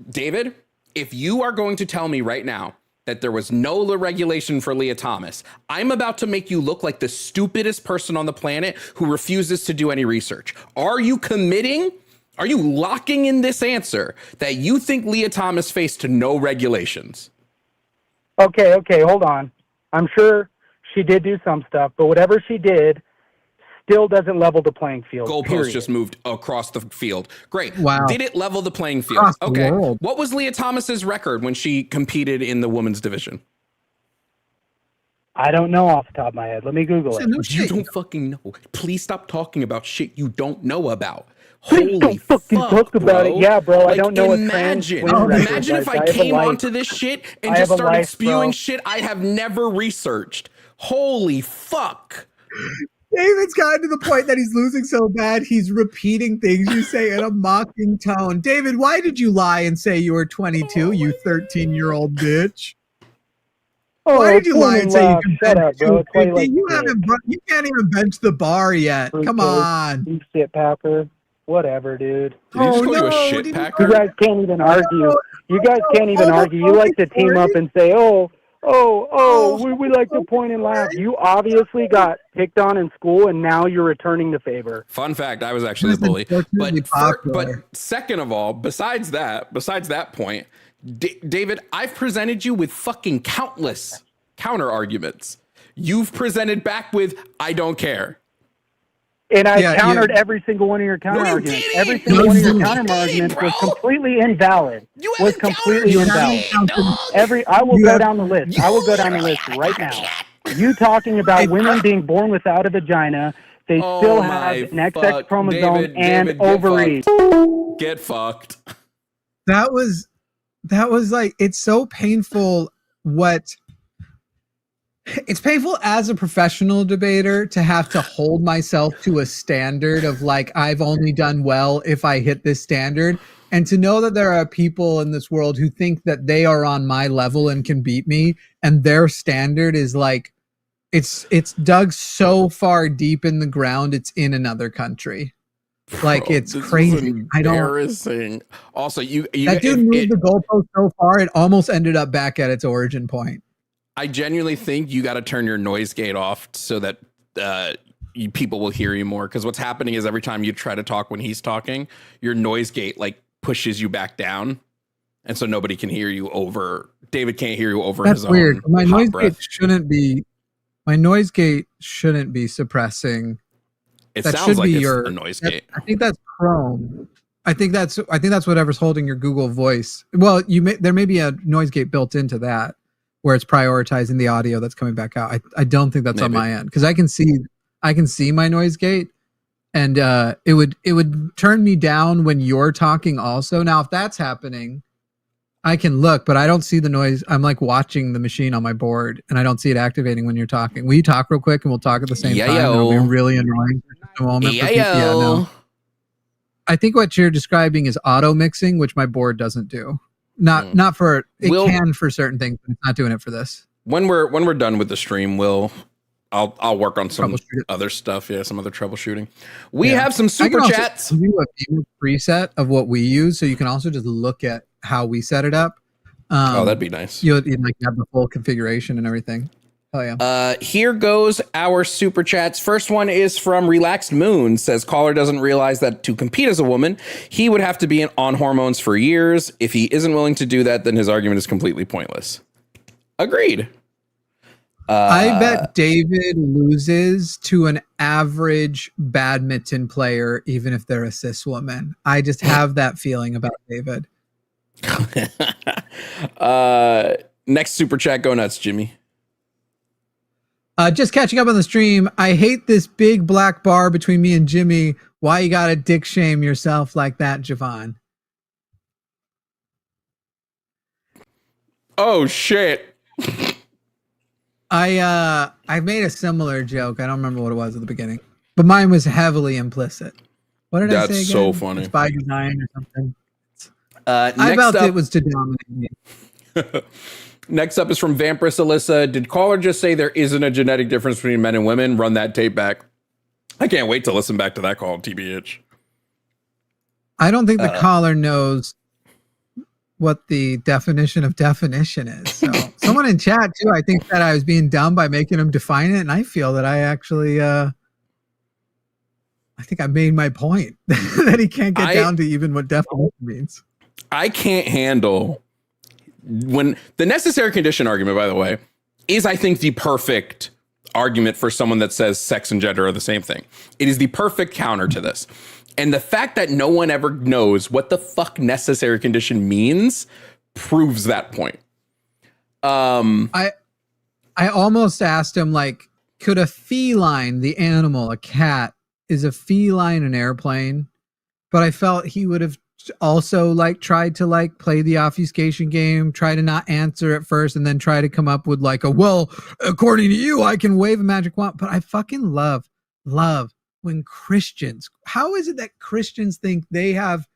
David, if you are going to tell me right now that there was no regulation for Leah Thomas, I'm about to make you look like the stupidest person on the planet who refuses to do any research. Are you committing? Are you locking in this answer that you think Leah Thomas faced no regulations? Okay, hold on. I'm sure she did do some stuff, but whatever she did still doesn't level the playing field. Goalposts just moved across the field. Great. Wow. Did it level the playing field? Okay. What was Leah Thomas's record when she competed in the women's division? I don't know off the top of my head. Let me Google it. You don't fucking know. Please stop talking about shit you don't know about. Please don't fucking talk about it. Yeah, bro. I don't know. Imagine if I came onto this shit and just started spewing shit I have never researched. Holy fuck. David's gotten to the point that he's losing so bad, he's repeating things you say in a mocking tone. David, why did you lie and say you were 22, you 13-year-old bitch? Why did you lie and say you can bench 250? You can't even bench the bar yet. Come on. You shit packer. Whatever, dude. Did he just call you a shit packer? You guys can't even argue. You like to team up and say, we like to point and laugh. You obviously got picked on in school, and now you're returning the favor. Fun fact, I was actually the bully. But second of all, besides that point, David, I've presented you with fucking countless counter arguments. You've presented back with, I don't care. And I countered every single one of your counter arguments. Every single one of your counter arguments was completely invalid. I will go down the list. I will go down the list right now. You talking about women being born without a vagina, they still have an XX chromosome and ovaries. Get fucked. That was like, it's so painful it's painful as a professional debater to have to hold myself to a standard of like, I've only done well if I hit this standard. And to know that there are people in this world who think that they are on my level and can beat me, and their standard is like, it's dug so far deep in the ground, it's in another country. Like, it's crazy. Embarrassing. Also, that dude moved the goalpost so far, it almost ended up back at its origin point. I genuinely think you got to turn your noise gate off so that people will hear you more. Because what's happening is every time you try to talk when he's talking, your noise gate like pushes you back down. And so nobody can hear you over. David can't hear you over That's his weird. own My hot noise breath. gate shouldn't be. My noise gate shouldn't be suppressing. It That sounds should like be it's your a noise gate. I think that's Chrome. I think that's whatever's holding your Google Voice. Well, there may be a noise gate built into that where it's prioritizing the audio that's coming back out. I don't think that's on my end because I can see my noise gate, and it would turn me down when you're talking also. Now, if that's happening, I can look, but I don't see the noise. I'm like watching the machine on my board, and I don't see it activating when you're talking. Will you talk real quick, and we'll talk at the same time? It'll be really annoying for just a moment. Yeah, no. I think what you're describing is auto mixing, which my board doesn't do. Not for it can for certain things, but it's not doing it for this. When we're done with the stream, I'll work on some other stuff. Yeah, some other troubleshooting. We have some super chats. Do a preset of what we use, so you can also just look at how we set it up. That'd be nice. You'd like have the full configuration and everything. Oh yeah. Here goes our super chats. First one is from Relaxed Moon. Says caller doesn't realize that to compete as a woman, he would have to be on hormones for years. If he isn't willing to do that, then his argument is completely pointless. Agreed. I bet David loses to an average badminton player, even if they're a cis woman. I just have that feeling about David. Next super chat, go nuts, Jimmy. Just catching up on the stream. I hate this big black bar between me and Jimmy. Why you gotta dick shame yourself like that, Jovan? Oh shit. I made a similar joke. I don't remember what it was at the beginning, but mine was heavily implicit. What did I say again? That's so funny. It's by design or something. I felt it was to dominate me. Next up is from Vampiress Alyssa. Did caller just say there isn't a genetic difference between men and women? Run that tape back. I can't wait to listen back to that call, TBH. I don't think the caller knows what the definition of definition is. So someone in chat too, I think that I was being dumb by making him define it. And I feel that I actually, I think I made my point that he can't get down to even what definition means. I can't handle when the necessary condition argument, by the way, is I think the perfect argument for someone that says sex and gender are the same thing. It is the perfect counter to this. And the fact that no one ever knows what the fuck necessary condition means proves that point. I almost asked him, like, could a feline, the animal, a cat, is a feline an airplane? But I felt he would have also like tried to like play the obfuscation game, try to not answer at first, and then try to come up with like according to you, I can wave a magic wand. But I fucking love when Christians, how is it that Christians think they have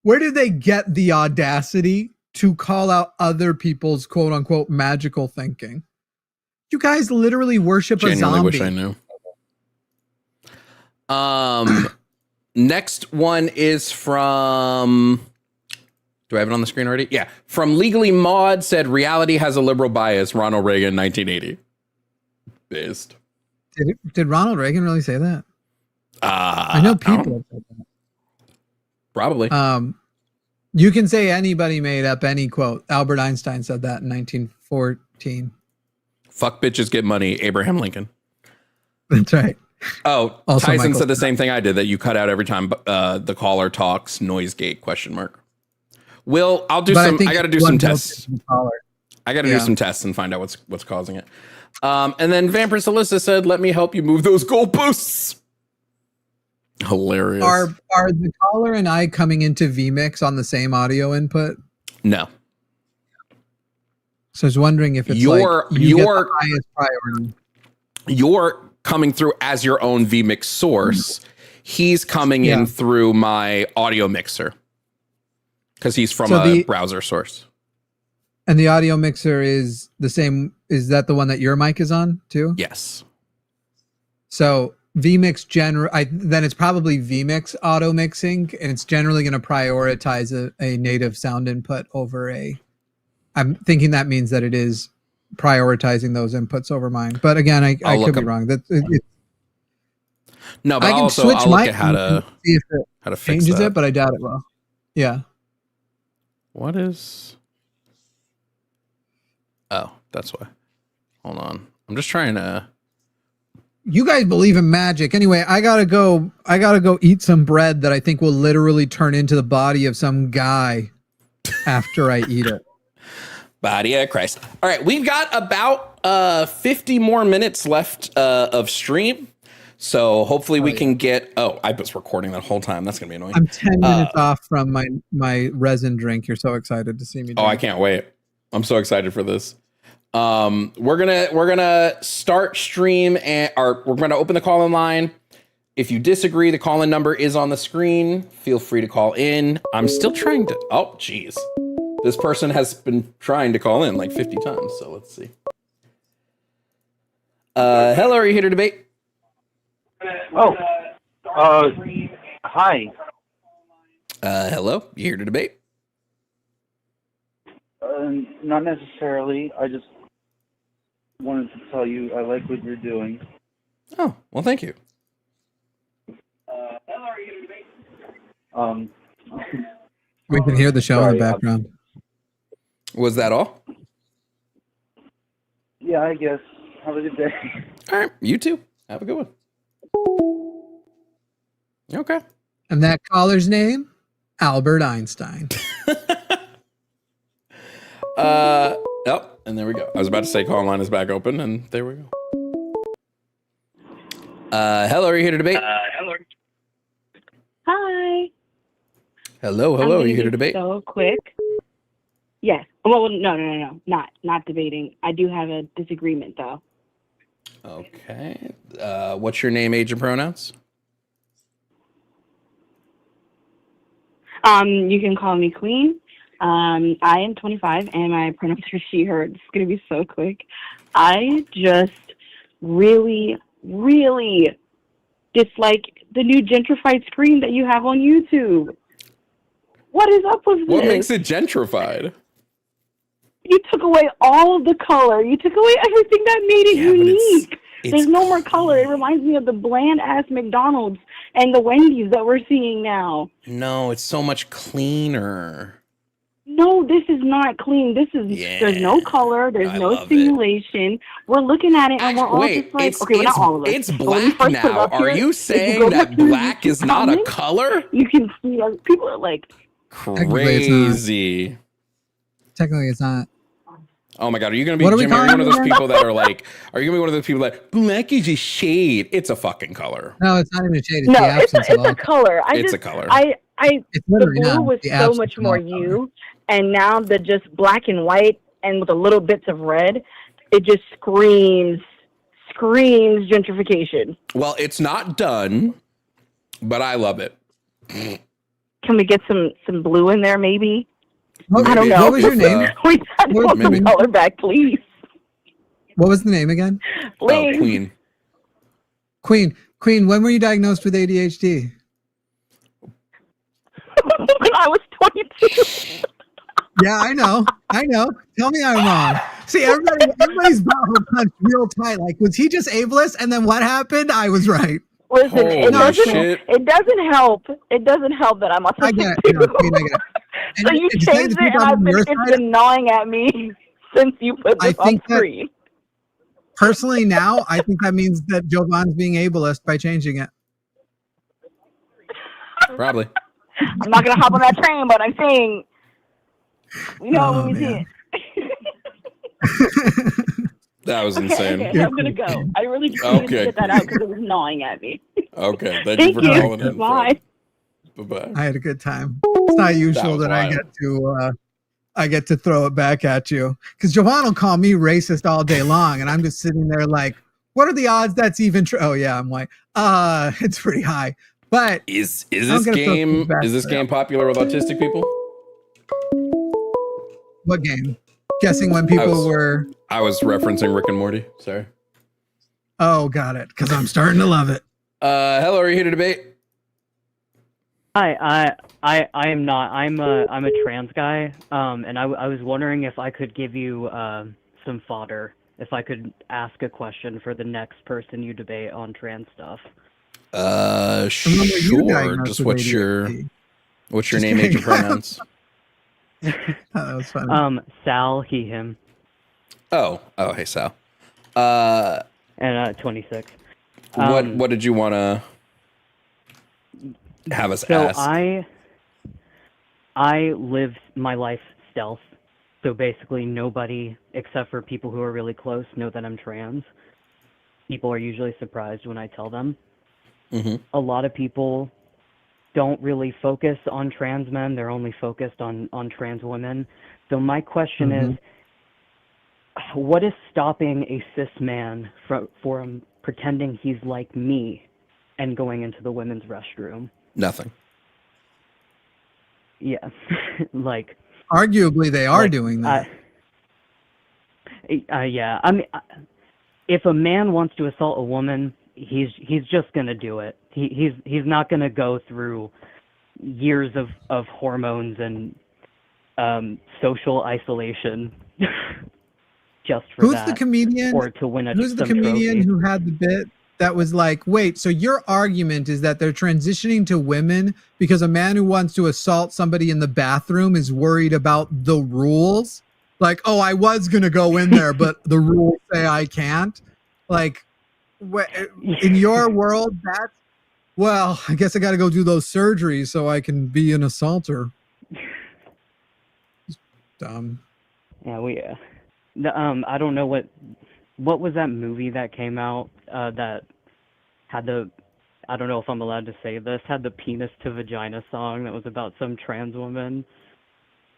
where did they get the audacity to call out other people's quote unquote magical thinking? You guys literally worship a zombie. Wish I knew. Next one is from, do I have it on the screen already? Yeah. From Legally Maud said reality has a liberal bias. Ronald Reagan, 1980. Based. Did Ronald Reagan really say that? I know people have said that. Probably. You can say anybody made up any quote. Albert Einstein said that in 1914. Fuck bitches get money. Abraham Lincoln. That's right. Oh, Also Tyson Michael said the same thing I did, that you cut out every time the caller talks. Noise gate ? Will, I'll do some. I got to do some tests. I got to do some tests and find out what's causing it. And then Vampiress Alyssa said, "Let me help you move those goalposts." Hilarious. Are the caller and I coming into vMix on the same audio input? No. So I was wondering if it's your highest priority. You're coming through as your own vMix source. He's coming in through my audio mixer because he's from a browser source. And the audio mixer is the same. Is that the one that your mic is on too? Yes. So vMix then it's probably vMix auto mixing, and it's generally going to prioritize a native sound input over I'm thinking that means that it is prioritizing those inputs over mine. But again, I could be wrong. No, but I can also switch I'll look at how to see if it fix changes that. it, but I doubt it will. Yeah. What is? Oh, that's why. Hold on. I'm just trying to. You guys believe in magic. Anyway, I gotta go eat some bread that I think will literally turn into the body of some guy after I eat it. Body of Christ. All right, we've got about 50 more minutes left of stream. So hopefully we can get. Oh, I was recording that whole time. That's gonna be annoying. I'm 10 minutes off from my resin drink. You're so excited to see me. Oh, I can't wait. I'm so excited for this. We're gonna start stream we're gonna open the call-in line. If you disagree, the call-in number is on the screen. Feel free to call in. I'm still trying to. Oh, geez. This person has been trying to call in like 50 times. So let's see. Hello, are you here to debate? Hi. Hello, you here to debate? Not necessarily. I just wanted to tell you I like what you're doing. Oh, well, thank you. We can hear the show in the background. Was that all? Yeah, I guess. Have a good day. All right, you too. Have a good one. Okay. And that caller's name? Albert Einstein. Oh, and there we go. I was about to say call line is back open, and there we go. Hello, are you here to debate? Hi. Hello, are you here to debate? So quick. Yes. Well, no. Not debating. I do have a disagreement, though. Okay. What's your name, age, and pronouns? You can call me Queen. I am 25, and my pronouns are she, her. It's going to be so quick. I just really, really dislike the new gentrified screen that you have on YouTube. What is up with this? What makes it gentrified? You took away all of the color. You took away everything that made it unique. There's no more color. It reminds me of the bland-ass McDonald's and the Wendy's that we're seeing now. No, it's so much cleaner. No, this is not clean. There's no color. There's no stimulation. We're looking at it and we're all just like, okay, well, not all of us. It's black now. Are you saying that black is not a color? You can see people are like crazy. Technically, it's not. Oh my God, are you going to be, Jimmy, are you one of those people that are like, are you going to be one of those people that black is a shade? It's a fucking color. No, it's not even a shade. It's no, the absence it's a color. It's a color. The blue was so much more you, and now the just black and white and with a little bits of red, it just screams gentrification. Well, it's not done, but I love it. Can we get some blue in there, maybe? I don't know. What was your name? We want some color back, please. What was the name again? Please. Oh, Queen. Queen, when were you diagnosed with ADHD? When I was 22. Yeah, I know. Tell me I'm wrong. See, everybody's butthole punched real tight. Like, was he just ableist? And then what happened? I was right. Listen, it doesn't help. It doesn't help that I'm autistic. I get it. Queen, I get it. So you changed it, and it's been gnawing at me since you put this on screen. Personally, now, I think that means that Jovan's being ableist by changing it. Probably. I'm not going to hop on that train, but I'm saying, you know, when we see it. That was insane. Okay, I'm going to go. I really just needed to get that out because it was gnawing at me. Okay, thank you for calling in. Bye. Bye-bye. I had a good time. It's not usual that I get to throw it back at you, because Jovan will call me racist all day long, and I'm just sitting there like, what are the odds that's even true? Oh yeah, I'm white. It's pretty high. But is this game popular with autistic people? What game? Guessing when people were. I was referencing Rick and Morty. Sorry. Oh, got it. Because I'm starting to love it. Hello, are you here to debate? Hi, I am not. I'm a trans guy. And I was wondering if I could give you some fodder, if I could ask a question for the next person you debate on trans stuff. Sure. Just what's your name, age, and pronouns? That was funny. Sal, he, him. Oh, hey Sal. And 26. What did you want to have us ask? So I live my life stealth. So basically nobody except for people who are really close know that I'm trans. People are usually surprised when I tell them. Mm-hmm. A lot of people don't really focus on trans men. They're only focused on trans women. So my question is, what is stopping a cis man from pretending he's like me and going into the women's restroom? Nothing. Yeah. Like, arguably they are doing that. Yeah. I mean, if a man wants to assault a woman, he's just gonna do it. He's not gonna go through years of hormones and social isolation just for Who's that. the comedian? Or to win Who's the comedian who had the bit that was like, wait, so your argument is that they're transitioning to women because a man who wants to assault somebody in the bathroom is worried about the rules? Like, oh, I was going to go in there, but the rules say I can't. Like, in your world, that's, well, I guess I got to go do those surgeries so I can be an assaulter. Dumb. Yeah, I don't know what was that movie that came out that had the, I don't know if I'm allowed to say this, had the penis to vagina song that was about some trans woman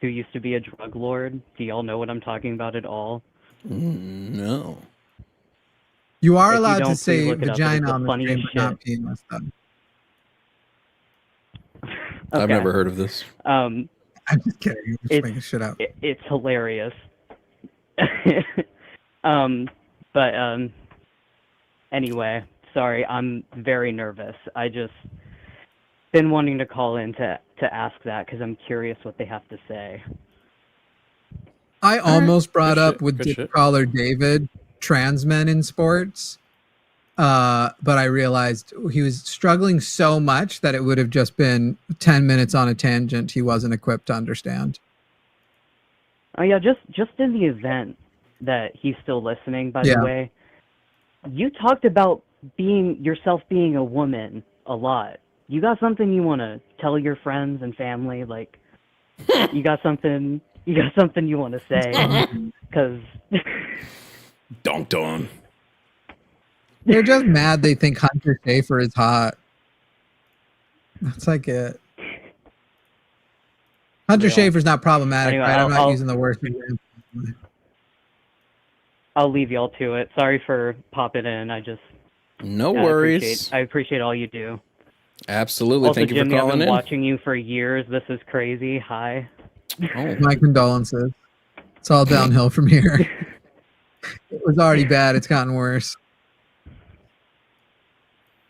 who used to be a drug lord. Do y'all know what I'm talking about at all? No. You are allowed to say vagina on the stream, but not penis, though. Okay. I've never heard of this. I'm just kidding. I'm just making shit up. It's hilarious. But anyway, sorry, I'm very nervous. I just been wanting to call in to ask that because I'm curious what they have to say. I almost brought up with caller David trans men in sports, but I realized he was struggling so much that it would have just been 10 minutes on a tangent he wasn't equipped to understand. Oh yeah, just in the event that he's still listening, by the way, you talked about being a woman a lot. You got something you want to tell your friends and family? Like, you got something you want to say? Because don't. They're just mad they think Hunter Schafer is hot. That's like it. Hunter Schafer's not problematic, anyway, right? I'm not using the worst example. I'll leave y'all to it. Sorry for popping in. No worries. I appreciate all you do. Absolutely. Also, Thank you Jimmy, for calling I've been in. watching you for years. This is crazy. Hi. Oh. My condolences. It's all downhill from here. It was already bad. It's gotten worse.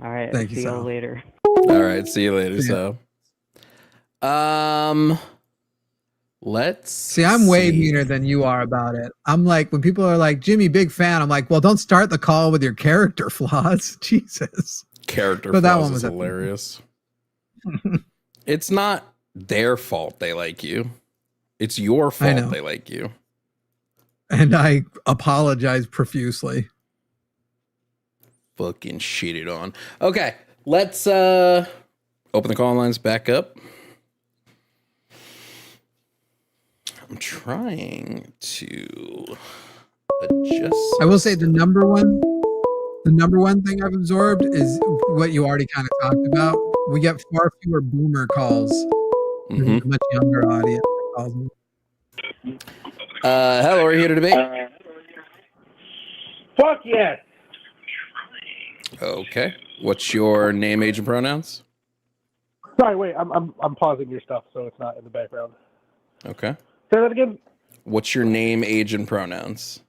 All right. Thank you, see y'all Sal. later. All right. See you later, so. Let's see. I'm way meaner than you are about it. I'm like, when people are like, Jimmy, big fan, I'm like, well, don't start the call with your character flaws. Jesus. Character flaws that one was hilarious. It's not their fault they like you. It's your fault they like you. And I apologize profusely. Fucking shitted on. Okay, let's open the call lines back up. I'm trying to adjust. I will say the number one thing I've absorbed is what you already kind of talked about. We get far fewer boomer calls. A much younger audience that calls me. Hello, are you here to debate? Fuck yes. Okay. What's your name, age, and pronouns? Sorry, wait. I'm pausing your stuff so it's not in the background. Okay. Say that again. What's your name, age, and pronouns?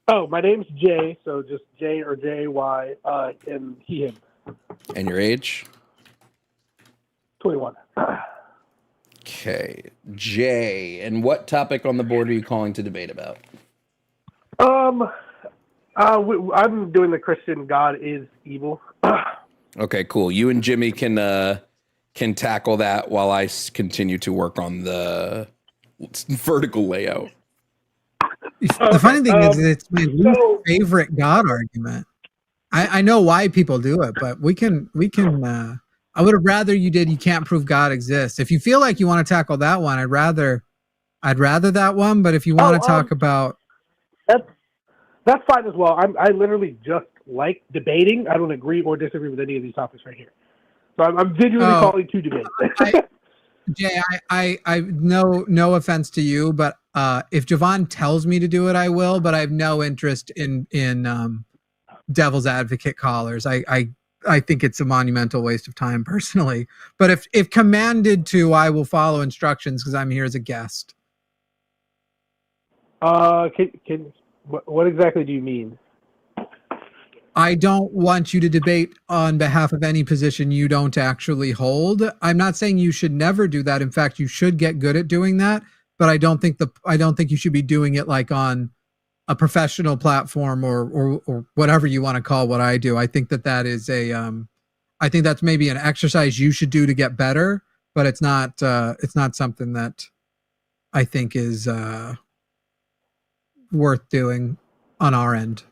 Oh, my name's Jay, so just J or JY, and he, him. And your age? 21. Okay. Jay, and what topic on the board are you calling to debate about? I'm doing the Christian God is evil. Okay, cool. You and Jimmy can tackle that while I continue to work on the vertical layout. The funny thing is, it's my least favorite God argument. I know why people do it, but we can. I would have rather you did. You can't prove God exists. If you feel like you want to tackle that one, I'd rather that one. But if you want to talk about, that's fine as well. I literally just like debating. I don't agree or disagree with any of these topics right here. So I'm genuinely calling to debate. Jay, I no offense to you, but if Jovan tells me to do it, I will. But I have no interest in devil's advocate callers. I think it's a monumental waste of time personally. But if commanded to, I will follow instructions because I'm here as a guest. What exactly do you mean? I don't want you to debate on behalf of any position you don't actually hold. I'm not saying you should never do that. In fact, you should get good at doing that. But I don't think you should be doing it like on a professional platform or whatever you want to call what I do. I think that is I think that's maybe an exercise you should do to get better, but it's not something that I think is worth doing on our end.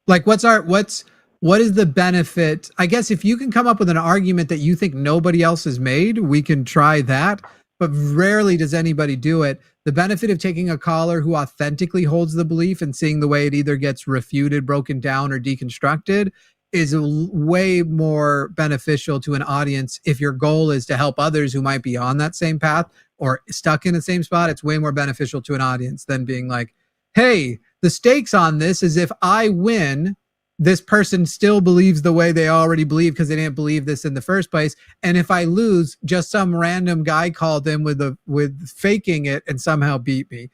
Like what is the benefit? I guess if you can come up with an argument that you think nobody else has made, we can try that, but rarely does anybody do it. The benefit of taking a caller who authentically holds the belief and seeing the way it either gets refuted, broken down, or deconstructed is way more beneficial to an audience. If your goal is to help others who might be on that same path or stuck in the same spot, it's way more beneficial to an audience than being like, hey, the stakes on this is if I win, this person still believes the way they already believe because they didn't believe this in the first place. And if I lose, just some random guy called in with faking it and somehow beat me.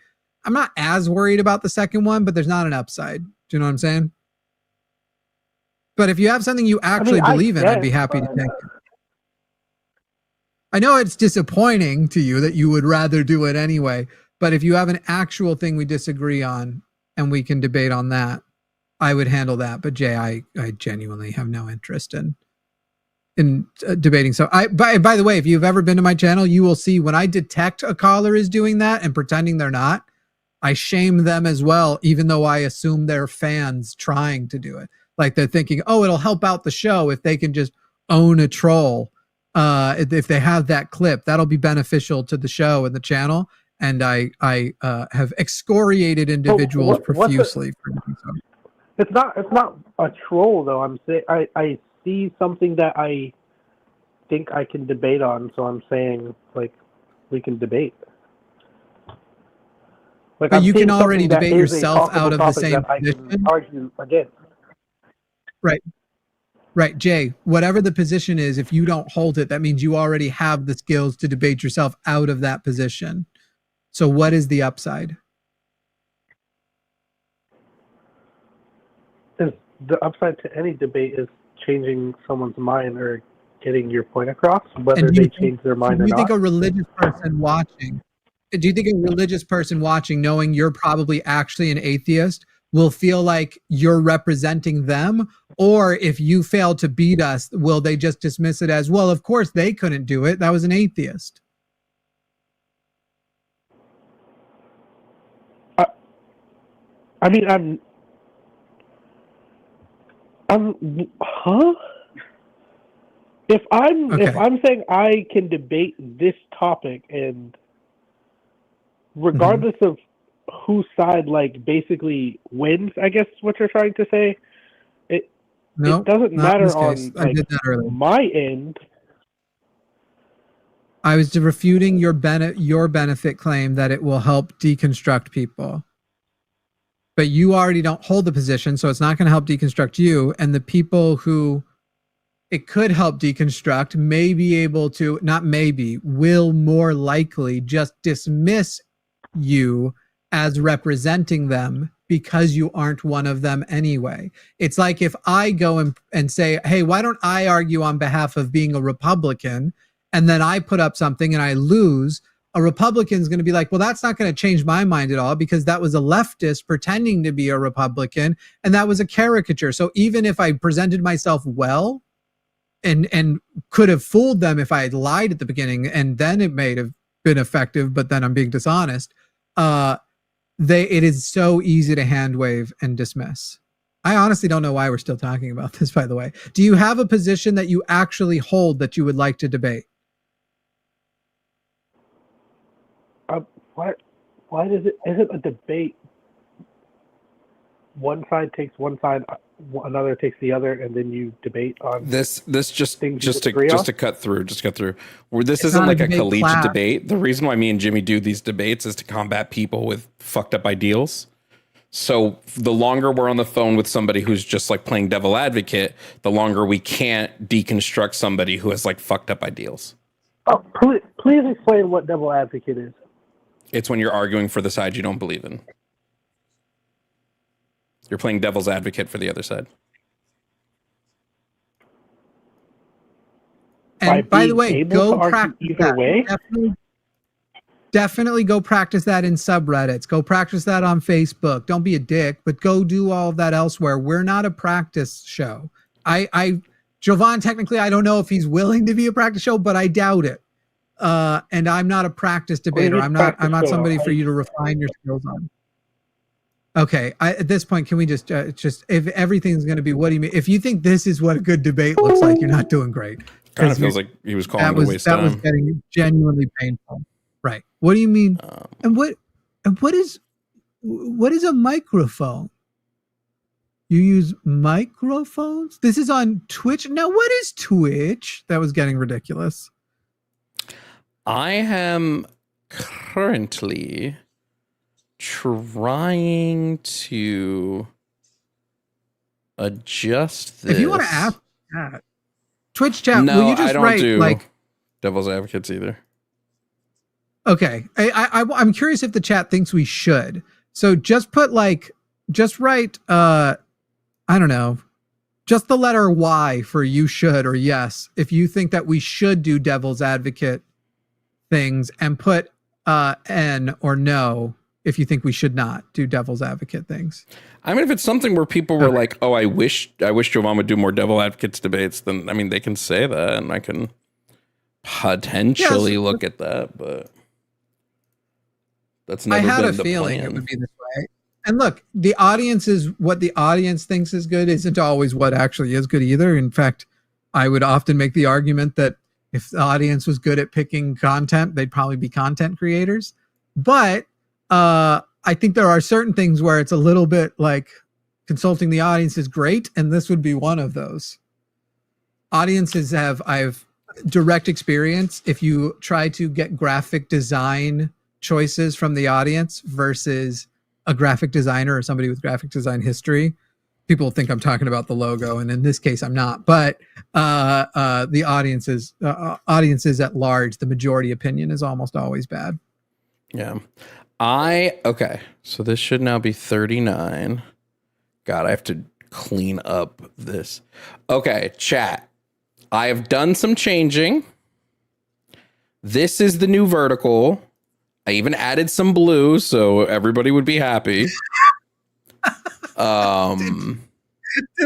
I'm not as worried about the second one, but there's not an upside. Do you know what I'm saying? But if you have something you actually believe in, I'd be happy to take it. I know it's disappointing to you that you would rather do it anyway, but if you have an actual thing we disagree on and we can debate on that, I would handle that. But Jay, I genuinely have no interest in debating. So by the way, if you've ever been to my channel, you will see when I detect a caller is doing that and pretending they're not, I shame them as well, even though I assume they're fans trying to do it. Like they're thinking, oh, it'll help out the show if they can just own a troll. If they have that clip, that'll be beneficial to the show and the channel. And I have excoriated individuals profusely for doing so. It's not a troll though. I'm saying I see something that I think I can debate on, so I'm saying like we can debate. Like, but you can already debate yourself out of the same position. Argue against. Right, Jay. Whatever the position is, if you don't hold it, that means you already have the skills to debate yourself out of that position. So, what is the upside? The upside to any debate is changing someone's mind or getting your point across, whether they change their mind or not. Do you think a religious person watching? Do you think a religious person watching, knowing you're probably actually an atheist, will feel like you're representing them? Or if you fail to beat us, will they just dismiss it as, well, of course they couldn't do it, that was an atheist? I mean, I'm huh? If I'm saying I can debate this topic, and regardless of whose side like basically wins, I guess what you're trying to say, it doesn't matter on like, my end. I was refuting your benefit claim that it will help deconstruct people. But you already don't hold the position, so it's not going to help deconstruct you. And the people who it could help deconstruct may be able to, not maybe, will more likely just dismiss you as representing them because you aren't one of them anyway. It's like if I go and say, hey, why don't I argue on behalf of being a Republican? And then I put up something and I lose. A Republican is going to be like, well, that's not going to change my mind at all because that was a leftist pretending to be a Republican and that was a caricature. So even if I presented myself well and could have fooled them if I had lied at the beginning and then it may have been effective, but then I'm being dishonest. It is so easy to hand wave and dismiss. I honestly don't know why we're still talking about this, by the way. Do you have a position that you actually hold that you would like to debate? Why does it isn't a debate? One side takes one side, another takes the other, and then you debate on this just to cut through. This It's isn't not like a a debate collegiate class. debate. The reason why me and Jimmy do these debates is to combat people with fucked up ideals. So the longer we're on the phone with somebody who's just like playing devil advocate, the longer we can't deconstruct somebody who has like fucked up ideals. Oh, please explain what devil advocate is. It's when you're arguing for the side you don't believe in. You're playing devil's advocate for the other side. And by the way, go practice either way. Definitely go practice that in subreddits. Go practice that on Facebook. Don't be a dick, but go do all of that elsewhere. We're not a practice show. Jovan, technically, I don't know if he's willing to be a practice show, but I doubt it. And I'm not a practice debater. I'm not somebody for you to refine your skills on. Okay, at this point, can we just if everything's going to be, what do you mean? If you think this is what a good debate looks like, you're not doing great. Kind of feels like he was calling to waste time. That was getting genuinely painful. Right. What do you mean? And what is a microphone? You use microphones? This is on Twitch. Now, what is Twitch? That was getting ridiculous. I am currently trying to adjust this. If you want to ask that, Twitch chat, no, will you just I don't write do like devil's advocates either. Okay, I'm curious if the chat thinks we should. So just write I don't know, just the letter Y for you should or yes if you think that we should do devil's advocate things, and put N or no if you think we should not do devil's advocate things. I mean, if it's something where people were like, "Oh, I wish Jovan would do more devil advocates debates," then I mean, they can say that, and I can potentially look at that, but that's never been the plan. I had a feeling it would be this way. And look, the audience is what the audience thinks is good isn't always what actually is good either. In fact, I would often make the argument that if the audience was good at picking content, they'd probably be content creators. But I think there are certain things where it's a little bit like consulting the audience is great, and this would be one of those. Audiences I've direct experience. If you try to get graphic design choices from the audience versus a graphic designer or somebody with graphic design history, people think I'm talking about the logo, and in this case I'm not, but the audiences at large, the majority opinion is almost always bad. Yeah. Okay, so this should now be 39. God, I have to clean up this. Okay, chat, I have done some changing. This is the new vertical. I even added some blue so everybody would be happy. Did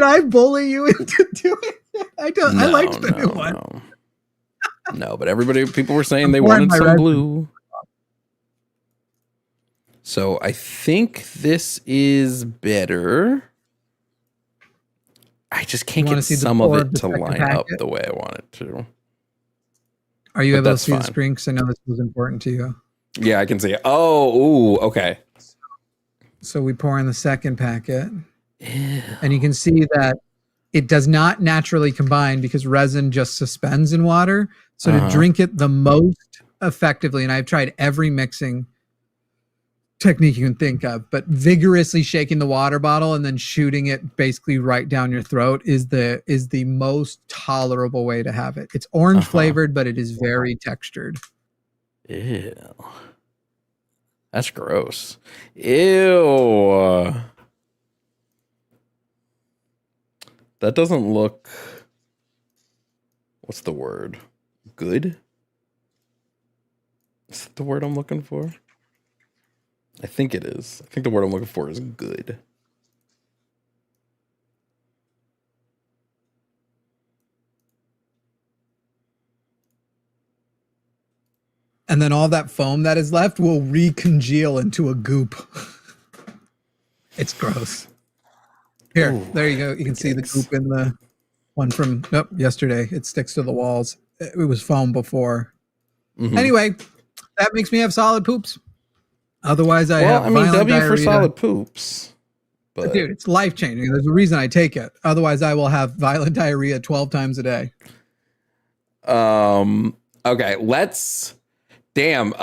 I bully you into doing it? I liked the new one. No, but people were saying they wanted some blue. So I think this is better. I just can't get some of it to line up the way I want it to. Are you able to see the screen? Because I know this was important to you. Yeah, I can see it. Oh, okay. So we pour in the second packet. Ew. And you can see that it does not naturally combine because resin just suspends in water. So to drink it the most effectively, and I've tried every mixing technique you can think of, but vigorously shaking the water bottle and then shooting it basically right down your throat is the most tolerable way to have it. It's orange flavored, but it is very textured. Ew. That's gross. Ew. That doesn't look, what's the word? Good? Is that the word I'm looking for? I think it is. I think the word I'm looking for is good. and then all that foam that is left will recongeal into a goop. It's gross. Here, Ooh, there you go. You can see the goop in the one from yesterday. It sticks to the walls. It was foam before. Mm-hmm. Anyway, that makes me have solid poops. Otherwise, I have violent W diarrhea. for solid poops. But dude, it's life changing. There's a reason I take it. Otherwise, I will have violent diarrhea 12 times a day. Okay, let's. Damn.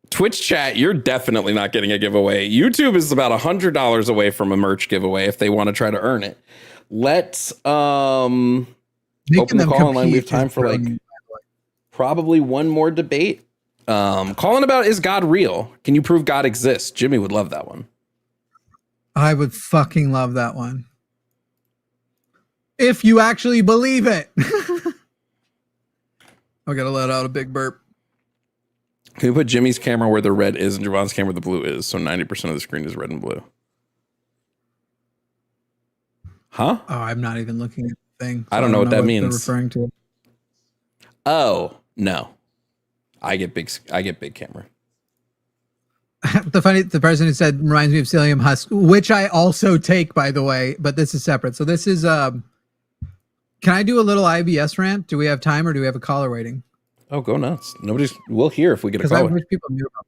Twitch chat, you're definitely not getting a giveaway. YouTube is about $100 away from a merch giveaway if they want to try to earn it. Let's open the call line. We have time for like probably one more debate. Calling about, is God real? Can you prove God exists? Jimmy would love that one. I would fucking love that one. If you actually believe it. I gotta let out a big burp. Can we put Jimmy's camera where the red is and Jovan's camera where the blue is? So 90% of the screen is red and blue. Huh? Oh, I'm not even looking at the thing. So I don't know what that means. They're referring to. Oh, no. I get big camera. The person who said reminds me of psyllium husk, which I also take, by the way, but this is separate. So this is can I do a little IBS rant? Do we have time or do we have a caller waiting? Oh, go nuts. We'll hear if we get a caller. I wish people knew about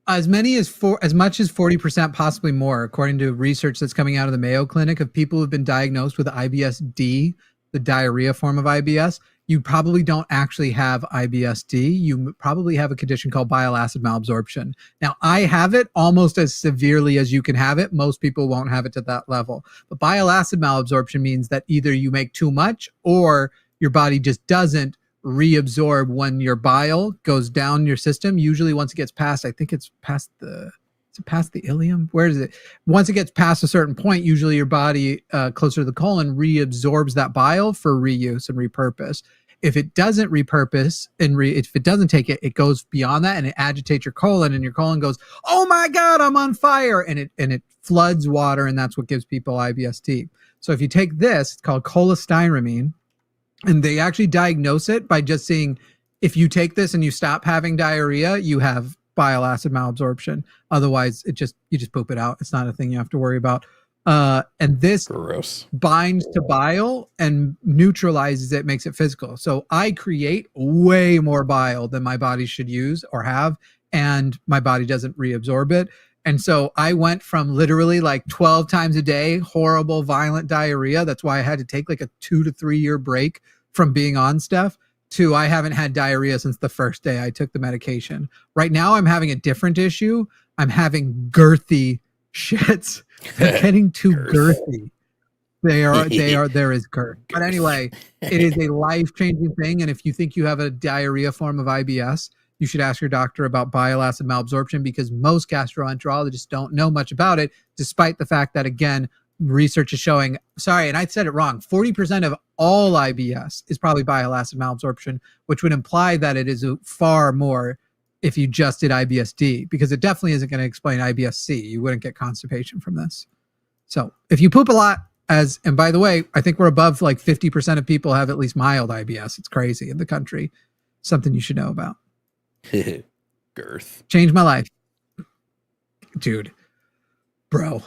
as much as 40%, possibly more, according to research that's coming out of the Mayo Clinic, of people who've been diagnosed with IBS-D, the diarrhea form of IBS. You probably don't actually have IBS-D. You probably have a condition called bile acid malabsorption. Now, I have it almost as severely as you can have it. Most people won't have it to that level. But bile acid malabsorption means that either you make too much or your body just doesn't reabsorb when your bile goes down your system. Usually once it gets past, I think it's past the ileum? Where is it? Once it gets past a certain point, usually your body closer to the colon reabsorbs that bile for reuse and repurpose. If it doesn't repurpose if it doesn't take it, it goes beyond that and it agitates your colon, and your colon goes, "Oh my God, I'm on fire!" and it floods water, and that's what gives people IBS-D. So if you take this, it's called cholestyramine, and they actually diagnose it by just seeing if you take this and you stop having diarrhea, you have bile acid malabsorption. Otherwise, you just poop it out. It's not a thing you have to worry about. And this binds to bile and neutralizes it, makes it physical. So I create way more bile than my body should use or have, and my body doesn't reabsorb it. And so I went from literally like 12 times a day, horrible, violent diarrhea. That's why I had to take like a 2 to 3 year break from being on stuff, to I haven't had diarrhea since the first day I took the medication. Right now I'm having a different issue. I'm having girthy shits. They're getting too girthy. There is girth. But anyway, it is a life-changing thing. And if you think you have a diarrhea form of IBS, you should ask your doctor about bile acid malabsorption, because most gastroenterologists don't know much about it, despite the fact that, again, research is showing, and I said it wrong, 40% of all IBS is probably bile acid malabsorption, which would imply that it is far more if you just did IBS-D, because it definitely isn't going to explain IBS-C. You wouldn't get constipation from this. So if you poop a lot, and by the way, I think we're above like 50% of people have at least mild IBS. It's crazy in the country. Something you should know about. Girth. Changed my life. Dude, bro,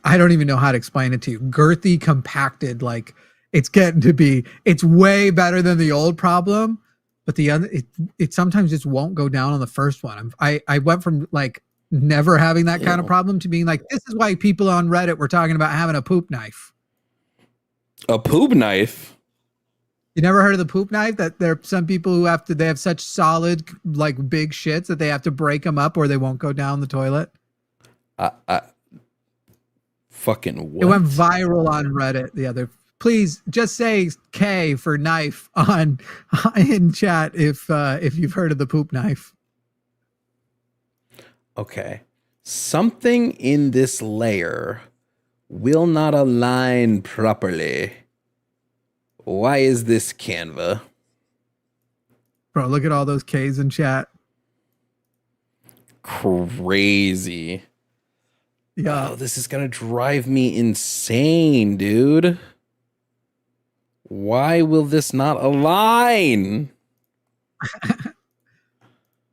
I don't even know how to explain it to you. Girthy, compacted, like it's getting to be, it's way better than the old problem, but the other, it sometimes just won't go down on the first one. I went from like never having that kind of problem to being like, this is why people on Reddit were talking about having a poop knife. A poop knife? You never heard of the poop knife? That there are some people who they have such solid, like big shits that they have to break them up or they won't go down the toilet. Fucking what? It went viral on Reddit the other. Please just say K for knife in chat if you've heard of the poop knife. Okay. Something in this layer will not align properly. Why is this Canva? Bro, look at all those K's in chat. Crazy. Yeah. Oh, this is going to drive me insane, dude. Why will this not align?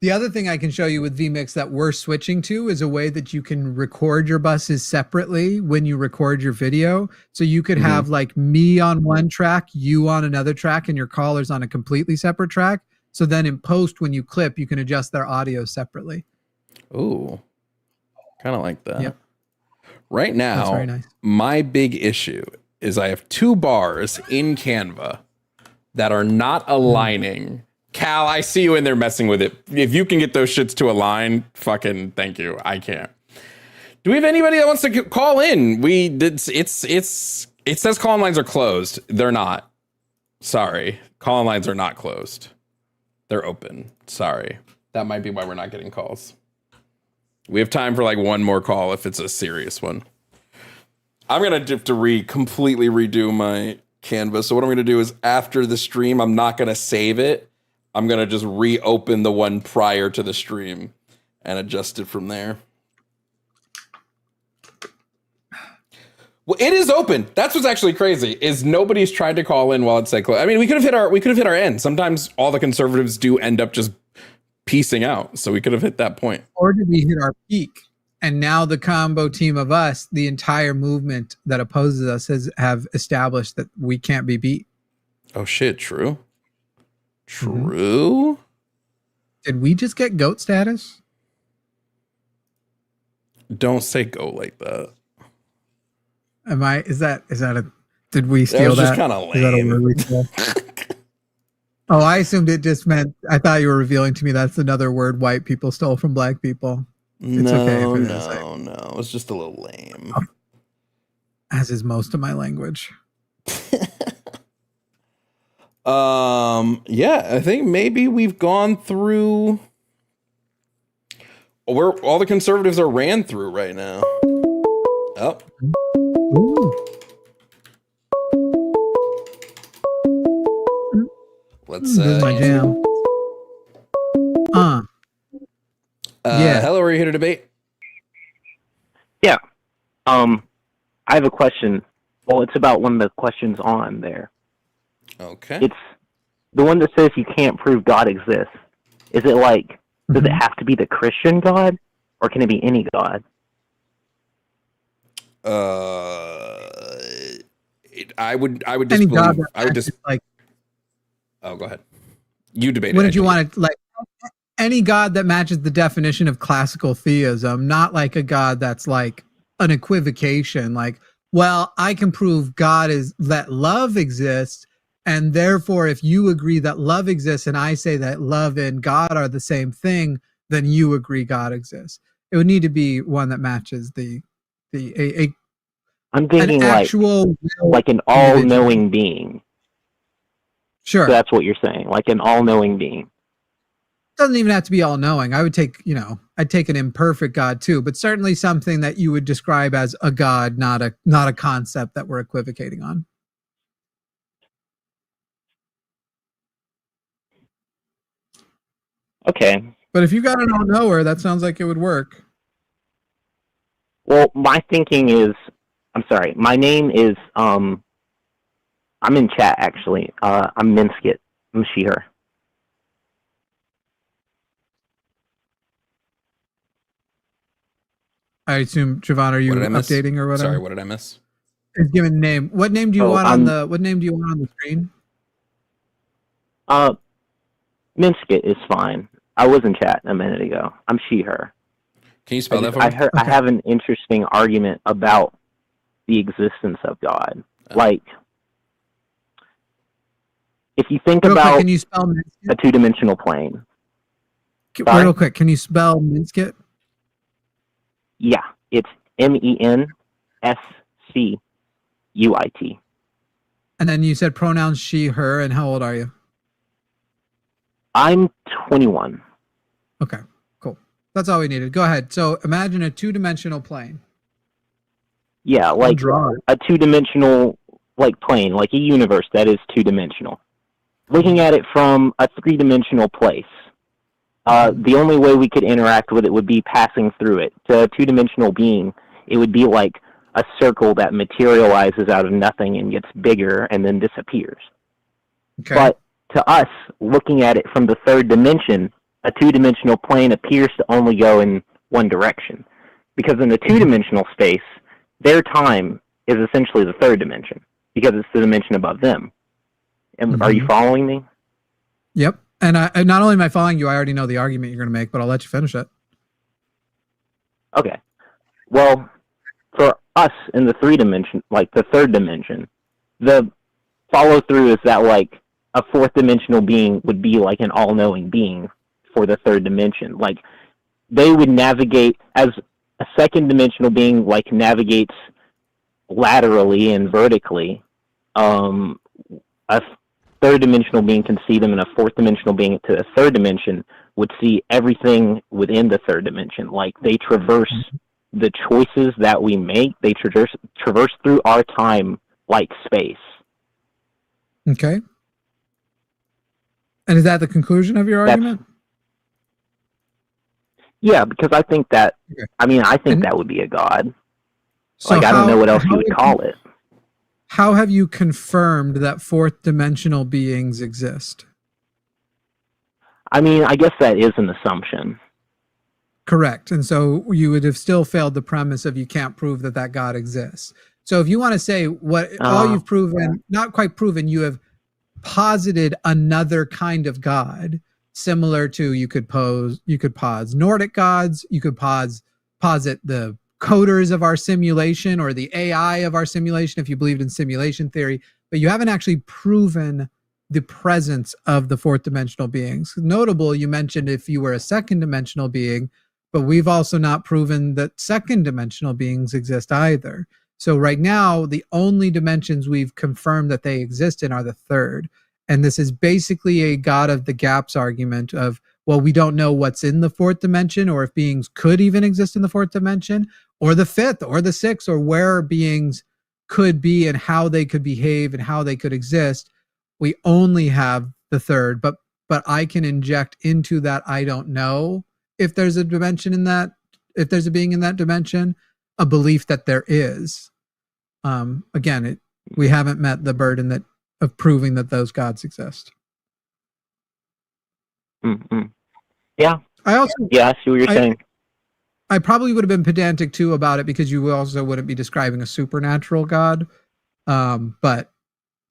The other thing I can show you with vMix that we're switching to is a way that you can record your buses separately when you record your video. So you could have like me on one track, you on another track, and your callers on a completely separate track. So then in post, when you clip, you can adjust their audio separately. Ooh, kind of like that. Yep. Right now, That's very nice. My big issue is I have 2 bars in Canva that are not aligning. Cal, I see you in there messing with it. If you can get those shits to align, fucking thank you. I can't. Do we have anybody that wants to call in? It says call lines are closed. They're not. Sorry. Call lines are not closed. They're open. Sorry. That might be why we're not getting calls. We have time for like one more call if it's a serious one. I'm going to have to completely redo my Canva. So what I'm going to do is after the stream, I'm not going to save it. I'm going to just reopen the one prior to the stream and adjust it from there. Well, it is open. That's what's actually crazy is nobody's tried to call in while it's like, I mean, we could have hit our end. Sometimes all the conservatives do end up just piecing out. So we could have hit that point. Or did we hit our peak? And now the combo team of us, the entire movement that opposes us have established that we can't be beat. Oh shit, true. True. Did we just get GOAT status? Don't say go like that. Did we steal that? Just kind of lame. Oh, I assumed it just meant, I thought you were revealing to me that's another word white people stole from black people. It's okay if it is. No. It's just a little lame. As is most of my language. Yeah, I think maybe we've gone through where all the conservatives are ran through right now. Oh. Ooh. Let's this is my jam. Yeah. Hello, are you here to debate? Yeah. I have a question. Well, it's about one of the questions on there. Okay. It's the one that says you can't prove God exists. Is it like, does it have to be the Christian God, or can it be any God? I would just any believe, God I would just like. Oh, go ahead. You debate. Wouldn't you want to like any God that matches the definition of classical theism, not like a God that's like an equivocation, like, well, I can prove God is that love exists, and therefore if you agree that love exists and I say that love and God are the same thing, then you agree God exists. It would need to be one that matches I'm thinking like an all-knowing being. Sure. So that's what you're saying, like an all-knowing being. Doesn't even have to be all-knowing. I would take, I'd take an imperfect God too, but certainly something that you would describe as a God, not a concept that we're equivocating on. Okay. But if you got an all-knower, that sounds like it would work. Well, my thinking is, I'm sorry, my name is, I'm in chat actually. I'm Minskit. I'm she/her. I assume, Jovan, are you updating or whatever? Sorry, what did I miss? It's given a name. What name do you want on the screen? Minskit is fine. I was in chat a minute ago. I'm she/her. Can you spell that for me? I have an interesting argument about the existence of God. Like, if you think about can you spell a two-dimensional plane. Real quick, can you spell Minskit? Yeah, it's MENSCUIT. And then you said pronouns she, her, and how old are you? I'm 21. Okay, cool. That's all we needed. Go ahead. So imagine a two-dimensional plane. Yeah, like a two-dimensional plane, like a universe that is two-dimensional. Looking at it from a three-dimensional place. The only way we could interact with it would be passing through it. To a two-dimensional being, it would be like a circle that materializes out of nothing and gets bigger and then disappears. Okay. But to us, looking at it from the third dimension, a two-dimensional plane appears to only go in one direction. Because in the two-dimensional space, their time is essentially the third dimension, because it's the dimension above them. And Are you following me? Yep. And I not only am I following you, I already know the argument you're going to make, but I'll let you finish it. Okay. Well, for us in the third dimension, the follow through is that like a fourth dimensional being would be like an all-knowing being for the third dimension. Like they would navigate as a second dimensional being, like navigates laterally and vertically. A third dimensional being can see them, and a fourth dimensional being to a third dimension would see everything within the third dimension. Like they traverse the choices that we make. They traverse through our time like space. Okay. And is that the conclusion of your argument? Yeah, because I think that, I think that would be a god. So like, I don't know what else you would call it. How have you confirmed that fourth dimensional beings exist? I mean, I guess that is an assumption. Correct. And so you would have still failed the premise of you can't prove that that God exists. So if you want to say all you've proven, not quite proven, you have posited another kind of God, similar to you could pause Nordic gods, you could posit the coders of our simulation or the AI of our simulation if you believed in simulation theory, but you haven't actually proven the presence of the fourth dimensional beings. Notable, you mentioned if you were a second dimensional being, but we've also not proven that second dimensional beings exist either. So right now, the only dimensions we've confirmed that they exist in are the third. And this is basically a God of the gaps argument of, well, we don't know what's in the fourth dimension, or if beings could even exist in the fourth dimension, or the fifth, or the sixth, or where beings could be and how they could behave and how they could exist. We only have the third, but I can inject into that I don't know if there's a dimension in that, if there's a being in that dimension, a belief that there is. Again, we haven't met the burden of proving that those gods exist. Mm-hmm. Yeah. I see what you're saying. I probably would have been pedantic too about it, because you also wouldn't be describing a supernatural God. But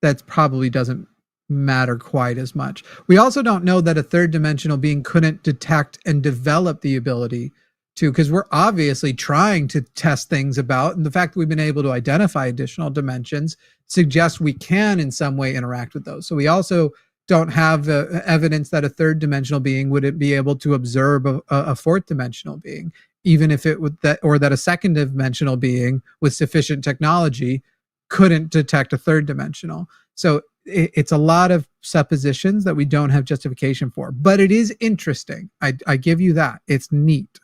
that probably doesn't matter quite as much. We also don't know that a third dimensional being couldn't detect and develop the ability to, because we're obviously trying to test things about, and the fact that we've been able to identify additional dimensions suggests we can in some way interact with those. So we also don't have evidence that a third dimensional being would be able to observe a fourth dimensional being, even if it would that a second dimensional being with sufficient technology couldn't detect a third dimensional. So it's a lot of suppositions that we don't have justification for, but it is interesting. I give you that. It's neat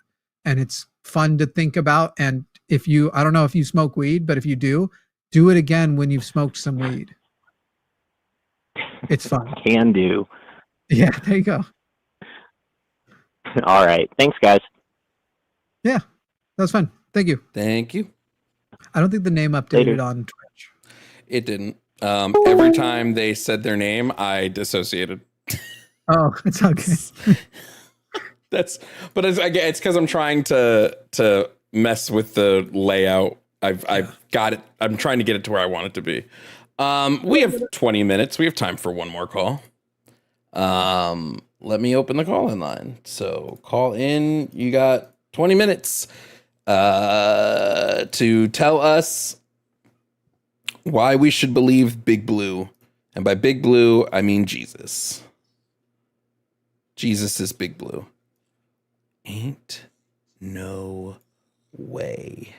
and it's fun to think about. And I don't know if you smoke weed, but if you do it again when you've smoked some weed. It's fun. Can do. Yeah, there you go. All right. Thanks, guys. Yeah, that was fun. Thank you. Thank you. I don't think the name updated on Twitch. It didn't. Every time they said their name, I dissociated. Oh, it's okay. It's because I'm trying to mess with the layout. I've got it. I'm trying to get it to where I want it to be. We have 20 minutes. We have time for one more call. Let me open the call-in line. So call in. You got 20 minutes to tell us why we should believe Big Blue. And by Big Blue, I mean Jesus. Jesus is Big Blue. Ain't no way.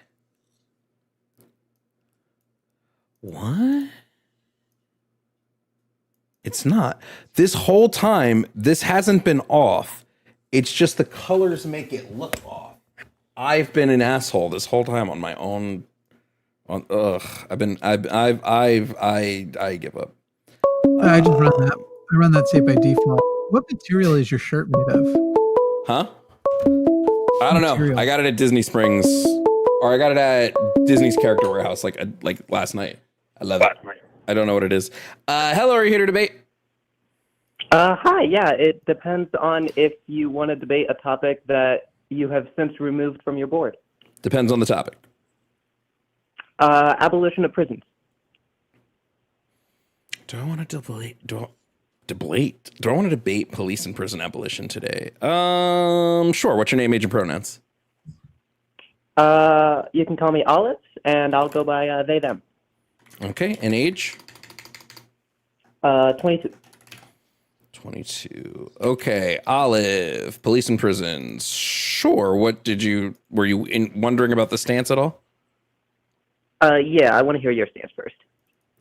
What? It's not. This whole time, this hasn't been off. It's just the colors make it look off. I've been an asshole this whole time on my own. I give up. I just run that. I run that tape by default. What material is your shirt made of? Huh? I don't know. I got it at Disney Springs, or I got it at Disney's Character Warehouse like last night. I love it. I don't know what it is. Hello, are you here to debate? Hi, yeah, it depends on if you want to debate a topic that you have since removed from your board. Depends on the topic. Abolition of prisons. Do I want to debate? Do I want to debate police and prison abolition today? Sure. What's your name, age, and pronouns? You can call me Olive, and I'll go by they, them. Okay, and age? 22. 22. Okay, Olive, police and prisons. Sure. Were you wondering about the stance at all? Yeah, I want to hear your stance first.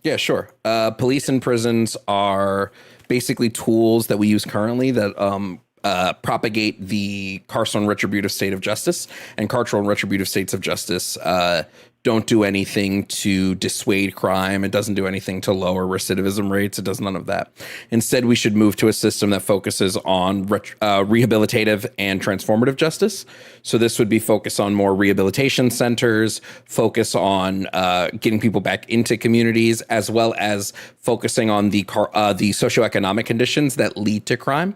Yeah, sure. Police and prisons are basically tools that we use currently that propagate the carceral and retributive state of justice. And carceral and retributive states of justice don't do anything to dissuade crime. It doesn't do anything to lower recidivism rates. It does none of that. Instead, we should move to a system that focuses on rehabilitative and transformative justice. So this would be focused on more rehabilitation centers, focus on getting people back into communities, as well as focusing on the socioeconomic conditions that lead to crime.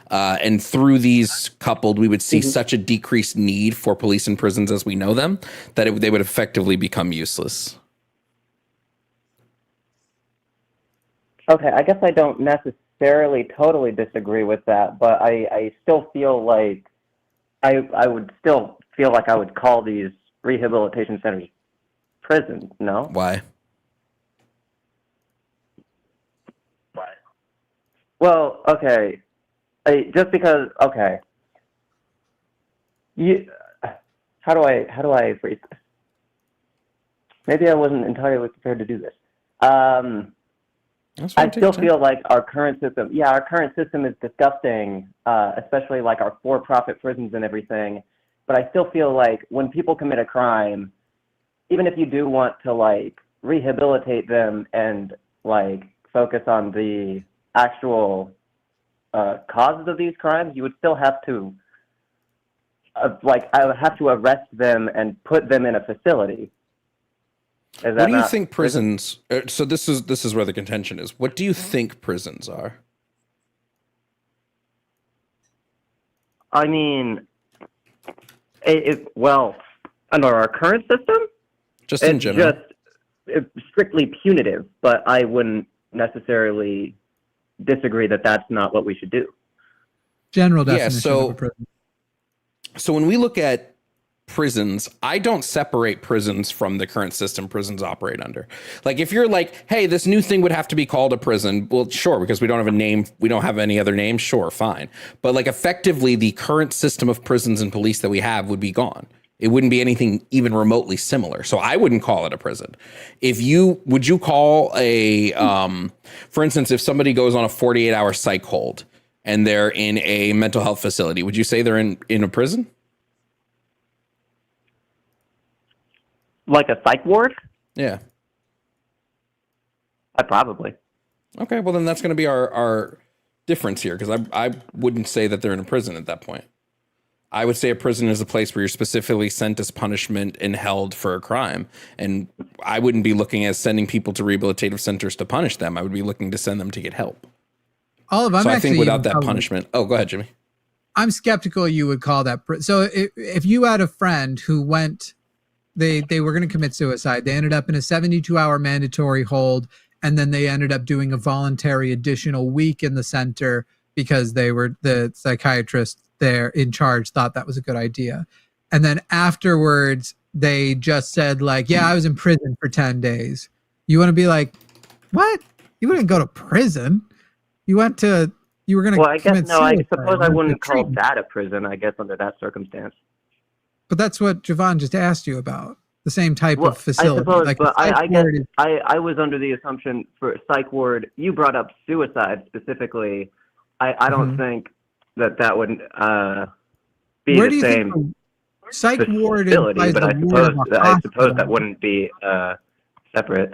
And through these coupled, we would see such a decreased need for police and prisons as we know them that they would effectively become useless. Okay, I guess I don't necessarily totally disagree with that, but I still feel like I would still feel like I would call these rehabilitation centers prisons, no? Why? Well, okay. Just because, okay. How do I phrase this? Maybe I wasn't entirely prepared to do this. I still feel like our current system is disgusting, especially like our for-profit prisons and everything. But I still feel like when people commit a crime, even if you do want to like rehabilitate them and like focus on the actual causes of these crimes, you would still have to I would have to arrest them and put them in a facility. What do you think prisons? So this is where the contention is. What do you think prisons are? I mean, well, under our current system, just in general, it's strictly punitive. But I wouldn't necessarily disagree that that's not what we should do. General definition of a prison. So when we look at prisons, I don't separate prisons from the current system prisons operate under. Like if you're like, hey, this new thing would have to be called a prison. Well, sure, because we don't have a name. We don't have any other name. Sure, fine. But like effectively the current system of prisons and police that we have would be gone. It wouldn't be anything even remotely similar. So I wouldn't call it a prison. Would you call a, for instance, if somebody goes on a 48-hour psych hold and they're in a mental health facility, would you say they're in a prison? Like a psych ward? Yeah. Probably. Okay, well then that's going to be our difference here, because I wouldn't say that they're in a prison at that point. I would say a prison is a place where you're specifically sent as punishment and held for a crime. And I wouldn't be looking at sending people to rehabilitative centers to punish them. I would be looking to send them to get help. I think without that punishment. Oh, go ahead, Jimmy. I'm skeptical you would call that. So if you had a friend who went, they were going to commit suicide. They ended up in a 72-hour mandatory hold, and then they ended up doing a voluntary additional week in the center because the psychiatrist there in charge thought that was a good idea. And then afterwards, they just said like, yeah, I was in prison for 10 days. You want to be like, what? You wouldn't go to prison. You were going to Well, I guess, no, I suppose I wouldn't call treatment. that a prison, I guess, under that circumstance. But that's what Jovan just asked you about. The same type of facility. I suppose, like but I guess I was under the assumption for psych ward, you brought up suicide specifically. I don't think that would be Where the same psych ward facility, but I suppose that wouldn't be separate.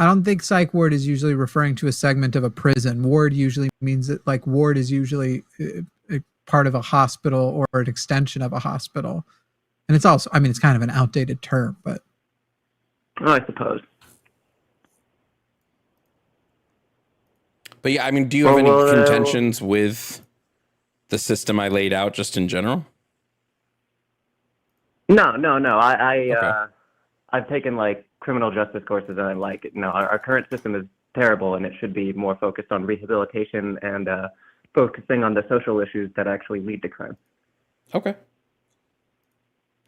I don't think psych ward is usually referring to a segment of a prison. Ward usually means that like ward is usually a part of a hospital or an extension of a hospital. And it's also, I mean, it's kind of an outdated term, but. Oh, I suppose. But But yeah, I mean, do you have any contentions with the system I laid out just in general? No. I've taken like criminal justice courses and I like it. No, our current system is terrible and it should be more focused on rehabilitation and focusing on the social issues that actually lead to crime. Okay.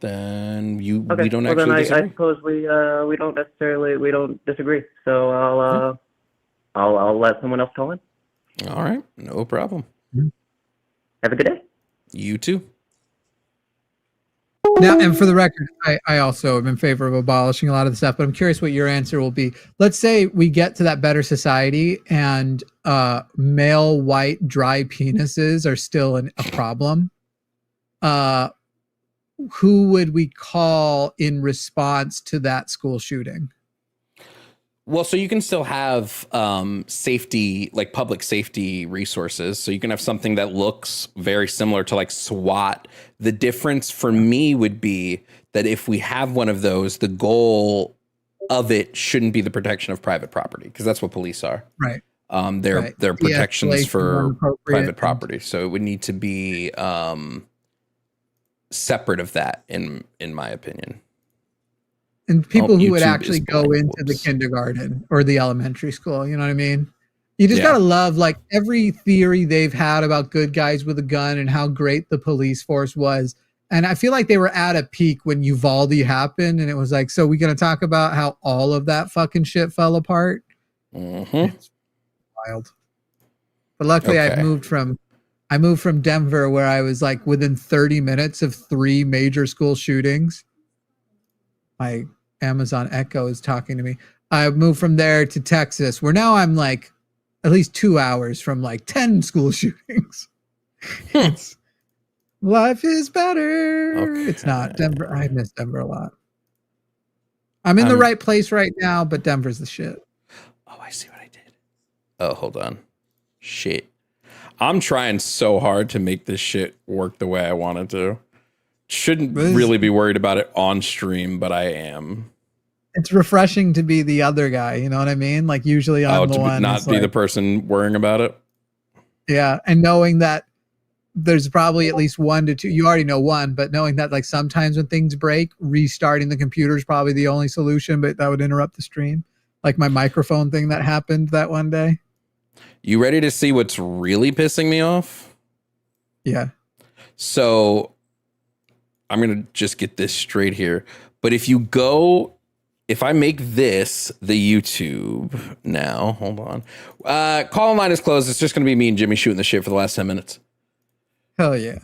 Then we don't then actually disagree. I suppose we don't disagree. So I'll let someone else call in. All right, no problem. Have a good day. You too. Now, and for the record, I also am in favor of abolishing a lot of the stuff, but I'm curious what your answer will be. Let's say we get to that better society and male white dry penises are still a problem. Who would we call in response to that school shooting? Well, so you can still have safety, like public safety resources. So you can have something that looks very similar to like SWAT. The difference for me would be that if we have one of those, the goal of it shouldn't be the protection of private property, because that's what police are. Right. They're protections for private property. So it would need to be separate of that, in my opinion. And people who would actually go into the kindergarten or the elementary school, you know what I mean? You just gotta love like every theory they've had about good guys with a gun and how great the police force was. And I feel like they were at a peak when Uvalde happened, and it was like, so we're gonna talk about how all of that fucking shit fell apart. It's wild. But luckily I moved from Denver, where I was like within 30 minutes of 3 major school shootings. My Amazon Echo is talking to me. I moved from there to Texas, where now I'm like at least 2 hours from like 10 school shootings. Life is better. It's not Denver. I miss Denver a lot. I'm in the right place right now, but Denver's the shit. Oh, I see what I did. Oh, hold on. Shit. I'm trying so hard to make this shit work the way I want it to. Shouldn't really be worried about it on stream, but I am. It's refreshing to be the other guy, you know what I mean? Like usually I'm the one. Not be the person worrying about it. Yeah, and knowing that there's probably at least 1 to 2. You already know one, but knowing that like sometimes when things break, restarting the computer is probably the only solution, but that would interrupt the stream. Like my microphone thing that happened that one day. You ready to see what's really pissing me off? Yeah. So I'm going to just get this straight here. But if I make this the YouTube now, hold on. Call line is closed. It's just going to be me and Jimmy shooting the shit for the last 10 minutes. Hell yeah.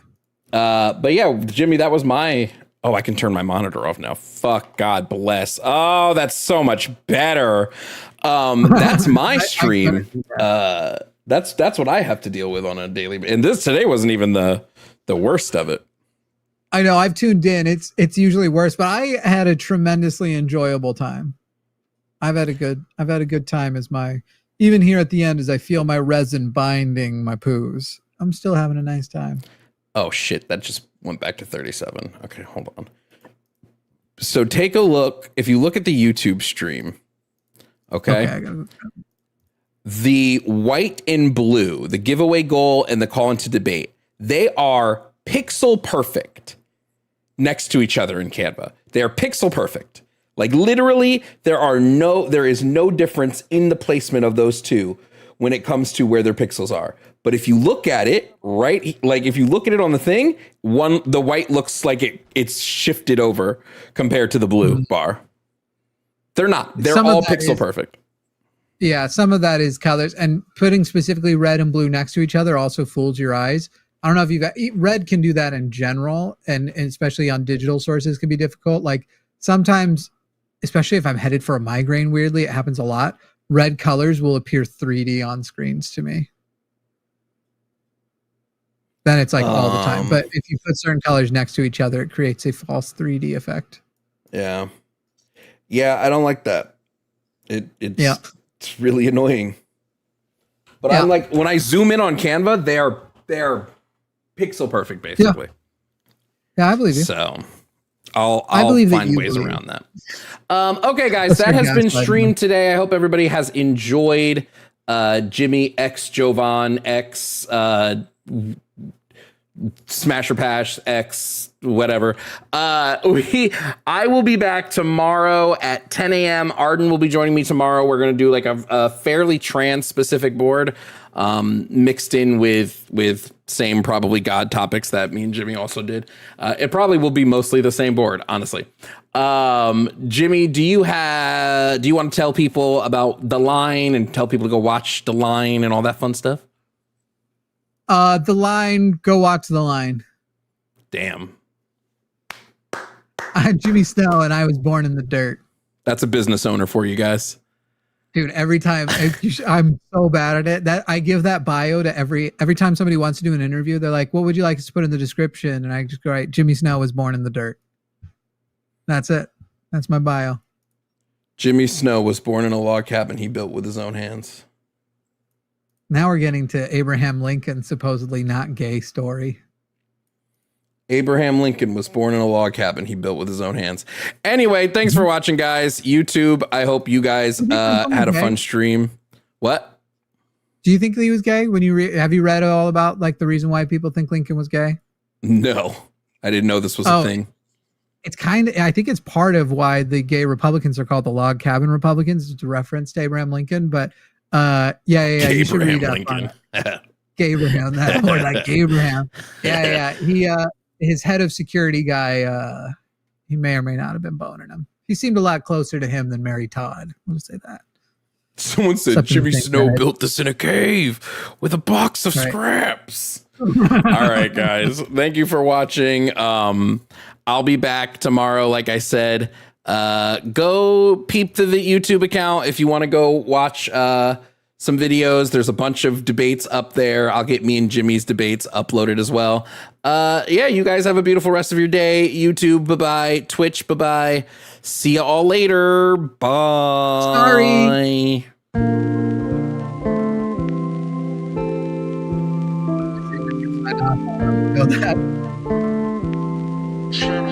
But yeah, Jimmy, that was my... Oh, I can turn my monitor off now. Fuck, God bless. Oh, that's so much better. That's my stream. That's what I have to deal with on a daily... And today wasn't even the worst of it. I know, I've tuned in. It's usually worse, but I had a tremendously enjoyable time. I've had a good time even here at the end as I feel my resin binding my poos. I'm still having a nice time. Oh shit, that just went back to 37. Okay, hold on. So take a look. If you look at the YouTube stream, okay the white and blue, the giveaway goal and the call into debate, they are pixel perfect next to each other in Canva. They are pixel perfect. Like literally, there is no difference in the placement of those two when it comes to where their pixels are. But if you look at it, right, like if you look at it on the thing, the white looks like it's shifted over compared to the blue bar. They're not. They're all pixel perfect. Yeah, some of that is colors, and putting specifically red and blue next to each other also fools your eyes. I don't know if red can do that in general, and especially on digital sources can be difficult. Like sometimes, especially if I'm headed for a migraine, weirdly, it happens a lot. Red colors will appear 3D on screens to me. Then it's like all the time. But if you put certain colors next to each other, it creates a false 3D effect. Yeah. Yeah, I don't like that. It's really annoying. But I'm like, when I zoom in on Canva, they're pixel perfect, basically. Yeah, I believe you. So I'll find ways around that. Okay, guys, that has been streamed today. I hope everybody has enjoyed Jimmy X Jovan X Smasher Pash X whatever. I will be back tomorrow at 10 a.m. Arden will be joining me tomorrow. We're gonna do like a fairly trans specific board, mixed in with same probably God topics that me and Jimmy also did. It probably will be mostly the same board, honestly. Jimmy, do you want to tell people about The Line and tell people to go watch The Line and all that fun stuff? The Line, go watch The Line. Damn. I'm Jimmy Snow and I was born in the dirt. That's a business owner for you guys. Dude, every time I'm so bad at it that I give that bio to every time somebody wants to do an interview, they're like, what would you like us to put in the description? And I just go, right, Jimmy Snow was born in the dirt. That's it. That's my bio. Jimmy Snow was born in a log cabin he built with his own hands. Now we're getting to Abraham Lincoln, supposedly not gay story. Abraham Lincoln was born in a log cabin he built with his own hands. Anyway, thanks for watching, guys. YouTube, I hope you guys had a fun stream. What? Do you think he was gay? When have you read all about like the reason why people think Lincoln was gay? No, I didn't know this was a thing. It's I think it's part of why the gay Republicans are called the log cabin Republicans. It's a reference to Abraham Lincoln, but yeah. You should read Lincoln. Gabraham, that more like Gabraham. Yeah. He his head of security guy, he may or may not have been boning him. He seemed a lot closer to him than Mary Todd. We'll just say that. Someone said Jimmy Snow built this in a cave with a box of scraps. All right, guys. Thank you for watching. I'll be back tomorrow, like I said. Go peep to the YouTube account if you want to go watch some videos. There's a bunch of debates up there. I'll get me and Jimmy's debates uploaded as well. Yeah, you guys have a beautiful rest of your day. YouTube, bye-bye. Twitch, bye-bye. See you all later. Bye. Sorry.